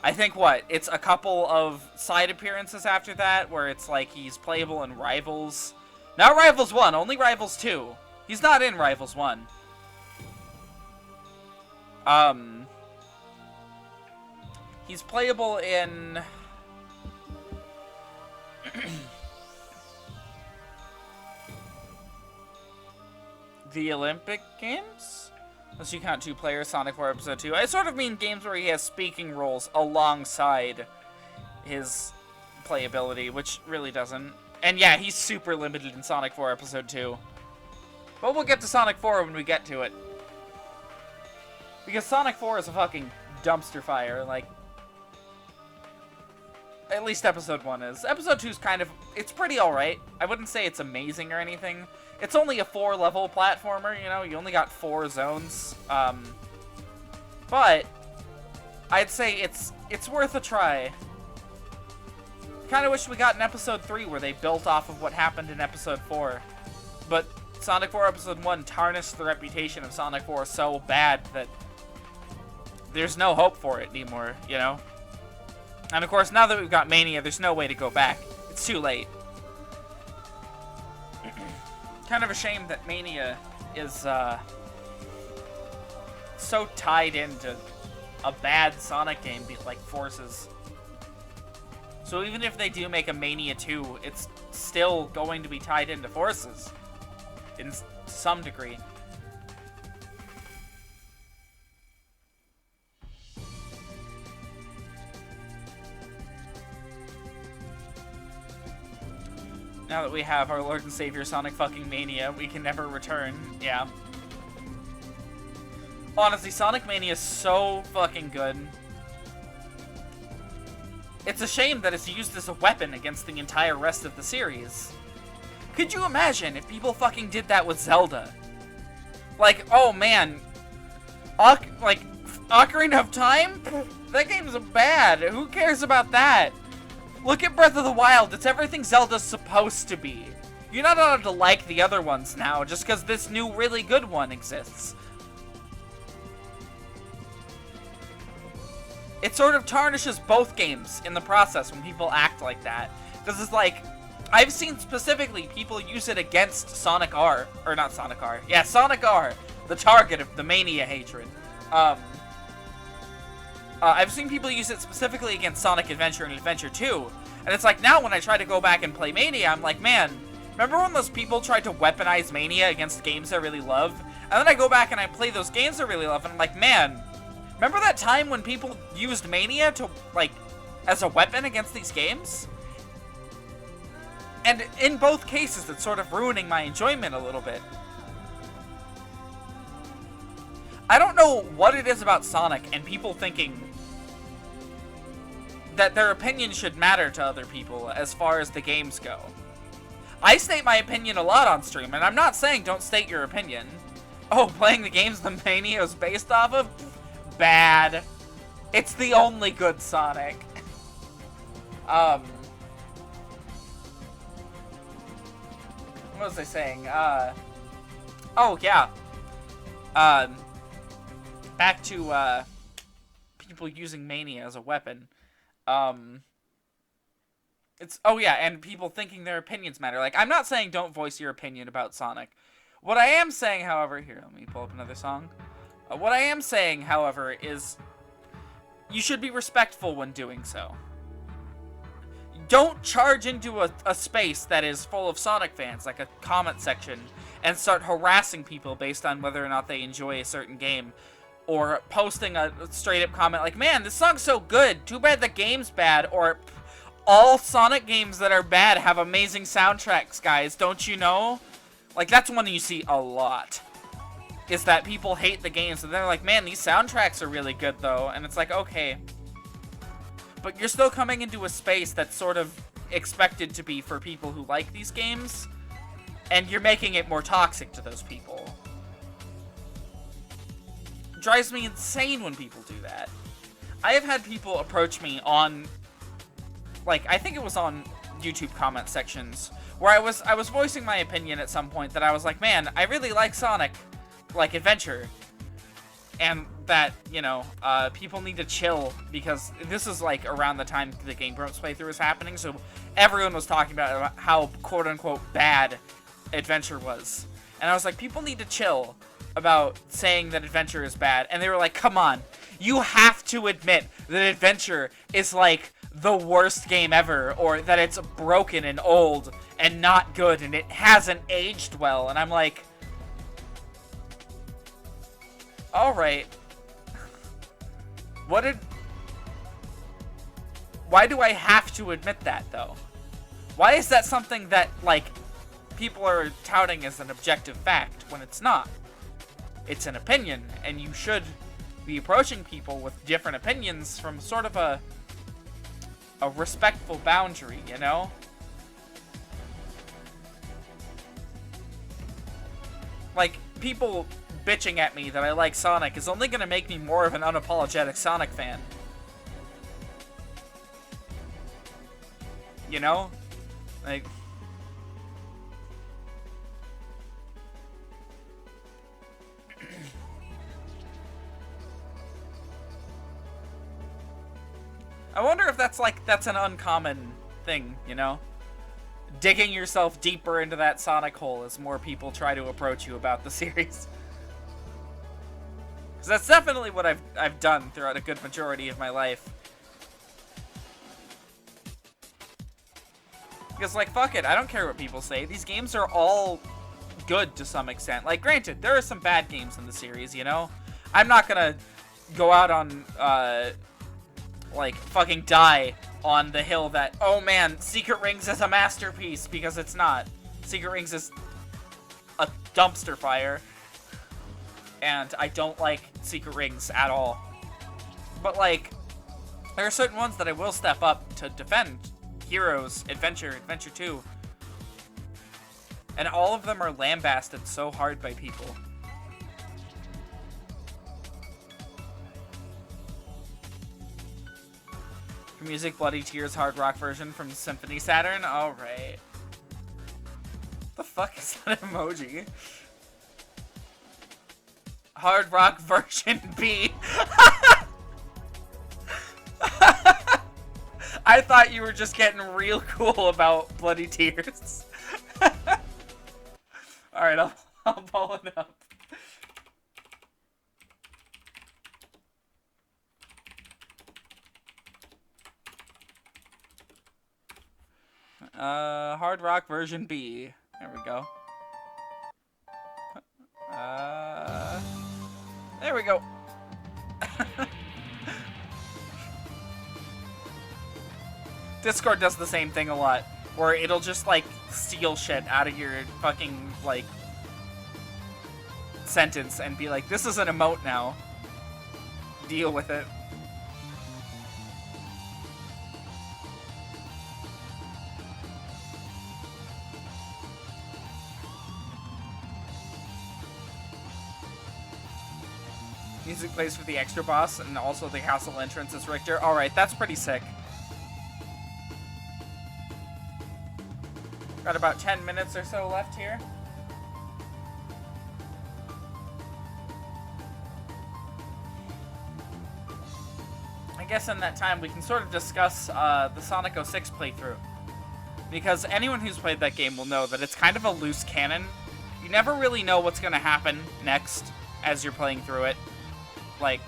I think, what? It's a couple of side appearances after that where it's like he's playable in Rivals. Not Rivals 1, only Rivals 2. He's not in Rivals 1. He's playable in... the Olympic Games? Unless you count 2 players, Sonic 4 Episode 2. I sort of mean games where he has speaking roles alongside his playability, which really doesn't. And yeah, he's super limited in Sonic 4 Episode 2. But we'll get to Sonic 4 when we get to it. Because Sonic 4 is a fucking dumpster fire, like... At least Episode 1 is. Episode 2 is kind of... It's pretty alright. I wouldn't say it's amazing or anything. It's only a 4-level platformer, you know? You only got 4 zones. But... I'd say it's worth a try. Kinda wish we got an Episode 3 where they built off of what happened in Episode 4. But Sonic 4 Episode 1 tarnished the reputation of Sonic 4 so bad that... there's no hope for it anymore, you know? And of course, now that we've got Mania, there's no way to go back. It's too late. Kind of a shame that Mania is, so tied into a bad Sonic game like Forces. So even if they do make a Mania 2, it's still going to be tied into Forces in some degree. Now that we have our Lord and Savior Sonic fucking Mania, we can never return. Yeah. Honestly, Sonic Mania is so fucking good. It's a shame that it's used as a weapon against the entire rest of the series. Could you imagine if people fucking did that with Zelda? Like, oh man. Ocarina of Time? That game's bad. Who cares about that? Look at Breath of the Wild. It's everything Zelda's supposed to be. You're not allowed to like the other ones now just because this new really good one exists. It sort of tarnishes both games in the process when people act like that. Because it's like, I've seen specifically people use it against Sonic R. Or not Sonic R. Yeah, Sonic R. The target of the Mania hatred. I've seen people use it specifically against Sonic Adventure and Adventure 2. And it's like, now when I try to go back and play Mania, I'm like, man, remember when those people tried to weaponize Mania against games I really love? And then I go back and I play those games I really love, and I'm like, man, remember that time when people used Mania to, like, as a weapon against these games? And in both cases, it's sort of ruining my enjoyment a little bit. I don't know what it is about Sonic and people thinking that their opinion should matter to other people as far as the games go. I state my opinion a lot on stream, and I'm not saying don't state your opinion. Oh, playing the games the Mania is based off of? Bad. It's the only good Sonic. What was I saying? Oh, yeah. Back to, people using Mania as a weapon. Oh yeah, and people thinking their opinions matter. Like, I'm not saying don't voice your opinion about Sonic. What I am saying, however, here, let me pull up another song. What I am saying, however, is you should be respectful when doing so. Don't charge into a space that is full of Sonic fans, like a comment section, and start harassing people based on whether or not they enjoy a certain game. Or posting a straight-up comment like, man, this song's so good, too bad the game's bad. Or, all Sonic games that are bad have amazing soundtracks, guys, don't you know? Like, that's one you see a lot. Is that people hate the games, and they're like, man, these soundtracks are really good, though. And it's like, okay. But you're still coming into a space that's sort of expected to be for people who like these games. And you're making it more toxic to those people. It drives me insane when people do that. I have had people approach me on, like, I think it was on YouTube comment sections, where I was voicing my opinion at some point that I was like, man, I really like Sonic, like, Adventure. And that, you know, people need to chill, because this is, like, around the time the Game Grumps playthrough was happening, so everyone was talking about how, quote-unquote, bad Adventure was. And I was like, people need to chill about saying that Adventure is bad. And they were like, come on, you have to admit that Adventure is, like, the worst game ever, or that it's broken and old and not good and it hasn't aged well. And I'm like, alright. Why do I have to admit that, though? Why is that something that, like, people are touting as an objective fact when it's not? It's an opinion, and you should be approaching people with different opinions from sort of a respectful boundary, you know? Like, people bitching at me that I like Sonic is only gonna make me more of an unapologetic Sonic fan. You know? Like, I wonder if that's an uncommon thing, you know? Digging yourself deeper into that Sonic hole as more people try to approach you about the series. Because that's definitely what I've done throughout a good majority of my life. Because, like, fuck it, I don't care what people say. These games are all good to some extent. Like, granted, there are some bad games in the series, you know? I'm not gonna go out on, like, fucking die on the hill that, oh man, Secret Rings is a masterpiece, because it's not. Secret Rings is a dumpster fire, and I don't like Secret Rings at all. But, like, there are certain ones that I will step up to defend. Heroes, Adventure, Adventure 2. And all of them are lambasted so hard by people. Music, Bloody Tears, hard rock version from Symphony Saturn. Alright. The fuck is that emoji? Hard rock version B. I thought you were just getting real cool about Bloody Tears. Alright, I'll pull it up. Hard rock version B. There we go. There we go. Discord does the same thing a lot, where it'll just, like, steal shit out of your fucking, like, sentence and be like, this is an emote now. Deal with it. Music plays for the extra boss, and also the castle entrance is Richter. Alright, that's pretty sick. Got about 10 minutes or so left here. I guess in that time we can sort of discuss the Sonic 06 playthrough. Because anyone who's played that game will know that it's kind of a loose cannon. You never really know what's going to happen next as you're playing through it. Like,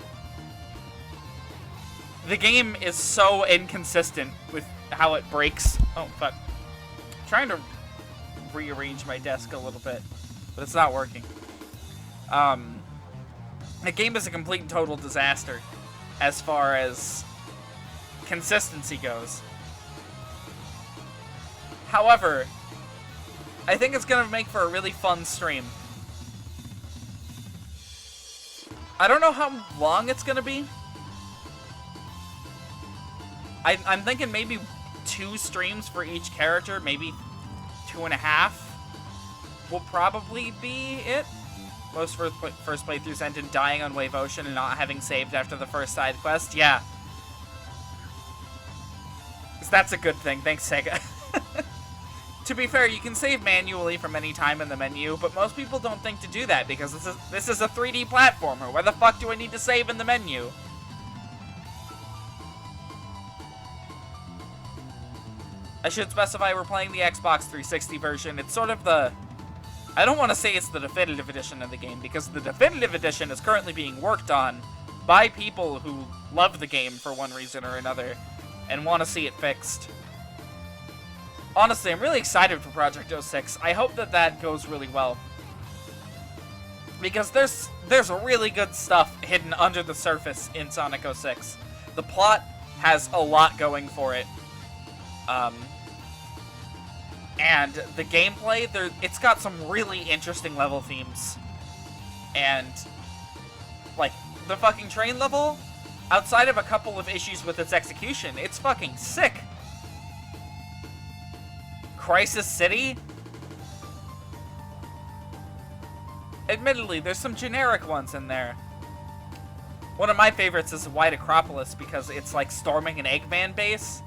the game is so inconsistent with how it breaks. Oh, fuck. I'm trying to rearrange my desk a little bit, but it's not working. The game is a complete and total disaster as far as consistency goes. However, I think it's going to make for a really fun stream. I don't know how long it's going to be. I'm thinking maybe 2 streams for each character, maybe 2.5 will probably be it. Most first playthroughs end in dying on Wave Ocean and not having saved after the first side quest. Yeah. 'Cause that's a good thing. Thanks, Sega. To be fair, you can save manually from any time in the menu, but most people don't think to do that because this is a 3D platformer. Where the fuck do I need to save in the menu? I should specify we're playing the Xbox 360 version. It's sort of the... I don't want to say it's the definitive edition of the game, because the definitive edition is currently being worked on by people who love the game for one reason or another and want to see it fixed. Honestly, I'm really excited for Project 06. I hope that that goes really well. Because there's really good stuff hidden under the surface in Sonic 06. The plot has a lot going for it. And the gameplay, it's got some really interesting level themes. And, like, the fucking train level, outside of a couple of issues with its execution, it's fucking sick. Crisis City? Admittedly, there's some generic ones in there. One of my favorites is White Acropolis because it's like storming an Eggman base.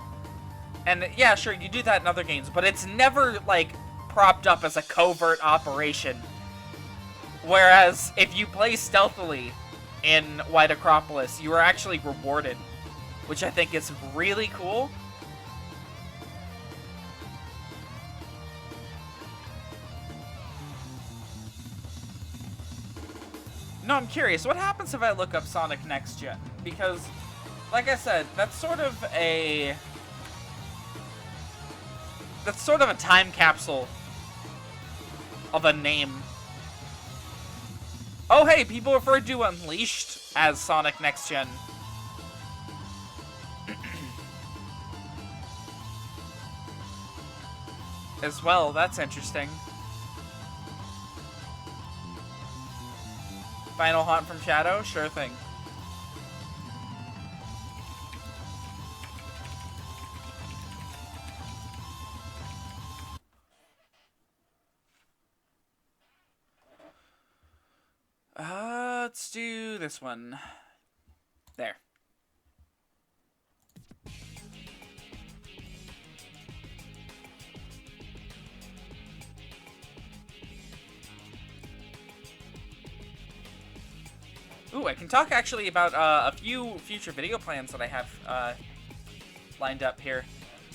And yeah, sure, you do that in other games, but it's never, like, propped up as a covert operation. Whereas, if you play stealthily in White Acropolis, you are actually rewarded. Which I think is really cool. No, I'm curious, what happens if I look up Sonic Next Gen? Because, like I said, that's sort of That's sort of a time capsule of a name. Oh hey, people referred to Unleashed as Sonic Next Gen. As well, that's interesting. Final Haunt from Shadow? Sure thing. Let's do this one. There. Ooh, I can talk actually about a few future video plans that I have lined up here.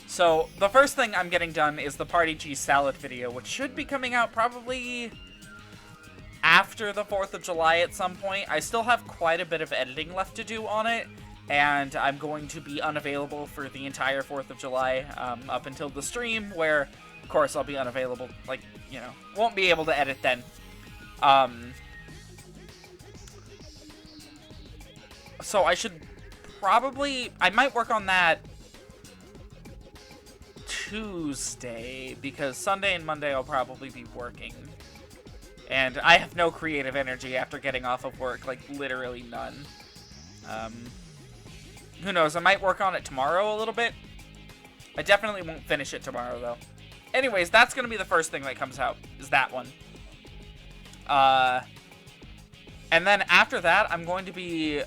So, the first thing I'm getting done is the Party Cheese Salad video, which should be coming out probably after the 4th of July at some point. I still have quite a bit of editing left to do on it, and I'm going to be unavailable for the entire 4th of July up until the stream, where, of course, I'll be unavailable, like, you know, won't be able to edit then. So I should probably, I might work on that Tuesday, because Sunday and Monday I'll probably be working. And I have no creative energy after getting off of work, like literally none. Who knows, I might work on it tomorrow a little bit. I definitely won't finish it tomorrow though. Anyways, that's going to be the first thing that comes out, is that one. And then after that, I'm going to be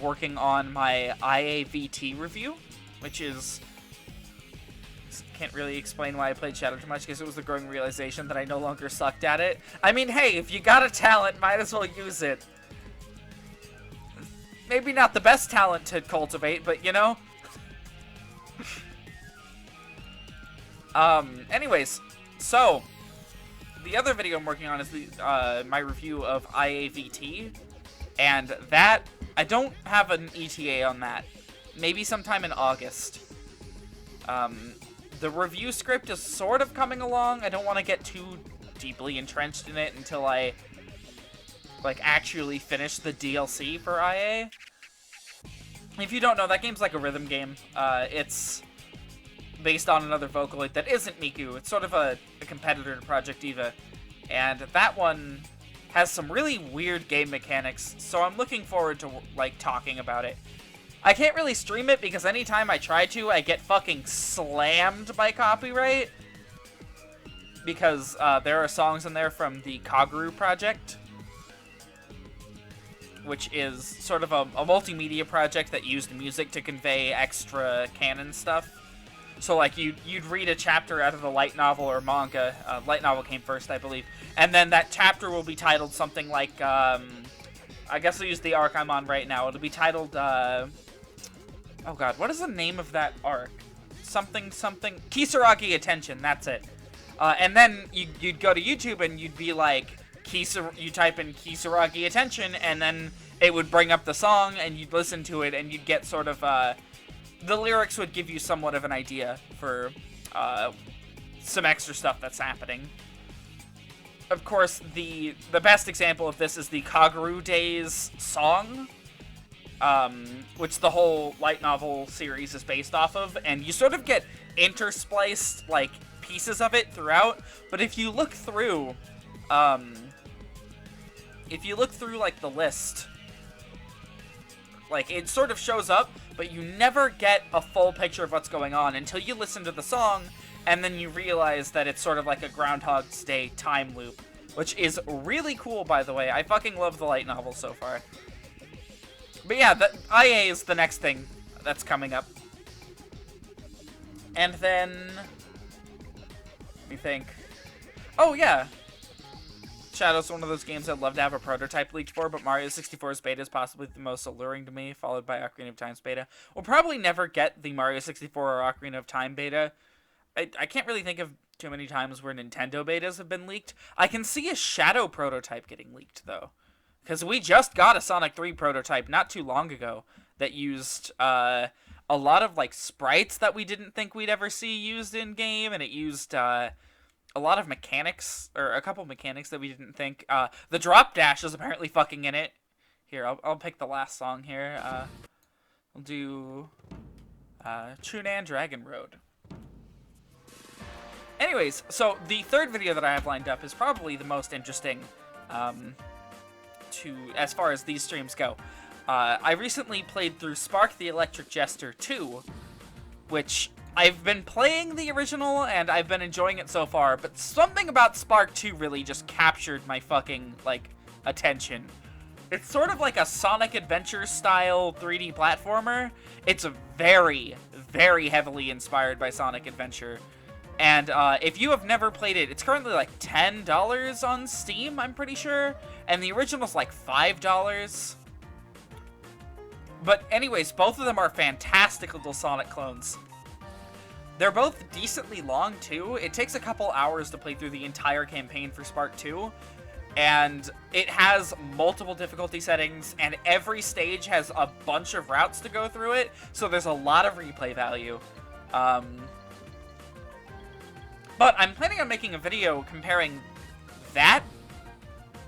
working on my IAVT review, which is... Can't really explain why I played Shadow too much, because it was the growing realization that I no longer sucked at it. I mean, hey, if you got a talent, might as well use it. Maybe not the best talent to cultivate, but you know? Anyways, so... The other video I'm working on is the my review of IAVT, and that, I don't have an ETA on that. Maybe sometime in August. The review script is sort of coming along. I don't want to get too deeply entrenched in it until I, like, actually finish the DLC for IA. If you don't know, that game's like a rhythm game. It's based on another Vocaloid that isn't Miku. It's sort of a competitor to Project Diva. And that one has some really weird game mechanics, so I'm looking forward to, like, talking about it. I can't really stream it because anytime I try to, I get fucking slammed by copyright. Because there are songs in there from the Kaguru project, which is sort of a multimedia project that used music to convey extra canon stuff. So, like, you'd read a chapter out of the light novel or manga. Light novel came first, I believe. And then that chapter will be titled something like, I guess I'll use the arc I'm on right now. It'll be titled, oh god, what is the name of that arc? Something... Kisaragi Attention, that's it. And then you'd go to YouTube and you'd be like, you type in Kisaragi Attention, and then it would bring up the song, and you'd listen to it, and you'd get sort of, the lyrics would give you somewhat of an idea for, some extra stuff that's happening. Of course, the best example of this is the Kaguru Days song, which the whole light novel series is based off of, and you sort of get interspliced, like, pieces of it throughout, but if you look through, like, the list, like, it sort of shows up, but you never get a full picture of what's going on until you listen to the song, and then you realize that it's sort of like a Groundhog's Day time loop, which is really cool, by the way. I fucking love the light novel so far. But yeah, the IA is the next thing that's coming up. And then... let me think. Oh, yeah. Shadow's one of those games I'd love to have a prototype leaked for, but Mario 64's beta is possibly the most alluring to me, followed by Ocarina of Time's beta. We'll probably never get the Mario 64 or Ocarina of Time beta. I can't really think of too many times where Nintendo betas have been leaked. I can see a Shadow prototype getting leaked, though. Because we just got a Sonic 3 prototype not too long ago that used a lot of like sprites that we didn't think we'd ever see used in game, and it used a lot of mechanics, or a couple mechanics that we didn't think. The drop dash is apparently fucking in it. Here, I'll pick the last song here. We'll do Chunan Dragon Road. Anyways, so the third video that I have lined up is probably the most interesting as far as these streams go. I recently played through Spark the Electric Jester 2, which I've been playing the original and I've been enjoying it so far, but something about Spark 2 really just captured my fucking, like, attention. It's sort of like a Sonic Adventure style 3D platformer. It's very, very heavily inspired by Sonic Adventure. And if you have never played it, it's currently like $10 on Steam, I'm pretty sure. And the original's like $5. But anyways, both of them are fantastic little Sonic clones. They're both decently long, too. It takes a couple hours to play through the entire campaign for Spark 2. And it has multiple difficulty settings, and every stage has a bunch of routes to go through it, so there's a lot of replay value. But I'm planning on making a video comparing that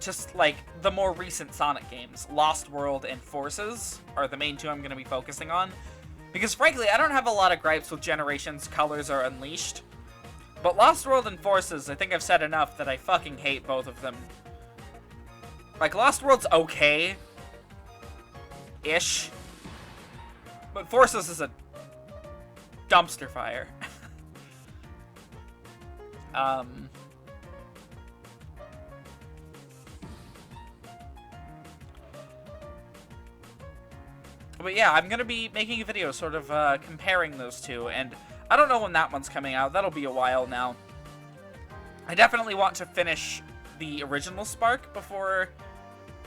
to, like, the more recent Sonic games. Lost World and Forces are the main two I'm going to be focusing on. Because, frankly, I don't have a lot of gripes with Generations, Colors, or Unleashed. But Lost World and Forces, I think I've said enough that I fucking hate both of them. Like, Lost World's okay-ish. But Forces is a dumpster fire. But yeah, I'm gonna be making a video sort of comparing those two, and I don't know when that one's coming out. That'll be a while now. I definitely want to finish the original Spark before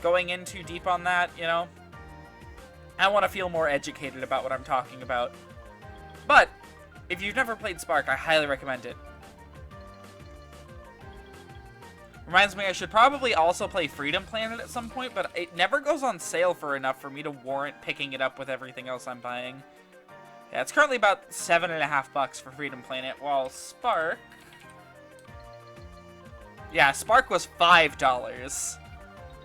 going in too deep on that, you know? I want to feel more educated about what I'm talking about. But, if you've never played Spark, I highly recommend it. Reminds me, I should probably also play Freedom Planet at some point, but it never goes on sale for enough for me to warrant picking it up with everything else I'm buying. Yeah, it's currently about $7.50 for Freedom Planet, while Spark... Yeah, Spark was $5.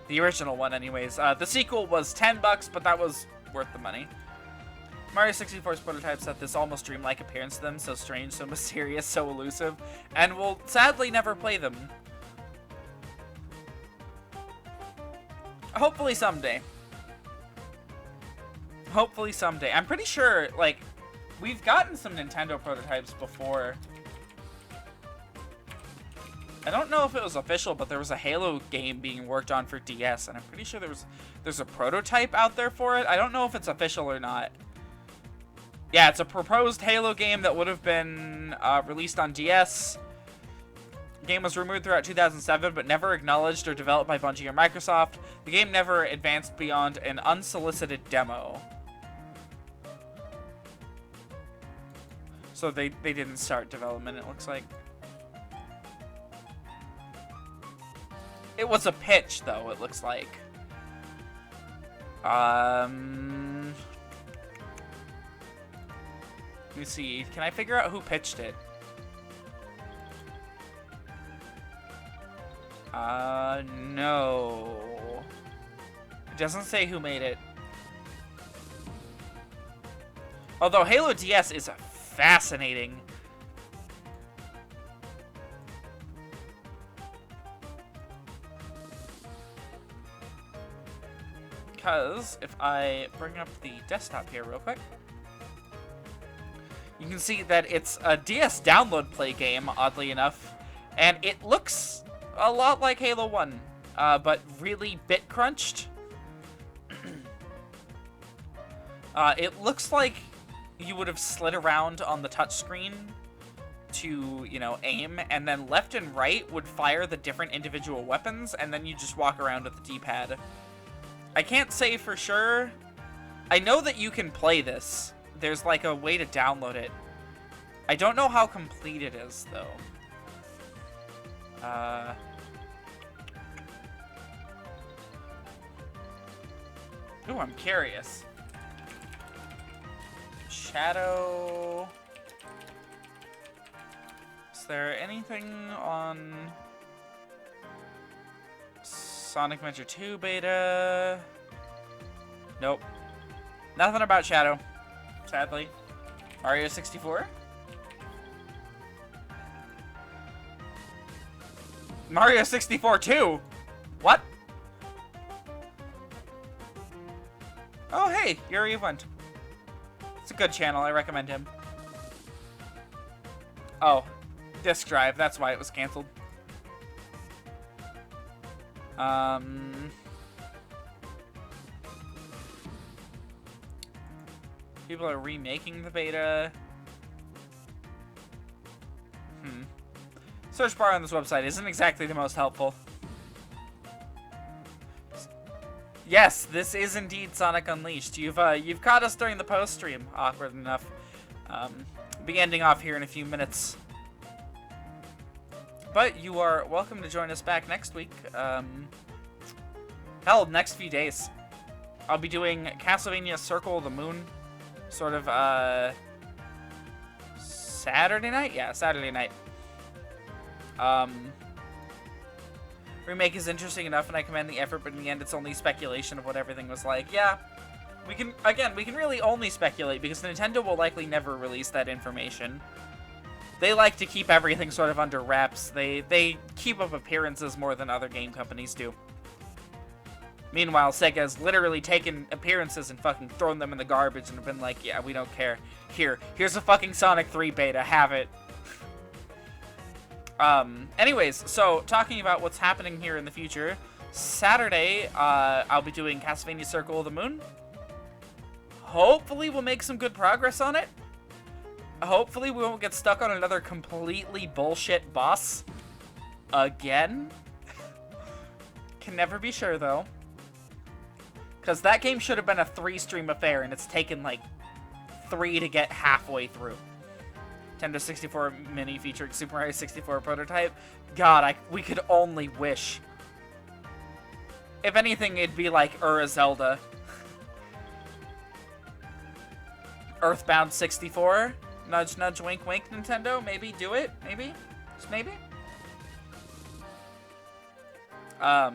The original one, anyways. The sequel was $10, but that was worth the money. Mario 64's prototypes have this almost dreamlike appearance to them, so strange, so mysterious, so elusive, and we'll sadly never play them. Hopefully someday. Hopefully someday. I'm pretty sure, like, we've gotten some Nintendo prototypes before. I don't know if it was official, but there was a Halo game being worked on for DS, and I'm pretty sure there's a prototype out there for it. I don't know if it's official or not. Yeah, it's a proposed Halo game that would have been released on DS. The game was rumored throughout 2007, but never acknowledged or developed by Bungie or Microsoft. The game never advanced beyond an unsolicited demo. So they didn't start development, it looks like. It was a pitch, though, it looks like. Let me see. Can I figure out who pitched it? No. It doesn't say who made it. Although Halo DS is fascinating. Because if I bring up the desktop here real quick, you can see that it's a DS download play game, oddly enough, and it looks a lot like Halo 1, but really bit crunched. It looks like you would have slid around on the touchscreen to, you know, aim, and then left and right would fire the different individual weapons, and then you just walk around with the D-pad. I can't say for sure. I know that you can play this. There's like a way to download it. I don't know how complete it is, though. Ooh, I'm curious. Shadow. Is there anything on Sonic Adventure 2 beta? Nope. Nothing about Shadow, sadly. Mario 64? Mario 64 too? What? Oh hey, Yuri went. It's a good channel, I recommend him. Oh, disk drive, that's why it was canceled. People are remaking the beta. Search bar on this website isn't exactly the most helpful. Yes, this is indeed Sonic Unleashed. You've caught us during the post stream, awkward enough. Be ending off here in a few minutes. But you are welcome to join us back next week. Hell, next few days. I'll be doing Castlevania Circle of the Moon, sort of Saturday night? Yeah, Saturday night. Remake is interesting enough and I commend the effort, but in the end it's only speculation of what everything was like. Yeah, we can really only speculate because Nintendo will likely never release that information. They like to keep everything sort of under wraps. They keep up appearances more than other game companies do. Meanwhile, Sega has literally taken appearances and fucking thrown them in the garbage and been like, yeah, we don't care. Here's a fucking Sonic 3 beta, have it. Anyways, so talking about what's happening here in the future, Saturday, I'll be doing Castlevania Circle of the Moon. Hopefully we'll make some good progress on it. Hopefully we won't get stuck on another completely bullshit boss again. Can never be sure though. Because that game should have been a 3-stream affair and it's taken like 3 to get halfway through. Nintendo 64 Mini featuring Super Mario 64 prototype. God, we could only wish. If anything, it'd be like Zelda. Earthbound 64. Nudge, nudge, wink, wink, Nintendo. Maybe do it. Maybe. Just maybe. But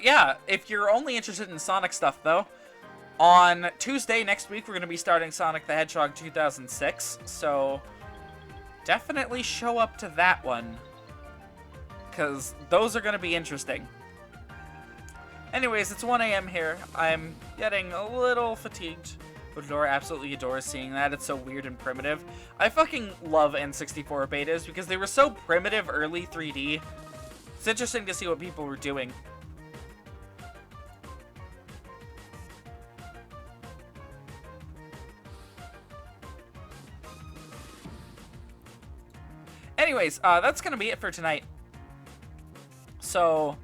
yeah, if you're only interested in Sonic stuff, though, on Tuesday next week, we're going to be starting Sonic the Hedgehog 2006, so definitely show up to that one, because those are going to be interesting. Anyways, it's 1 a.m. here. I'm getting a little fatigued, but Laura absolutely adores seeing that. It's so weird and primitive. I fucking love N64 betas, because they were so primitive early 3D. It's interesting to see what people were doing. Anyways, that's going to be it for tonight. So,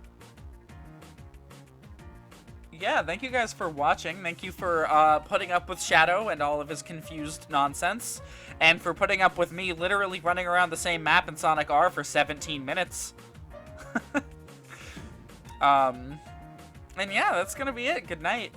yeah, thank you guys for watching. Thank you for putting up with Shadow and all of his confused nonsense. And for putting up with me literally running around the same map in Sonic R for 17 minutes. And yeah, that's going to be it. Good night.